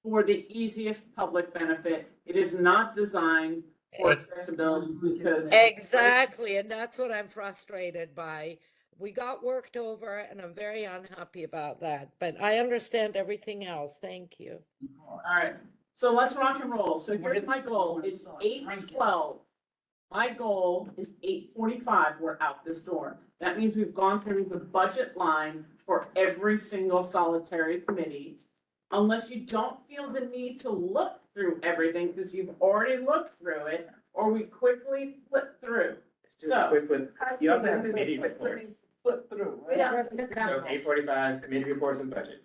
for the easiest public benefit. It is not designed for accessibility because. Exactly, and that's what I'm frustrated by. We got worked over and I'm very unhappy about that, but I understand everything else. Thank you. All right, so let's rock and roll. So here's my goal. It's 8:12. My goal is 8:45. We're out this door. That means we've gone through the budget line for every single solitary committee. Unless you don't feel the need to look through everything because you've already looked through it, or we quickly flip through. So. You also have committee reports. Flip through, right? Yeah. So 8:45, committee reports and budget.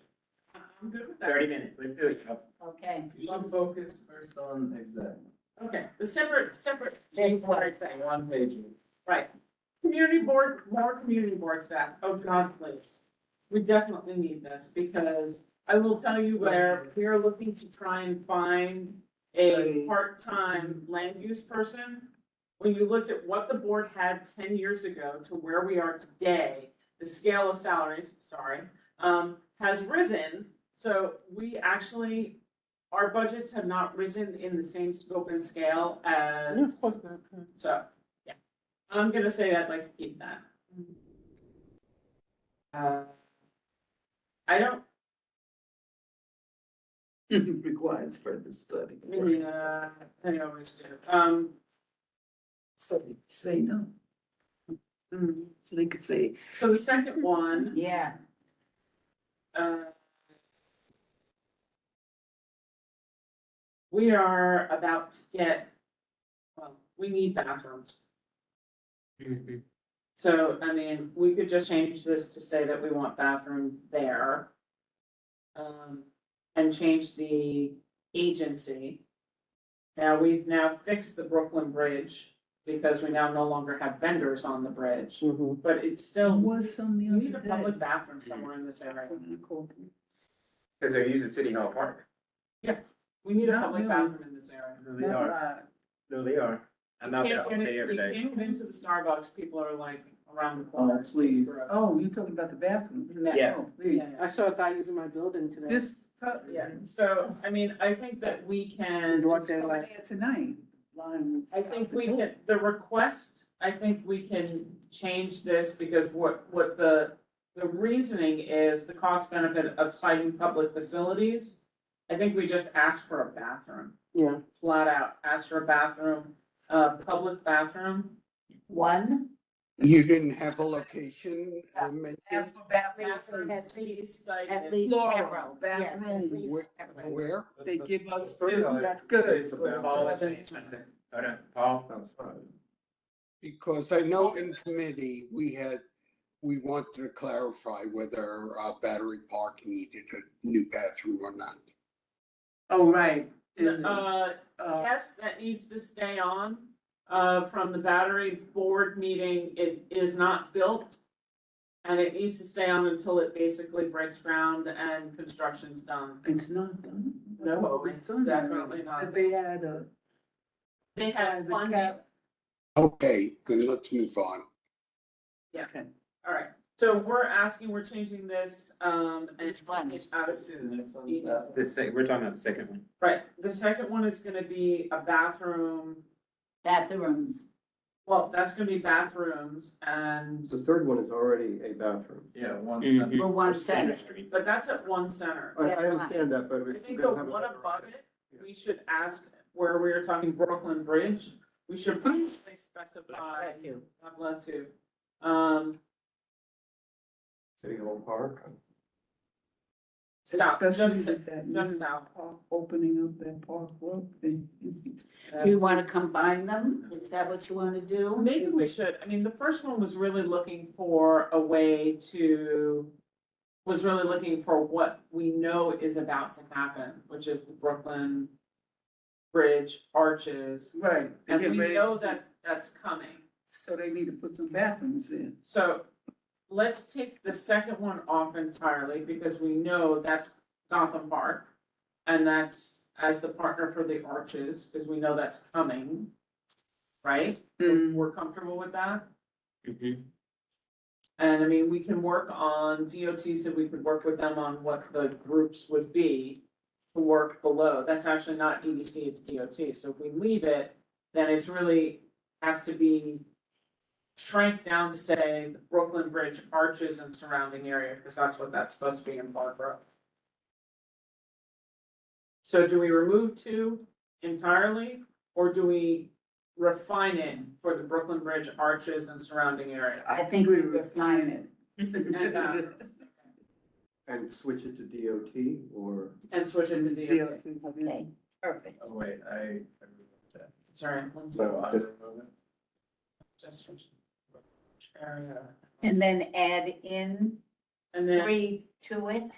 I'm good with that. 30 minutes, let's do it. Okay. You should focus first on exec. Okay, the separate things what I'm saying. One page. Right. Community board, more community board staff. Oh, God, please. We definitely need this because I will tell you where we are looking to try and find a part-time land use person. When you looked at what the board had 10 years ago to where we are today, the scale of salaries, has risen. So we actually, our budgets have not risen in the same scope and scale as, so, yeah. I'm gonna say I'd like to keep that. I don't, Requires further study. yeah, I always do. So they say no. So they could say, So the second one, Yeah, we are about to get, well, we need bathrooms. So, I mean, we could just change this to say that we want bathrooms there. And change the agency. Now, we've now fixed the Brooklyn Bridge because we now no longer have vendors on the bridge. But it's still, was some the we need a other public day. bathroom somewhere in this area. Because they're using City Hall Park. We need a Not public really. bathroom in this area. No, they are. No, they are. I'm out there all day every You day. can't get into the Starbucks, people are like around the Oh, corner. It's please. gross. Oh, you talking about the bathroom? Yeah. Oh, please. Yeah, I saw a guy using my building today. This, yeah, so, I mean, I think that we can. And what they coming like. in tonight. Line was I think out the we door. can, the request, I think we can change this because what the reasoning is, the cost benefit of citing public facilities. I think we just ask for a bathroom, Yeah. flat out, ask for a bathroom, public bathroom. one. You didn't have a location mentioned? Ask for bathrooms. At least Cited. at least Plural, several. Yes, at bathroom. least several. Where? They give us First, two, that's good. it's about- Paul is saying something. Hold on, Paul. Outside. Because I know in committee, we wanted to clarify whether Battery Park needed a new bathroom or not. Oh, right. And, Yes, that needs to stay on, from the battery board meeting, it is not built. And it needs to stay on until it basically breaks ground and construction's done. It's not done. No, it's done definitely already. not But they had a. They have the funding, cap- Okay, then let's move on. yeah, Okay. all right. So we're changing this, and Which one? it's out of, See the next one. We're talking about the second one. right, the second one is gonna be a bathroom, Bathrooms. well, that's gonna be bathrooms and, The third one is already a bathroom. Yeah, one Mhm. step. For one Center center. Street. but that's at one center. I understand that, but I if think you're the gonna have. one another- above it, we should ask where we were talking Brooklyn Bridge. we should probably specify, Thank you. God bless you. City Hall Park. South, Especially just, with that just new south. park, opening up that park road thing. You want to combine them? Is that what you want to do? Maybe we should, I mean, the first one was really looking for a way to, was really looking for what we know is about to happen, which is the Brooklyn Bridge arches. Right. they And get we ready- know that that's coming. So they need to put some bathrooms in. So let's take the second one off entirely because we know that's Gotham Park. And that's as the partner for the arches, because we know that's coming. Right? We're comfortable with that? And I mean, we can work on, DOT said we could work with them on what the groups would be to work below. That's actually not EDC, it's DOT. So if we leave it, then it's really has to be shrank down to say the Brooklyn Bridge arches and surrounding area, because that's what that's supposed to be in Barbara. So do we remove 2 entirely, or do we refine it for the Brooklyn Bridge arches and surrounding area? I think we refine it. And, And switch it to DOT or? and switch it to DOT. Okay, perfect. Oh, wait, I removed that. Sorry. So I just- remove it. Just switch area. And then add in And then, 3 to it?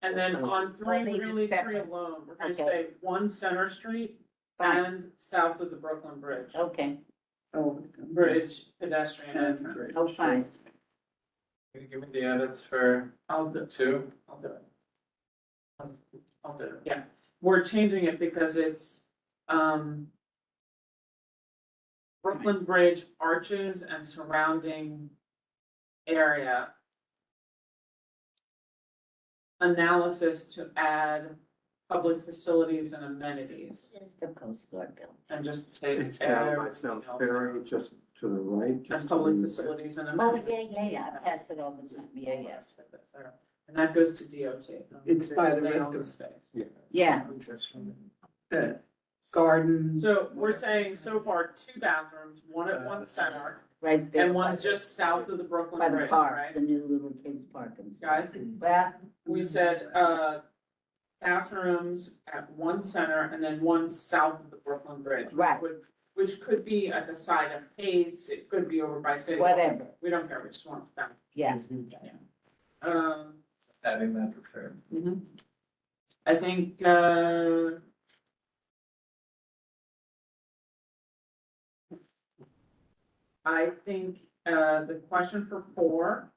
and then on 3, Or leave we're it gonna leave 3 separate. alone. We're gonna Okay. say 1 Center Street Fine, and south of the Brooklyn Bridge. okay, Oh. Bridge pedestrian entrance. oh, fine. Can you give me the edits for I'll do, 2? I'll do it. I'll do it, yeah. We're changing it because it's, Brooklyn Bridge arches and surrounding area. Analysis to add public facilities and amenities, There's the Coast Guard bill. and just take It's down by everything South else Ferry, just to the right. just And to public the- facilities and Oh, amenities. yeah, I pass it all the time, yeah. And that goes to DOT. It's by the They rest own the of- space. Yeah, The garden. So we're saying so far 2 bathrooms, 1 at 1 center, right there. and 1 just south of the By Brooklyn the Bridge, park, right? the new little kids park and stuff. Guys, Well, we said, bathrooms at 1 center and then 1 south of the Brooklyn Bridge. Right. Which could be at the side of Pace, it could be over by City Hall. whatever, We don't care, we just want that. yeah. Adding that to curb. I think, the question for 4,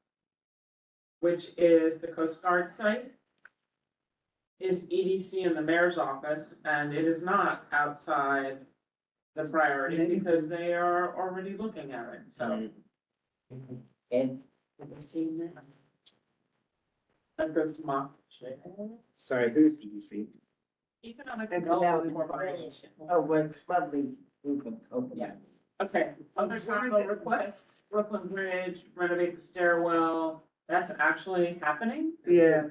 which is the Coast Guard site, is EDC in the mayor's office, and it is not outside the priority because they are already looking at it, so. And That goes to Mark. Sorry, who's EDC? Economic that Development was Corporation. Oh, what lovely group of companies. Yeah. Okay, other capital requests, Brooklyn Bridge, renovate the stairwell, that's actually happening, Yeah,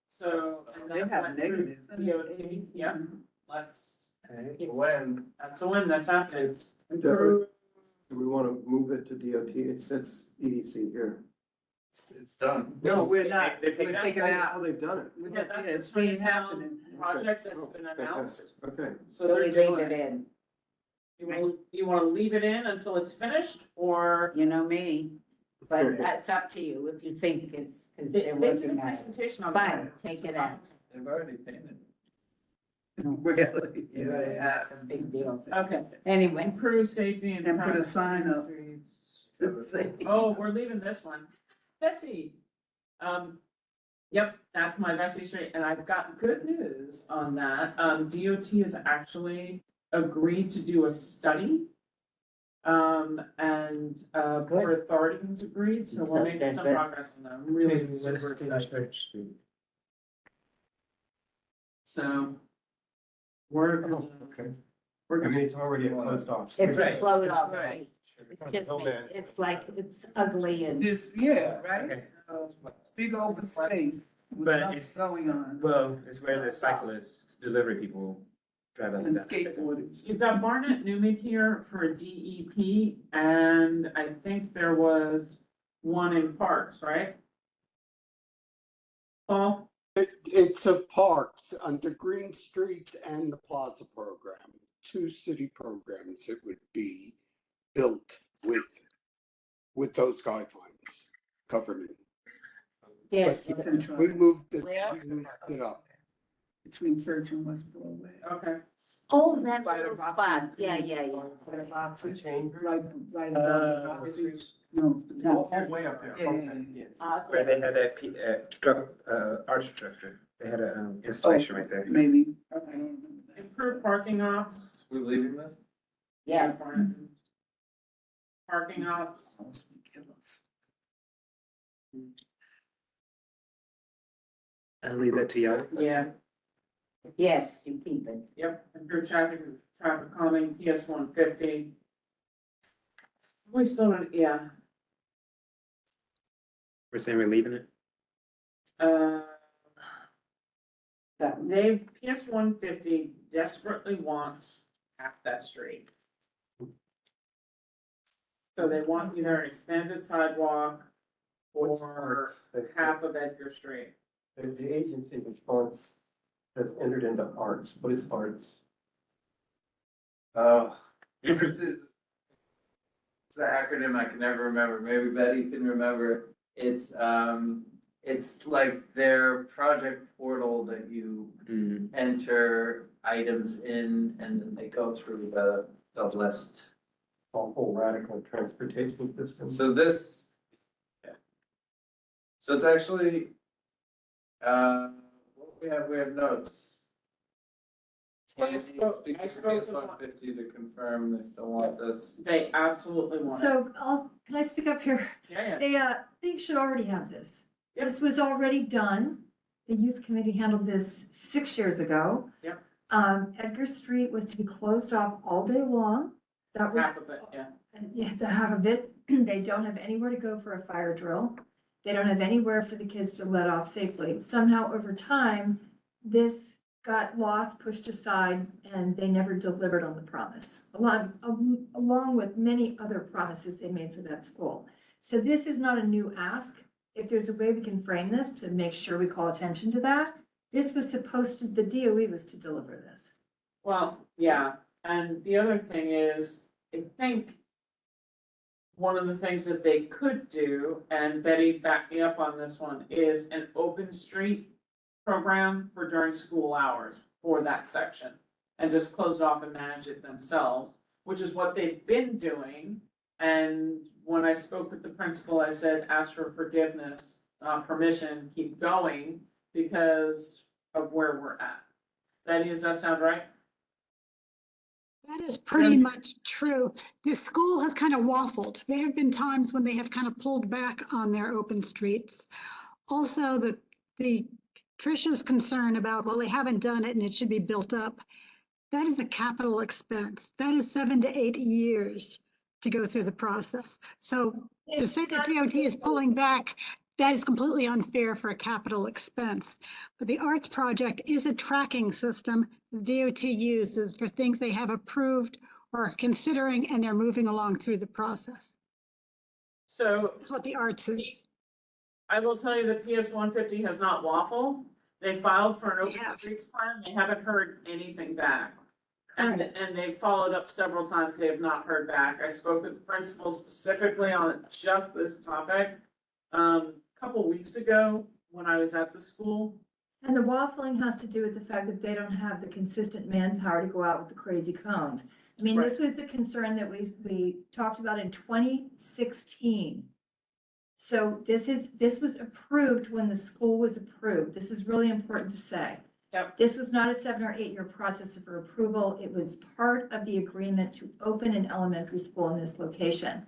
so. And they that have went through negatives. DOT, yeah, let's, When? that's a win, that's happening. Do we want to move it to DOT? It says EDC here. It's done. no, we're not, They're we're taking it taking it out. Oh, they've done it. We're Yeah, not- that's yeah, the it's being Chinatown happening. project that's Oh, been announced, Okay. so So they're we leave doing it it. in, You wanna leave it in until it's finished, or? you know me, but that's up to you if you think it's, because They they're did a working on it. presentation on Fine, that. take it out. They've already painted. Really, yeah. That's a big deal. Okay, Anyway, improve safety and. And put a traffic sign up. streets. Just say- Oh, we're leaving this one. Bessie. Yep, that's my Bessie Street, and I've got good news on that. DOT has actually agreed to do a study. And Port Authority has agreed, so we're making some progress on that. I'm really super excited. So. We're. I mean, it's already a closed off. it's Right. blown up, Right. right? It's just, it's like, it's ugly and. Just, yeah, right? Okay. Big open space with But nothing it's- going on. Well, it's where the cyclists, delivery people drive up And and down. skateboarders. You've got Barnett Newman here for a DEP, and I think there was one in Parks, right? Paul? It's a parks under Green Streets and the Plaza program, two city programs that would be built with those guidelines covered in. Yes. But Central. we moved it up. Between Church and West Broadway. Okay. Oh, that By the little Roxy. spot, yeah, yeah, yeah. Right above the Roxy. No. No. Way up there. Yeah, yeah, yeah. Where they had that art structure, they had a installation right there. Maybe. Improved parking ops. We leaving this? Yeah. Parking ops. I'll leave that to y'all. Yeah, Yes, you keep it. yep, improved traffic calming, PS 150. We still don't, yeah, We're saying we're leaving it? uh. They, PS 150 desperately wants half that street. So they want either an expanded sidewalk or half of Edgar Street. The agency response has entered into arts. What is arts? Oh, this is, it's an acronym I can never remember. Maybe Betty can remember. It's like their project portal that you enter items in and then they go through the list. Awful radical transportation system. So this, so it's actually, what we have notes. Can you speak to PS 150 to confirm they still want this? They absolutely want it. So can I speak up here? Yeah, They should already have this. This was already done. The youth committee handled this 6 years ago. Yep. Edgar Street was to be closed off all day long. That was. half of it, yeah. Yeah, the half of it. They don't have anywhere to go for a fire drill. They don't have anywhere for the kids to let off safely. Somehow over time, this got lost, pushed aside, and they never delivered on the promise, along with many other promises they made for that school. So this is not a new ask. If there's a way we can frame this to make sure we call attention to that, this was supposed to, the DOE was to deliver this. Well, yeah, and the other thing is, I think one of the things that they could do, and Betty backed me up on this one, is an open street program for during school hours for that section. And just close it off and manage it themselves, which is what they've been doing. And when I spoke with the principal, I said, ask for forgiveness, permission, keep going because of where we're at. Betty, does that sound right? That is pretty much true. The school has kind of waffled. There have been times when they have kind of pulled back on their open streets. Also, the Tricia's concern about, well, they haven't done it and it should be built up. That is a capital expense. That is 7 to 8 years to go through the process. So to say that DOT is pulling back, that is completely unfair for a capital expense. But the arts project is a tracking system the DOT uses for things they have approved or are considering, and they're moving along through the process. So that's what the arts is. I will tell you that PS 150 has not waffled. They filed for an open streets plan. They haven't heard anything back. And they've followed up several times. They have not heard back. I spoke with the principal specifically on just this topic a couple weeks ago when I was at the school. And the waffling has to do with the fact that they don't have the consistent manpower to go out with the crazy cones. I mean, this was the concern that we talked about in 2016. So this was approved when the school was approved. This is really important to say. Yep. This was not a 7 or 8 year process for approval. It was part of the agreement to open an elementary school in this location.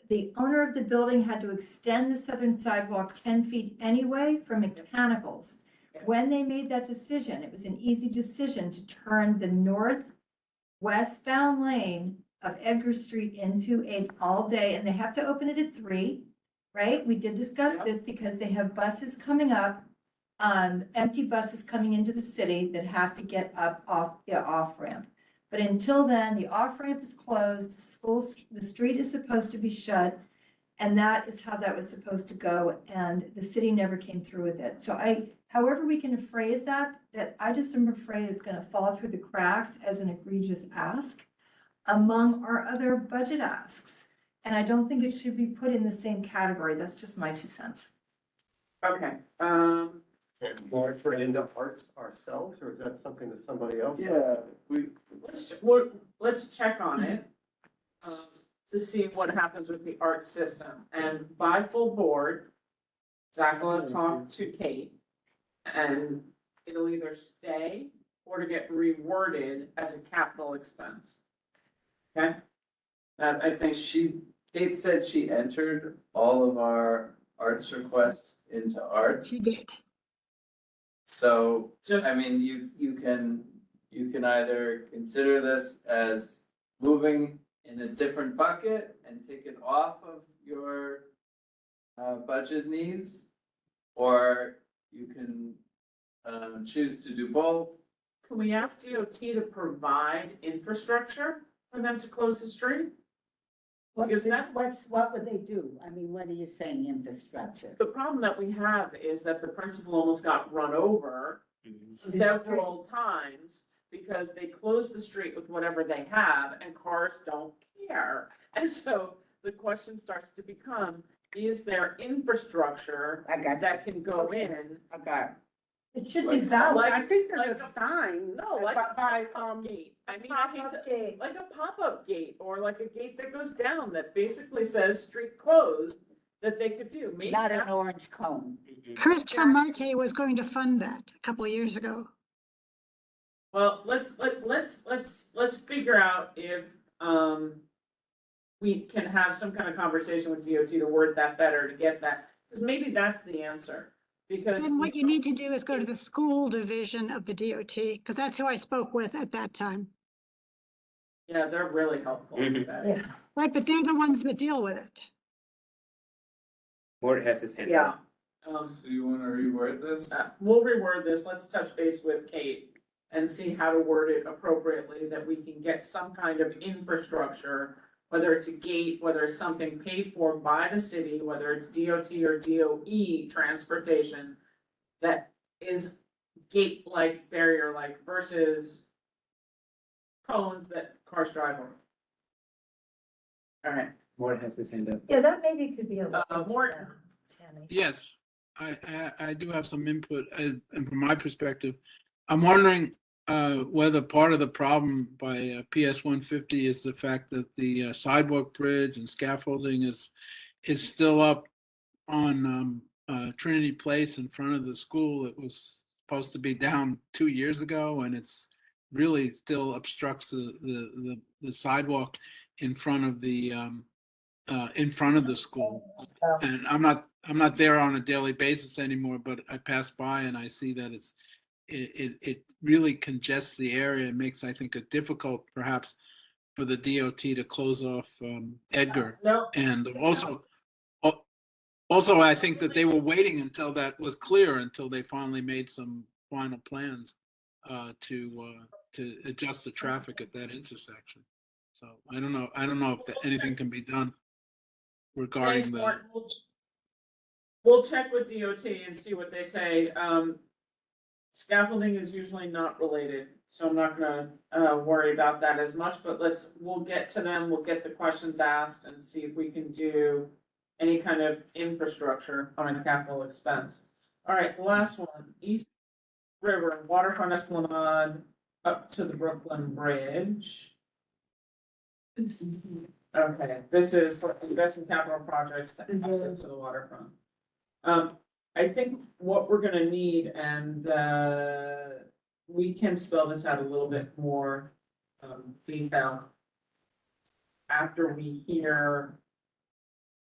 The owner of the building had to extend the southern sidewalk 10 feet anyway for mechanicals. When they made that decision, it was an easy decision to turn the northwestbound lane of Edgar Street into an all day, and they have to open it at 3, right? We did discuss this because they have buses coming up empty buses coming into the city that have to get up off the off ramp. But until then, the off ramp is closed, the street is supposed to be shut. And that is how that was supposed to go, and the city never came through with it. So however we can phrase that I just am afraid it's gonna fall through the cracks as an egregious ask among our other budget asks. And I don't think it should be put in the same category. That's just my 2 cents. Okay, And more for into arts ourselves, or is that something that somebody else? let's check on it. To see what happens with the art system, and by full board, Zach will talk to Kate, and it'll either stay or to get reworded as a capital expense. Okay? I think Kate said she entered all of our arts requests into arts. She did. So, Just- I mean, you can either consider this as moving in a different bucket and take it off of your budget needs, or you can choose to do both. Can we ask DOT to provide infrastructure for them to close the street? Because that's What would they do? I mean, what are you saying, infrastructure? the problem that we have, is that the principal almost got run over several times because they close the street with whatever they have and cars don't care. And so the question starts to become, is there infrastructure that can go in? It should be balanced. I think there's a sign. No, like by, a gate. I mean, I hate Pop-up to, gate. like a pop-up gate, or like a gate that goes down that basically says street closed, that they could do. Maybe Not an that's- orange cone. Christopher Marte was going to fund that a couple of years ago. Well, let's figure out if, we can have some kind of conversation with DOT to word that better, to get that, because maybe that's the answer. Because And what you need to do is go to the school division of the DOT, because that's who I spoke with at that time. yeah, they're really helpful with that. Yeah. Right, but they're the ones that deal with it. Mort has his hand Yeah. up. So you wanna reword this? We'll reword this. Let's touch base with Kate and see how to word it appropriately, that we can get some kind of infrastructure, whether it's a gate, whether it's something paid for by the city, whether it's DOT or DOE transportation, that is gate-like, barrier-like versus cones that cars drive over. All right. Mort has his hand up. Yeah, that maybe could be a. Mort. Tammy. Yes, I do have some input, and from my perspective, I'm wondering whether part of the problem by PS 150 is the fact that the sidewalk bridge and scaffolding is still up on Trinity Place in front of the school. It was supposed to be down 2 years ago, and it's really still obstructs the sidewalk in front of the school. And I'm not there on a daily basis anymore, but I pass by and I see that it really congests the area. It makes, I think, it difficult perhaps for the DOT to close off Edgar. No. And also, I think that they were waiting until that was clear, until they finally made some final plans to adjust the traffic at that intersection. So I don't know if anything can be done regarding Thanks, the. Mort. We'll check with DOT and see what they say. Scaffolding is usually not related, so I'm not gonna worry about that as much, but we'll get to them, we'll get the questions asked and see if we can do any kind of infrastructure on a capital expense. All right, the last one, East River, Waterfront Esplanade up to the Brooklyn Bridge. Okay, this is for investment capital projects to access to the waterfront. I think what we're gonna need, and we can spell this out a little bit more detail after we hear.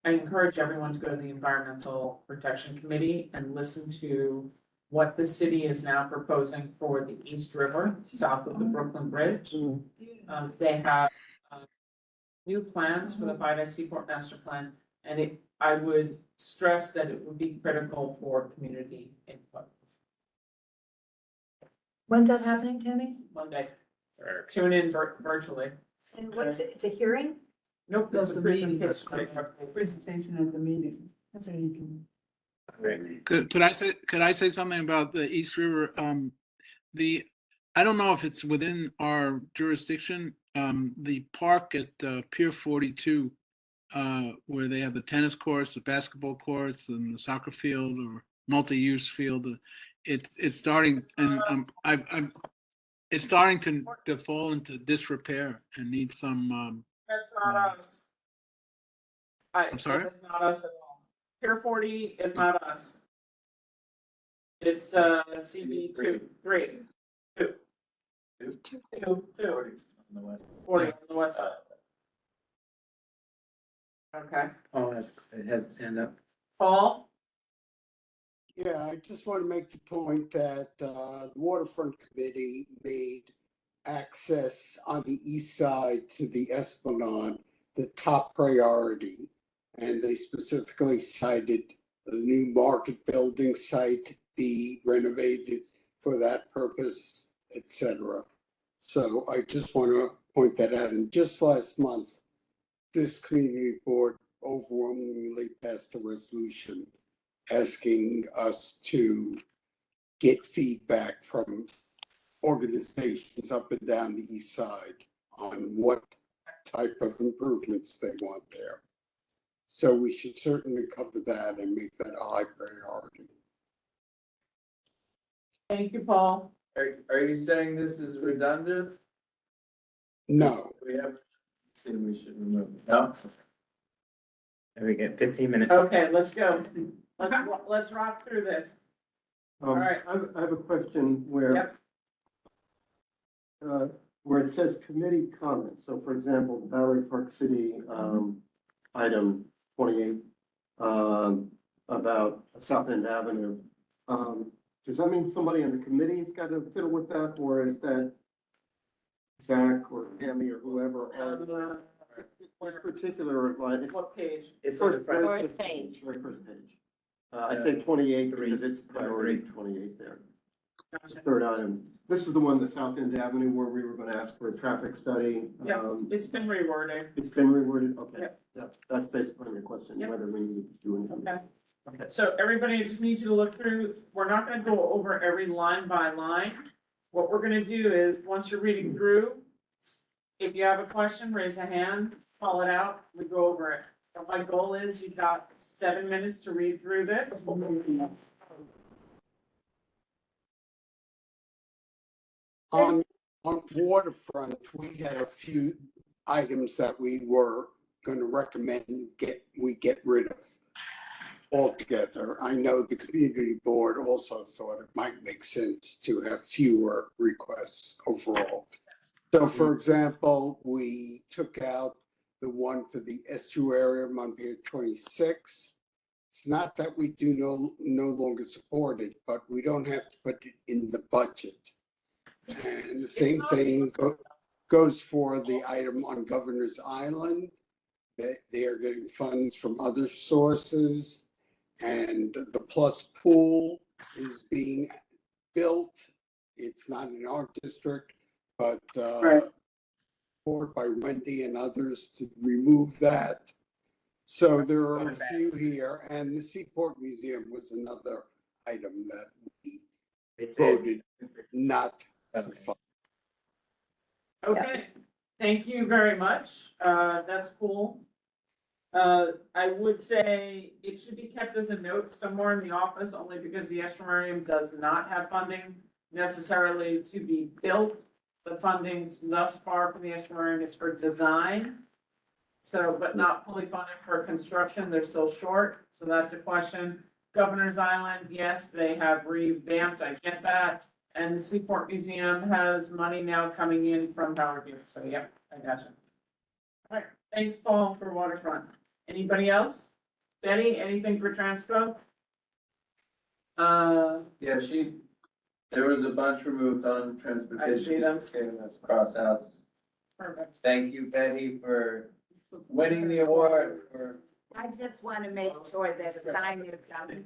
I encourage everyone to go to the Environmental Protection Committee and listen to what the city is now proposing for the East River, south of the Brooklyn Bridge. They have new plans for the 5I Seaport Master Plan, and I would stress that it would be critical for community input. When's that happening, Tammy? Monday. Tune in virtually. And what's it, it's a hearing? Nope, That's that's a a meeting. presentation. Presentation at the meeting. That's how you can. Could I say something about the East River? I don't know if it's within our jurisdiction, the park at Pier 42, where they have the tennis courts, the basketball courts, and the soccer field or multi-use field. It's starting, and it's starting to fall into disrepair and needs some. That's not us. I'm sorry? That's not us at all. Pier 40 is not us. It's CB 3. 40 on the west side. Okay. Paul has his hand up. Paul? Yeah, I just want to make the point that the waterfront committee made access on the east side to the Esplanade the top priority. And they specifically cited the new market building site be renovated for that purpose, etc. So I just want to point that out. And just last month, this community board overwhelmingly passed a resolution asking us to get feedback from organizations up and down the east side on what type of improvements they want there. So we should certainly cover that and make that a high priority. Thank you, Paul. Are you saying this is redundant? No. We have, see, we should remove it. No? There we get 15 minutes. Okay, let's go. Let's rock through this. All right. I have a question where, where it says committee comments. So for example, the Battery Park City, item 28, about South End Avenue. Does that mean somebody on the committee's got to fiddle with that, or is that Zach or Tammy or whoever? This particular line. What page? It's on the front. Fourth page. Very first page. I say 28 because it's priority 28 there. Third item. This is the one, the South End Avenue, where we were going to ask for a traffic study. Yeah, it's been reworded. It's been reworded, okay. Yep. Yeah, that's basically your question, Yep. whether we need to do anything. Okay. Okay, so everybody, I just need you to look through, we're not gonna go over every line by line. What we're gonna do is, once you're reading through, if you have a question, raise a hand, call it out, we go over it. And my goal is, you've got 7 minutes to read through this. On waterfront, we had a few items that we were going to recommend we get rid of altogether. I know the community board also thought it might make sense to have fewer requests overall. So for example, we took out the one for the estuarium on Pier 26. It's not that we do no longer support it, but we don't have to put it in the budget. And the same thing goes for the item on Governor's Island. They are getting funds from other sources. And the Plus Pool is being built. It's not in our district, but support by Wendy and others to remove that. So there are a few here, and the Seaport Museum was another item that we voted not to fund. Okay, thank you very much, that's cool. I would say it should be kept as a note somewhere in the office, only because the estuarium does not have funding necessarily to be built. The fundings thus far from the estuarium is for design. So, but not fully funded for construction, they're still short, so that's a question. Governor's Island, yes, they have revamped, I get that. And the Seaport Museum has money now coming in from Howard Hughes, so yep, I gotcha. All right, thanks, Paul, for waterfront. Anybody else? Betty, anything for Transco? Yeah, there was a bunch removed on transportation. I see them. Saving us crossouts. Perfect. Thank you, Betty, for winning the award for I just want to make sure that signage on the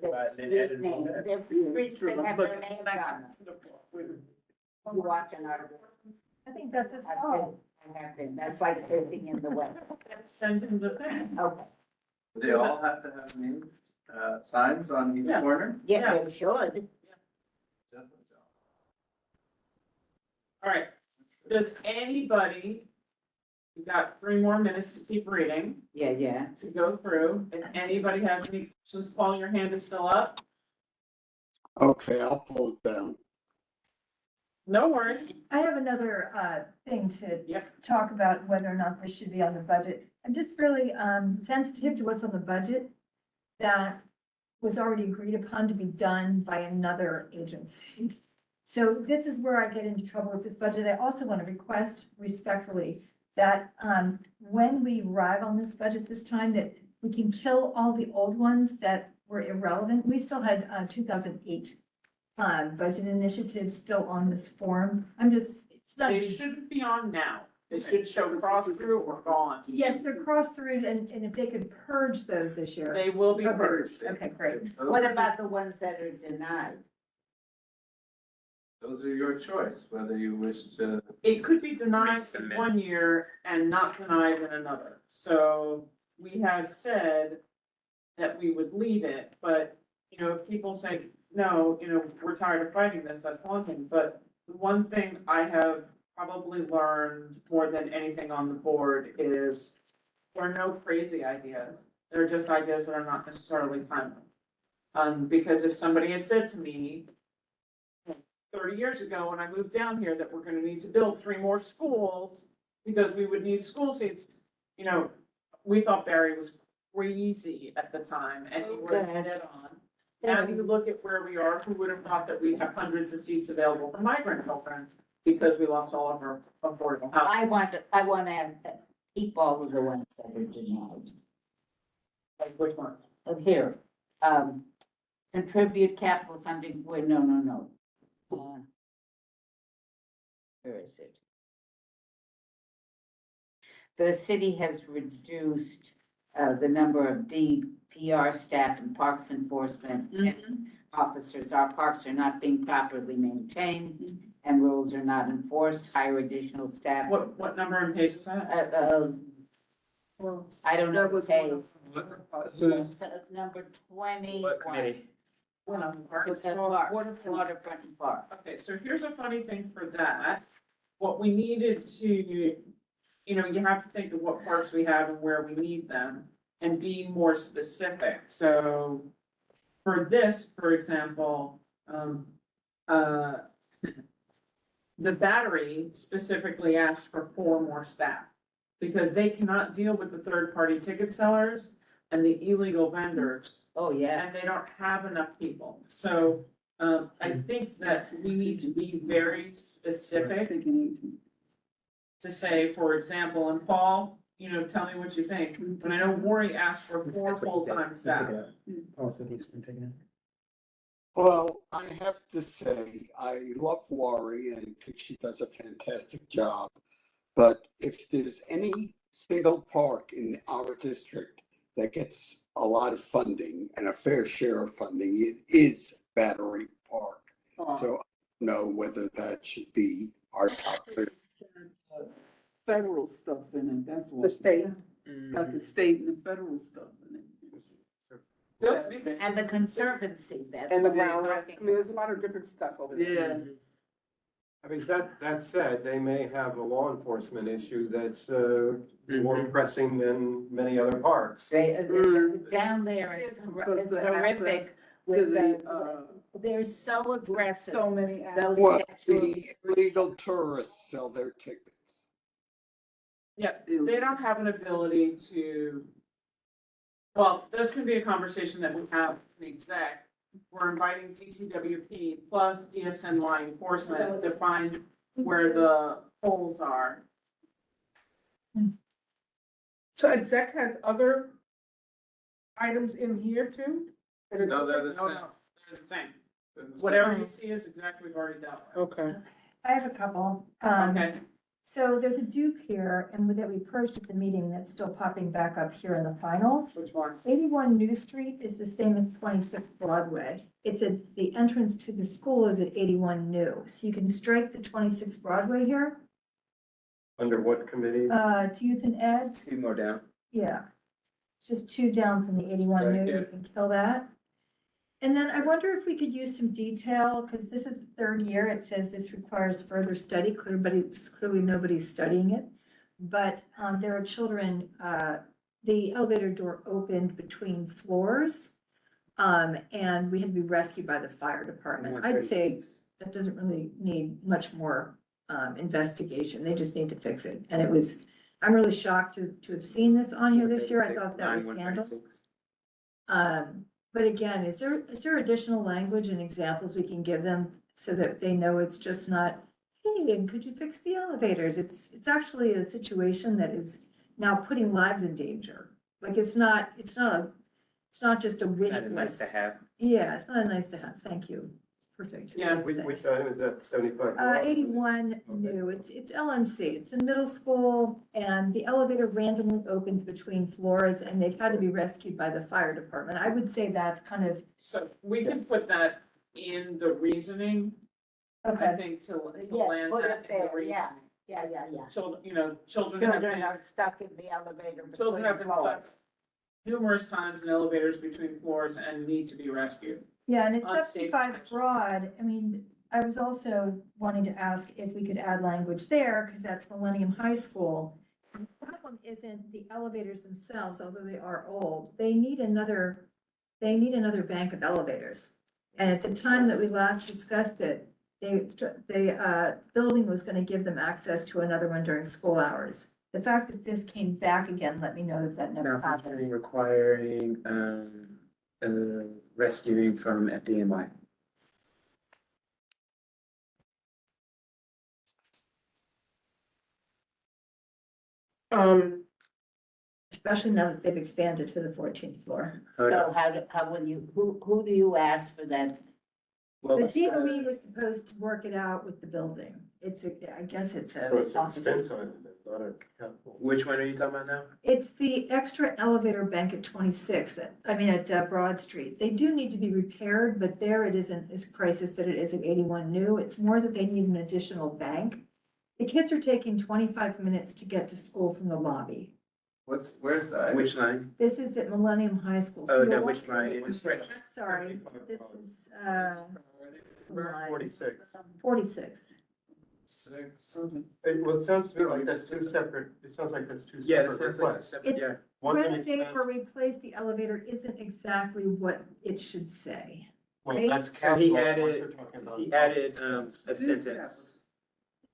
But then added name, more there. the streets that have their names on them. You watching our. I think that's a I solve. have been, that's like sitting in the way. Send him the thing. Okay, They all have to have names, signs on each Yeah. corner? yeah, they should. Definitely. All right, does anybody, we've got 3 more minutes to keep reading, Yeah. to go through. If anybody has any, just Paul, your hand is still up? Okay, I'll pull it down. No worries. I have another thing to talk about whether or not this should be on the budget. I'm just really sensitive to what's on the budget that was already agreed upon to be done by another agency. So this is where I get into trouble with this budget. I also want to request respectfully that when we arrive on this budget this time, that we can kill all the old ones that were irrelevant. We still had 2008 budget initiatives still on this form. It's not. They shouldn't be on now. They should show cross through or gone. Yes, they're crossed through and if they could purge those this year. They will be Okay. purged. Okay, great. What about the ones that are denied? Those are your choice, whether you wish to. It could be denied in Resubmit. 1 year and not denied in another. So we have said that we would leave it, but, if people say, no, we're tired of fighting this, that's one thing. But the one thing I have probably learned more than anything on the board is there are no crazy ideas. They're just ideas that are not necessarily timely. Because if somebody had said to me 30 years ago when I moved down here that we're gonna need to build 3 more schools because we would need school seats, we thought Barry was crazy at the time and he was Okay. dead on. Now you look at where we are, who would have thought that we have hundreds of seats available for migrant children because we lost all of our affordable housing. I want to keep all of the ones that are denied. Like, which ones? Here, contribute capital funding, wait, no. Where is it? The city has reduced the number of DPR staff and parks enforcement officers. Our parks are not being properly maintained and rules are not enforced. Hire additional staff. What number and page is that? I don't know, page. Who's? Number 20. What committee? Waterfront and park. Okay, so here's a funny thing for that. What we needed to, you have to think of what parks we have and where we need them and be more specific. So for this, for example, the Battery specifically asked for 4 more staff because they cannot deal with the third-party ticket sellers and the illegal vendors. Oh, yeah. And they don't have enough people. So I think that we need to be very specific to say, for example, and Paul, tell me what you think. But I know Wari asked for 4 full-time staff. Well, I have to say, I love Wari and I think she does a fantastic job. But if there's any single park in our district that gets a lot of funding and a fair share of funding, it is Battery Park. So I don't know whether that should be our top pick. Federal stuff in it, that's what. The state. Got the state and the federal stuff in it. And the conservancy, that's. And the what we're ground, talking there's a lot of different stuff over there. Yeah. I mean, that said, they may have a law enforcement issue that's more pressing than many other parks. Down there is Because the horrific with they're so aggressive. So many. Those What, sexual- the illegal tourists sell their tickets. Yeah, they don't have an ability to, well, this could be a conversation that we have in exec. We're inviting TCWP plus DSN law enforcement to find where the holes are. So exec has other items in here too? No, they're the same. They're the same. They're the same. Whatever you see is exactly we've already dealt with. Okay. I have a couple. Okay. So there's a dupe here and that we purged at the meeting that's still popping back up here in the final. Which one? 81 New Street is the same as 26 Broadway. It's at, the entrance to the school is at 81 New. So you can strike the 26 Broadway here, Under what committee? to youth and ed. Two more down. Yeah. It's just 2 down from the 81 New, you can kill that. And then I wonder if we could use some detail, because this is the third year, it says this requires further study, clearly nobody's studying it. But there are children, the elevator door opened between floors. And we had to be rescued by the fire department. I'd say that doesn't really need much more investigation, they just need to fix it. And it was, I'm really shocked to have seen this on here this year, I thought that was handled. But again, is there additional language and examples we can give them so that they know it's just not, hey, and could you fix the elevators? It's actually a situation that is now putting lives in danger. Like it's not just a wish Nice list. to have. Yeah, it's not a nice to have, thank you. It's perfect. Yeah, Good say. Which item is that, 75? 81 new, it's LMC, it's in middle school, and the elevator randomly opens between floors, and they've had to be rescued by the fire department. I would say that's kind of, So we can put that in the reasoning, I okay, think, to Yes, land put that it in the there, reasoning. yeah. Children, children have Children been, are stuck in the elevator children between have been floors. stuck numerous times in elevators between floors and need to be rescued. yeah, and it's Unsafe 75 broad. I mean, I was also wanting to ask if we could add language there, because that's Millennium High School. The problem isn't the elevators themselves, although they are old, they need another bank of elevators. And at the time that we last discussed it, the building was gonna give them access to another one during school hours. The fact that this came back again, let me know that never happened. Requiring, rescuing from FDNY. Especially now that they've expanded to the 14th floor. So how will you, who do you ask for that? Well, The DOE was supposed to work it out with the building. I guess it's So it's a an office. expense item, it's not a capital. which one are you talking about now? It's the extra elevator bank at 26, at Broad Street. They do need to be repaired, but there it isn't as crisis that it is at 81 New. It's more that they need an additional bank. The kids are taking 25 minutes to get to school from the lobby. Where's the? Which line? This is at Millennium High School. Oh, So no, you'll which want- line? It was right. Sorry, this is, line 46. 46. 6. Well, it sounds to me like that's two separate, it sounds like that's two Yeah, that separate sounds like a requests. separate, yeah. One's an Renovate expense, or replace the elevator isn't exactly what it should say. well, that's So he capital, what added- you're talking about. He added, a sentence.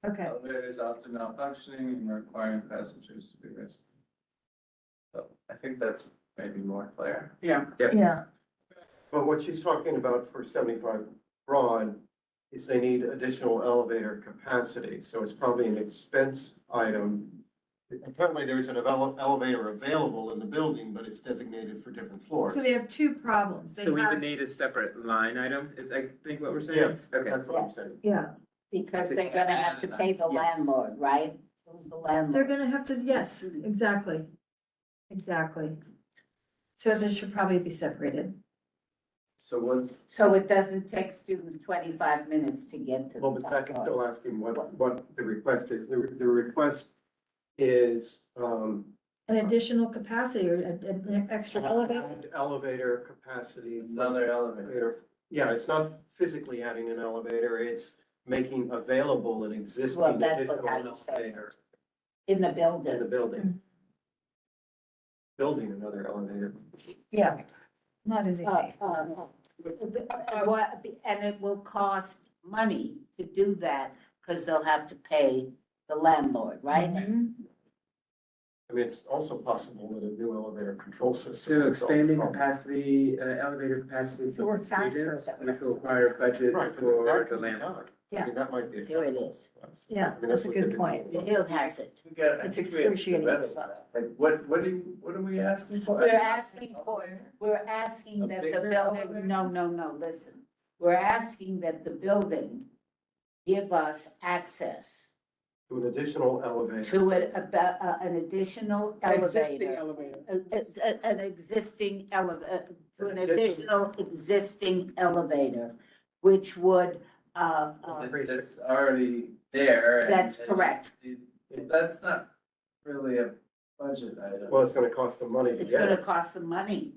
Okay, Elevators often malfunctioning and requiring passengers to be rescued. So I think that's maybe more clear. Yeah. yeah. But what she's talking about for 75 Broad is they need additional elevator capacity, so it's probably an expense item. Apparently, there's an elevator available in the building, but it's designated for different floors. So they have two problems. They So we have- would need a separate line item, is I think what we're saying? Yes, Okay. that's what I'm saying. Yeah, Because they're gonna have to pay the Yes. landlord, right? Who's the they're landlord? gonna have to, yes, exactly. Exactly. So this should probably be separated. So what's, So it doesn't take students 25 minutes to get to Well, the but top Zach is floor. still asking what the request is. The request is, An additional capacity or an extra elevator. add elevator capacity. another elevator? Yeah, it's not physically adding an elevator, it's making available an existing Well, that's what additional I was saying. elevator In the in the building. building. Building another elevator. Yeah, not as easy. And it will cost money to do that because they'll have to pay the landlord, right? Mhm. I mean, it's also possible that a new elevator control system. So would solve the expanding problem. capacity, elevator capacity To work for faster. students, which will require budget Right, but for that the could be landlord. done. Yeah. I mean, that might be. Here it is. Yeah, I mean, that's a what good they've been point. doing. Hill has it. We got- I It's think we have to excruciating. do better. Like, what are we asking for? We're asking that the building, no, listen. We're asking that the building give us access To an additional elevator. to an additional Existing elevator. elevator. An existing to an additional existing elevator, which would, It's already there. and That's it just- correct. That's not really a budget item Well, it's gonna cost them money to it's get gonna it. cost some money,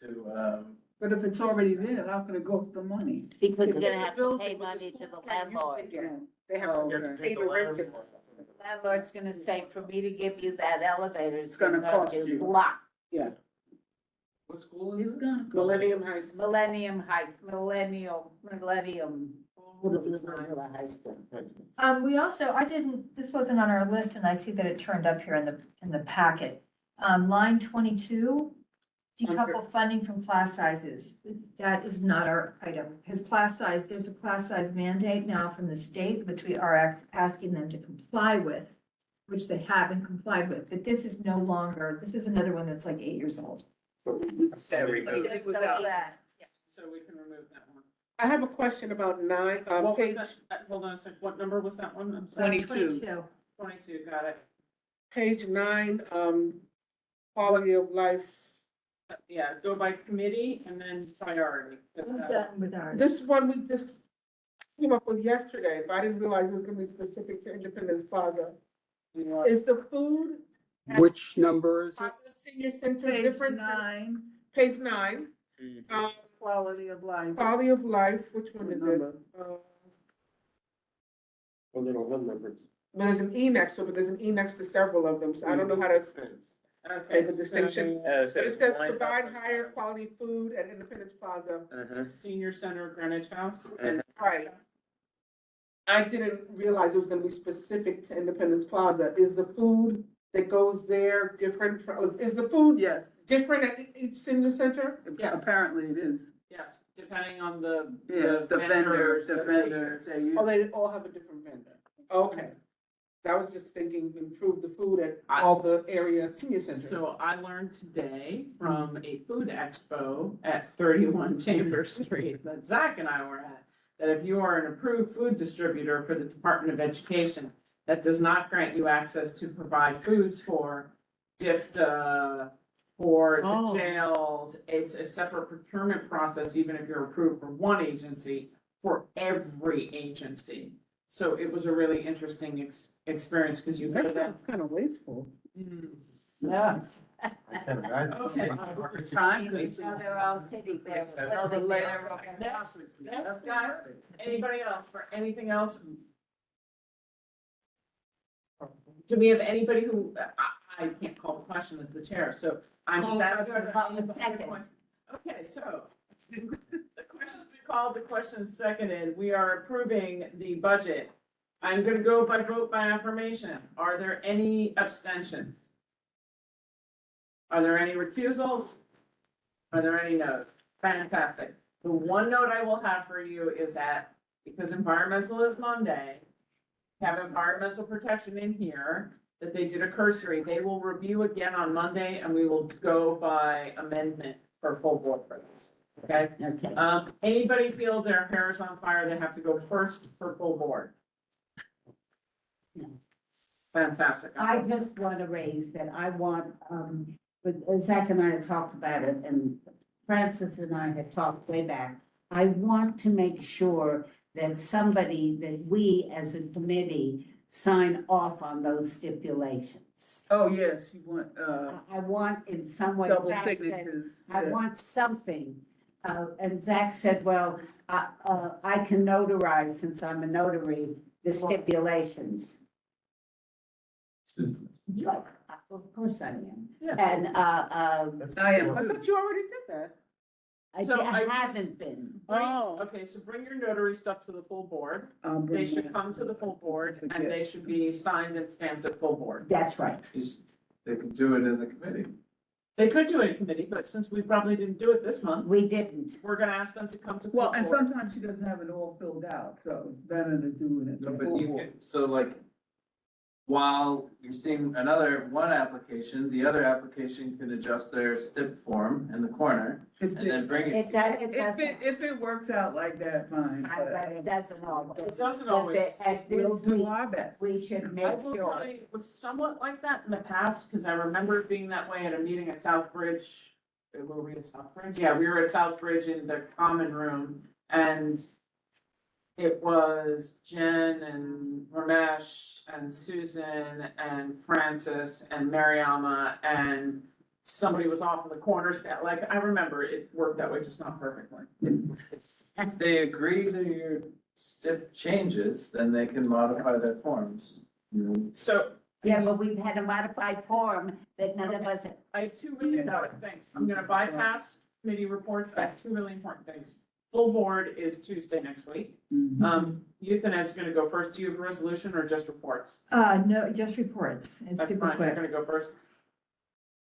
to, But if it's already there, how can it go the money? because If you're gonna it's a have to building pay with the money to school the can't use it landlord. yet, They have Oh, to okay. pay to rent it. The landlord's gonna say, for me to give you that elevator, it's gonna gonna cost cost you. you block. Yeah, what school is It's it? gonna. go. Millennium High School. Millennium High School. We also, this wasn't on our list and I see that it turned up here in the packet. Line 22, decouple funding from class sizes. That is not our item. His class size, there's a class size mandate now from the state, which we are asking them to comply with, which they haven't complied with, but this is no longer, this is another one that's like 8 years old. Very Leave it without that. So we can remove that one. I have a question about nine, What was page, that? Hold on a second, what number was that one? I'm sorry. 22. 22, got it. page 9, quality of life. Yeah, go by committee and then priority. We've done with our. This one we just came up with yesterday, but I didn't realize it was gonna be specific to Independence Plaza. Is the food at Which number is it? the senior center Page different? 9, Page 9, quality of life. quality of life, which one is it? Number. Well, they don't have numbers. There's an E next to it, but there's an E next to several of them, so I don't know how to Okay, make a distinction. so, But it says provide higher quality food at Independence Plaza. Senior Center Greenwich House. Right. I didn't realize it was gonna be specific to Independence Plaza. Is the food that goes there different from, is the food Yes, different at each senior center? Yes. apparently it is. Yes, depending on the. Yeah, the vendors, that they use. Oh, they all have a different vendor. Okay. I was just thinking improve the food at I- all the area senior centers. So I learned today from a food expo at 31 Chambers Street that Zach and I were at, that if you are an approved food distributor for the Department of Education, that does not grant you access to provide foods for DIFTA, for the Oh. jails. It's a separate procurement process, even if you're approved for one agency, for every agency. So it was a really interesting experience because you heard That that. sounds kind of wasteful. Yeah. I can't imagine. Okay. Now they're all sitting there. Another layer of- Next, guys, anybody else for anything else? Do we have anybody who, I can't call the question as the chair, so I'm just asking. Okay, so the question's been called, the question is seconded. We are approving the budget. I'm gonna go by vote by affirmation. Are there any abstentions? Are there any recusals? Are there any no's? Fantastic. The one note I will have for you is that, because environmental is Monday, have environmental protection in here, that they did a cursory. They will review again on Monday and we will go by amendment for full board purpose. Okay? Okay. Anybody feel their hair is on fire, they have to go first for full board. Fantastic. I just want to raise that I want, but Zach and I have talked about it, and Francis and I have talked way back. I want to make sure that somebody, that we as a committee sign off on those stipulations. Oh, yes, you want, I want in some way. double Zach said, signatures. I yeah. want something. And Zach said, well, I can notarize, since I'm a notary, the stipulations. Like, of course I am. Yeah. And, I am I too. thought you already did that. So I I- haven't been. Oh. Okay, so bring your notary stuff to the full board. I'll They bring should that. come to the full board and they should be signed and stamped at full board. That's right. They can do it in the committee. They could do it in committee, but since we probably didn't do it this month, We didn't. we're gonna ask them to come to full Well, and board. sometimes she doesn't have it all filled out, so it's better to do it. No, but you can, so like, while you're seeing another one application, the other application can adjust their STIP form in the corner and then bring it. If it works out like that, fine. But it doesn't always. It doesn't But always. at this We'll do week, our best. we should I make will sure. tell you, it was somewhat like that in the past, because I remember it being that way at a meeting at Southbridge. Were we at Southbridge? Yeah, we were at Southbridge in the common room, and it was Jen and Ramesh and Susan and Francis and Mariama, and somebody was off in the corners. Like, I remember it worked that way, just not perfectly. If they agree to your STIP changes, then they can modify their forms. So Yeah, but we've had a modified form that none of us. I have two really important things. I'm gonna bypass committee reports. I have two really important things. Full board is Tuesday next week. Youth and Ed's gonna go first. Do you have a resolution or just reports? No, just reports. It's That's super fine. You're quick. gonna go first.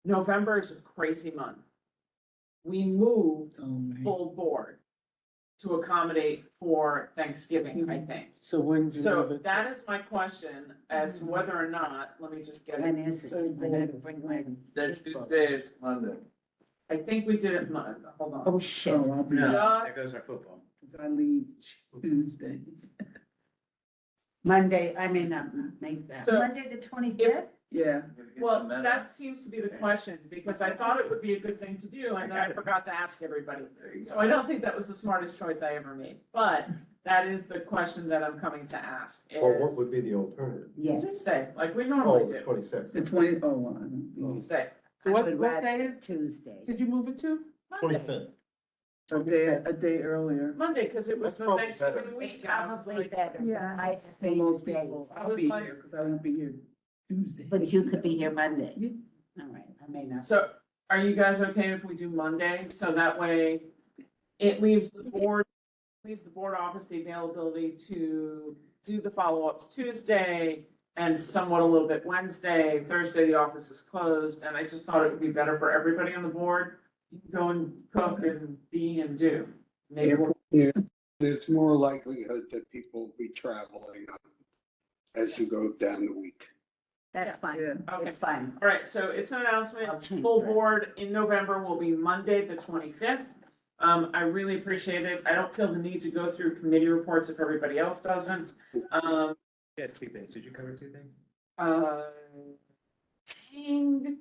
November is a crazy month. We moved full board to accommodate for Thanksgiving, I think. So when? do you have So it? that is my question as to whether or not, let me just get When it. is it? That Tuesday, it's Monday. I think we did it, hold on. Oh, shit. Oh, I'll be No, there, there goes our football. 'cause I leave Tuesday. Monday, I may not make that. So- Monday, the 25th? Yeah. Well, that seems to be the question, because I thought it would be a good thing to do, and then I forgot to ask everybody. So I don't think that was the smartest choice I ever made, but that is the question that I'm coming to ask, Or what is would be the alternative? Yes. Tuesday, like we Oh, normally the do, 26th. The 20, oh, well, I don't know. Tuesday, I What- would what rather day is- Tuesday. Did you move it to? Monday, A day earlier. Monday, because it was That's the probably Thanksgiving better. week. It's I was probably like, better. Yeah. I For say most days. people, I I'll was be like- here, because I won't be here Tuesday. But you could be here Monday. Yeah. All right, I may not. So are you guys okay if we do Monday? So that way it leaves the board office the availability to do the follow-ups Tuesday and somewhat a little bit Wednesday. Thursday, the office is closed, and I just thought it would be better for everybody on the board. You can go and cook and be and do. Maybe we'll Yeah, there's more likelihood that people will be traveling as you go down the week. That's fine. Yeah. Okay. It's fine. All right, so it's an I'll announcement, change full that. board in November will be Monday, the 25th. I really appreciate it. I don't feel the need to go through committee reports if everybody else doesn't. Yeah, two things. Did you cover two things? Ping.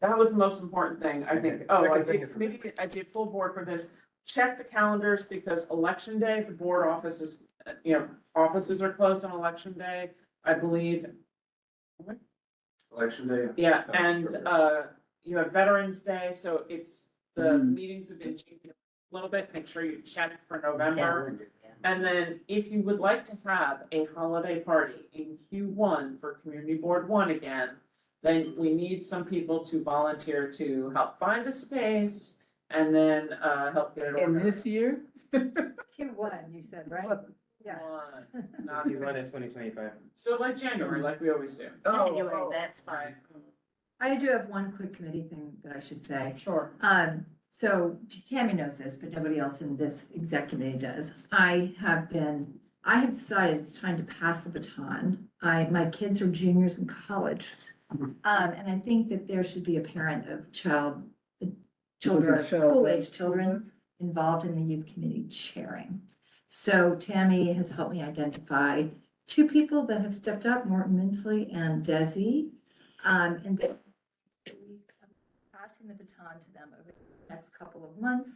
That was the most important thing, I think. Okay. Oh, I Second thing did is- committee, I did full board for this. Check the calendars because election day, the board offices, offices are closed on election day, I believe. Election day. Yeah, That's and, perfect. you have Veterans Day, so it's, the Mhm. meetings have been changing a little bit, make sure you check for November. Calendar, yeah. And then if you would like to have a holiday party in Q1 for Community Board One again, then we need some people to volunteer to help find a space and then, help get it And organized. this year? Q1, you said, right? Yeah. One, not You run in 2025. So like January, like we always do. January, that's fine. I do have one quick committee thing that I should say. Sure. So Tammy knows this, but nobody else in this exec committee does. I have decided it's time to pass the baton. My kids are juniors in college. And I think that there should be a parent of children, school-age children involved in the youth committee chairing. So Tammy has helped me identify two people that have stepped up, Morton Minsley and Desi. And then passing the baton to them over the next couple of months.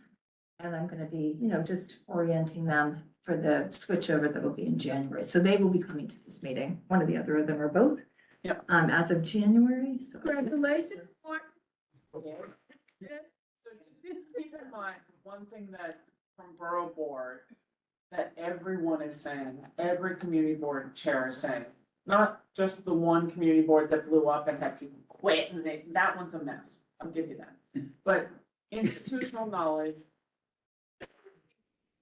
And I'm gonna be, just orienting them for the switchover that will be in January. So they will be coming to this meeting, one or the other of them or both. Yep. As of January, so. Congratulations, Mark. So just keep in mind, one thing that from Borough Board, that everyone is saying, every community board chair is saying, not just the one community board that blew up and had people quit, and that one's a mess, I'll give you that. But institutional knowledge,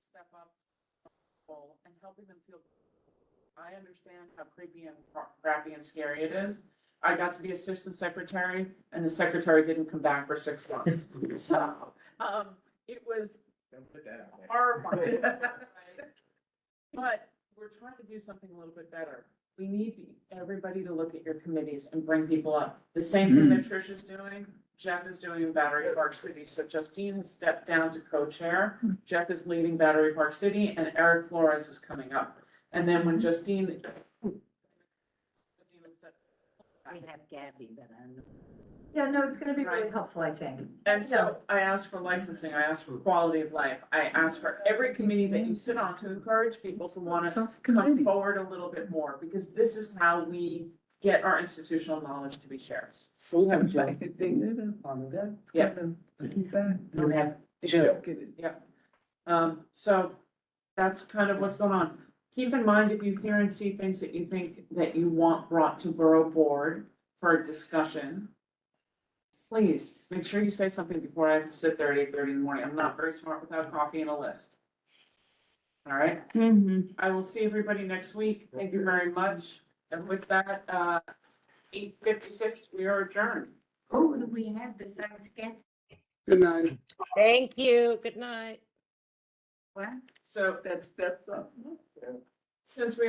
step up, and helping them feel, I understand how creepy and crappy and scary it is. I got to be assistant secretary, and the secretary didn't come back for 6 months. So, it was Don't put that out there. horrifying. Right? But we're trying to do something a little bit better. We need everybody to look at your committees and bring people up. The same thing that Trish is doing, Jeff is doing in Battery Park City. So Justine has stepped down to co-chair. Jeff is leading Battery Park City and Eric Flores is coming up. And then when Justine. We have Gabby, but I don't know. Yeah, no, it's gonna be really helpful, I think. And so I asked for licensing, I asked for quality of life, I asked for every committee that you sit on to encourage people to want to come forward a little bit more, because this is how we get our institutional knowledge to be shared. We have Joe. Yeah. You have Joe. Yeah. So that's kind of what's going on. Keep in mind, if you hear and see things that you think that you want brought to Borough Board for a discussion, please make sure you say something before I have to sit there at 8:30 in the morning. I'm not very smart without coffee and a list. All right? I will see everybody next week. Thank you very much. And with that, 8:56, we are adjourned. Who do we have besides Gabby? Good night. Thank you. Good night. What? So That's up. since we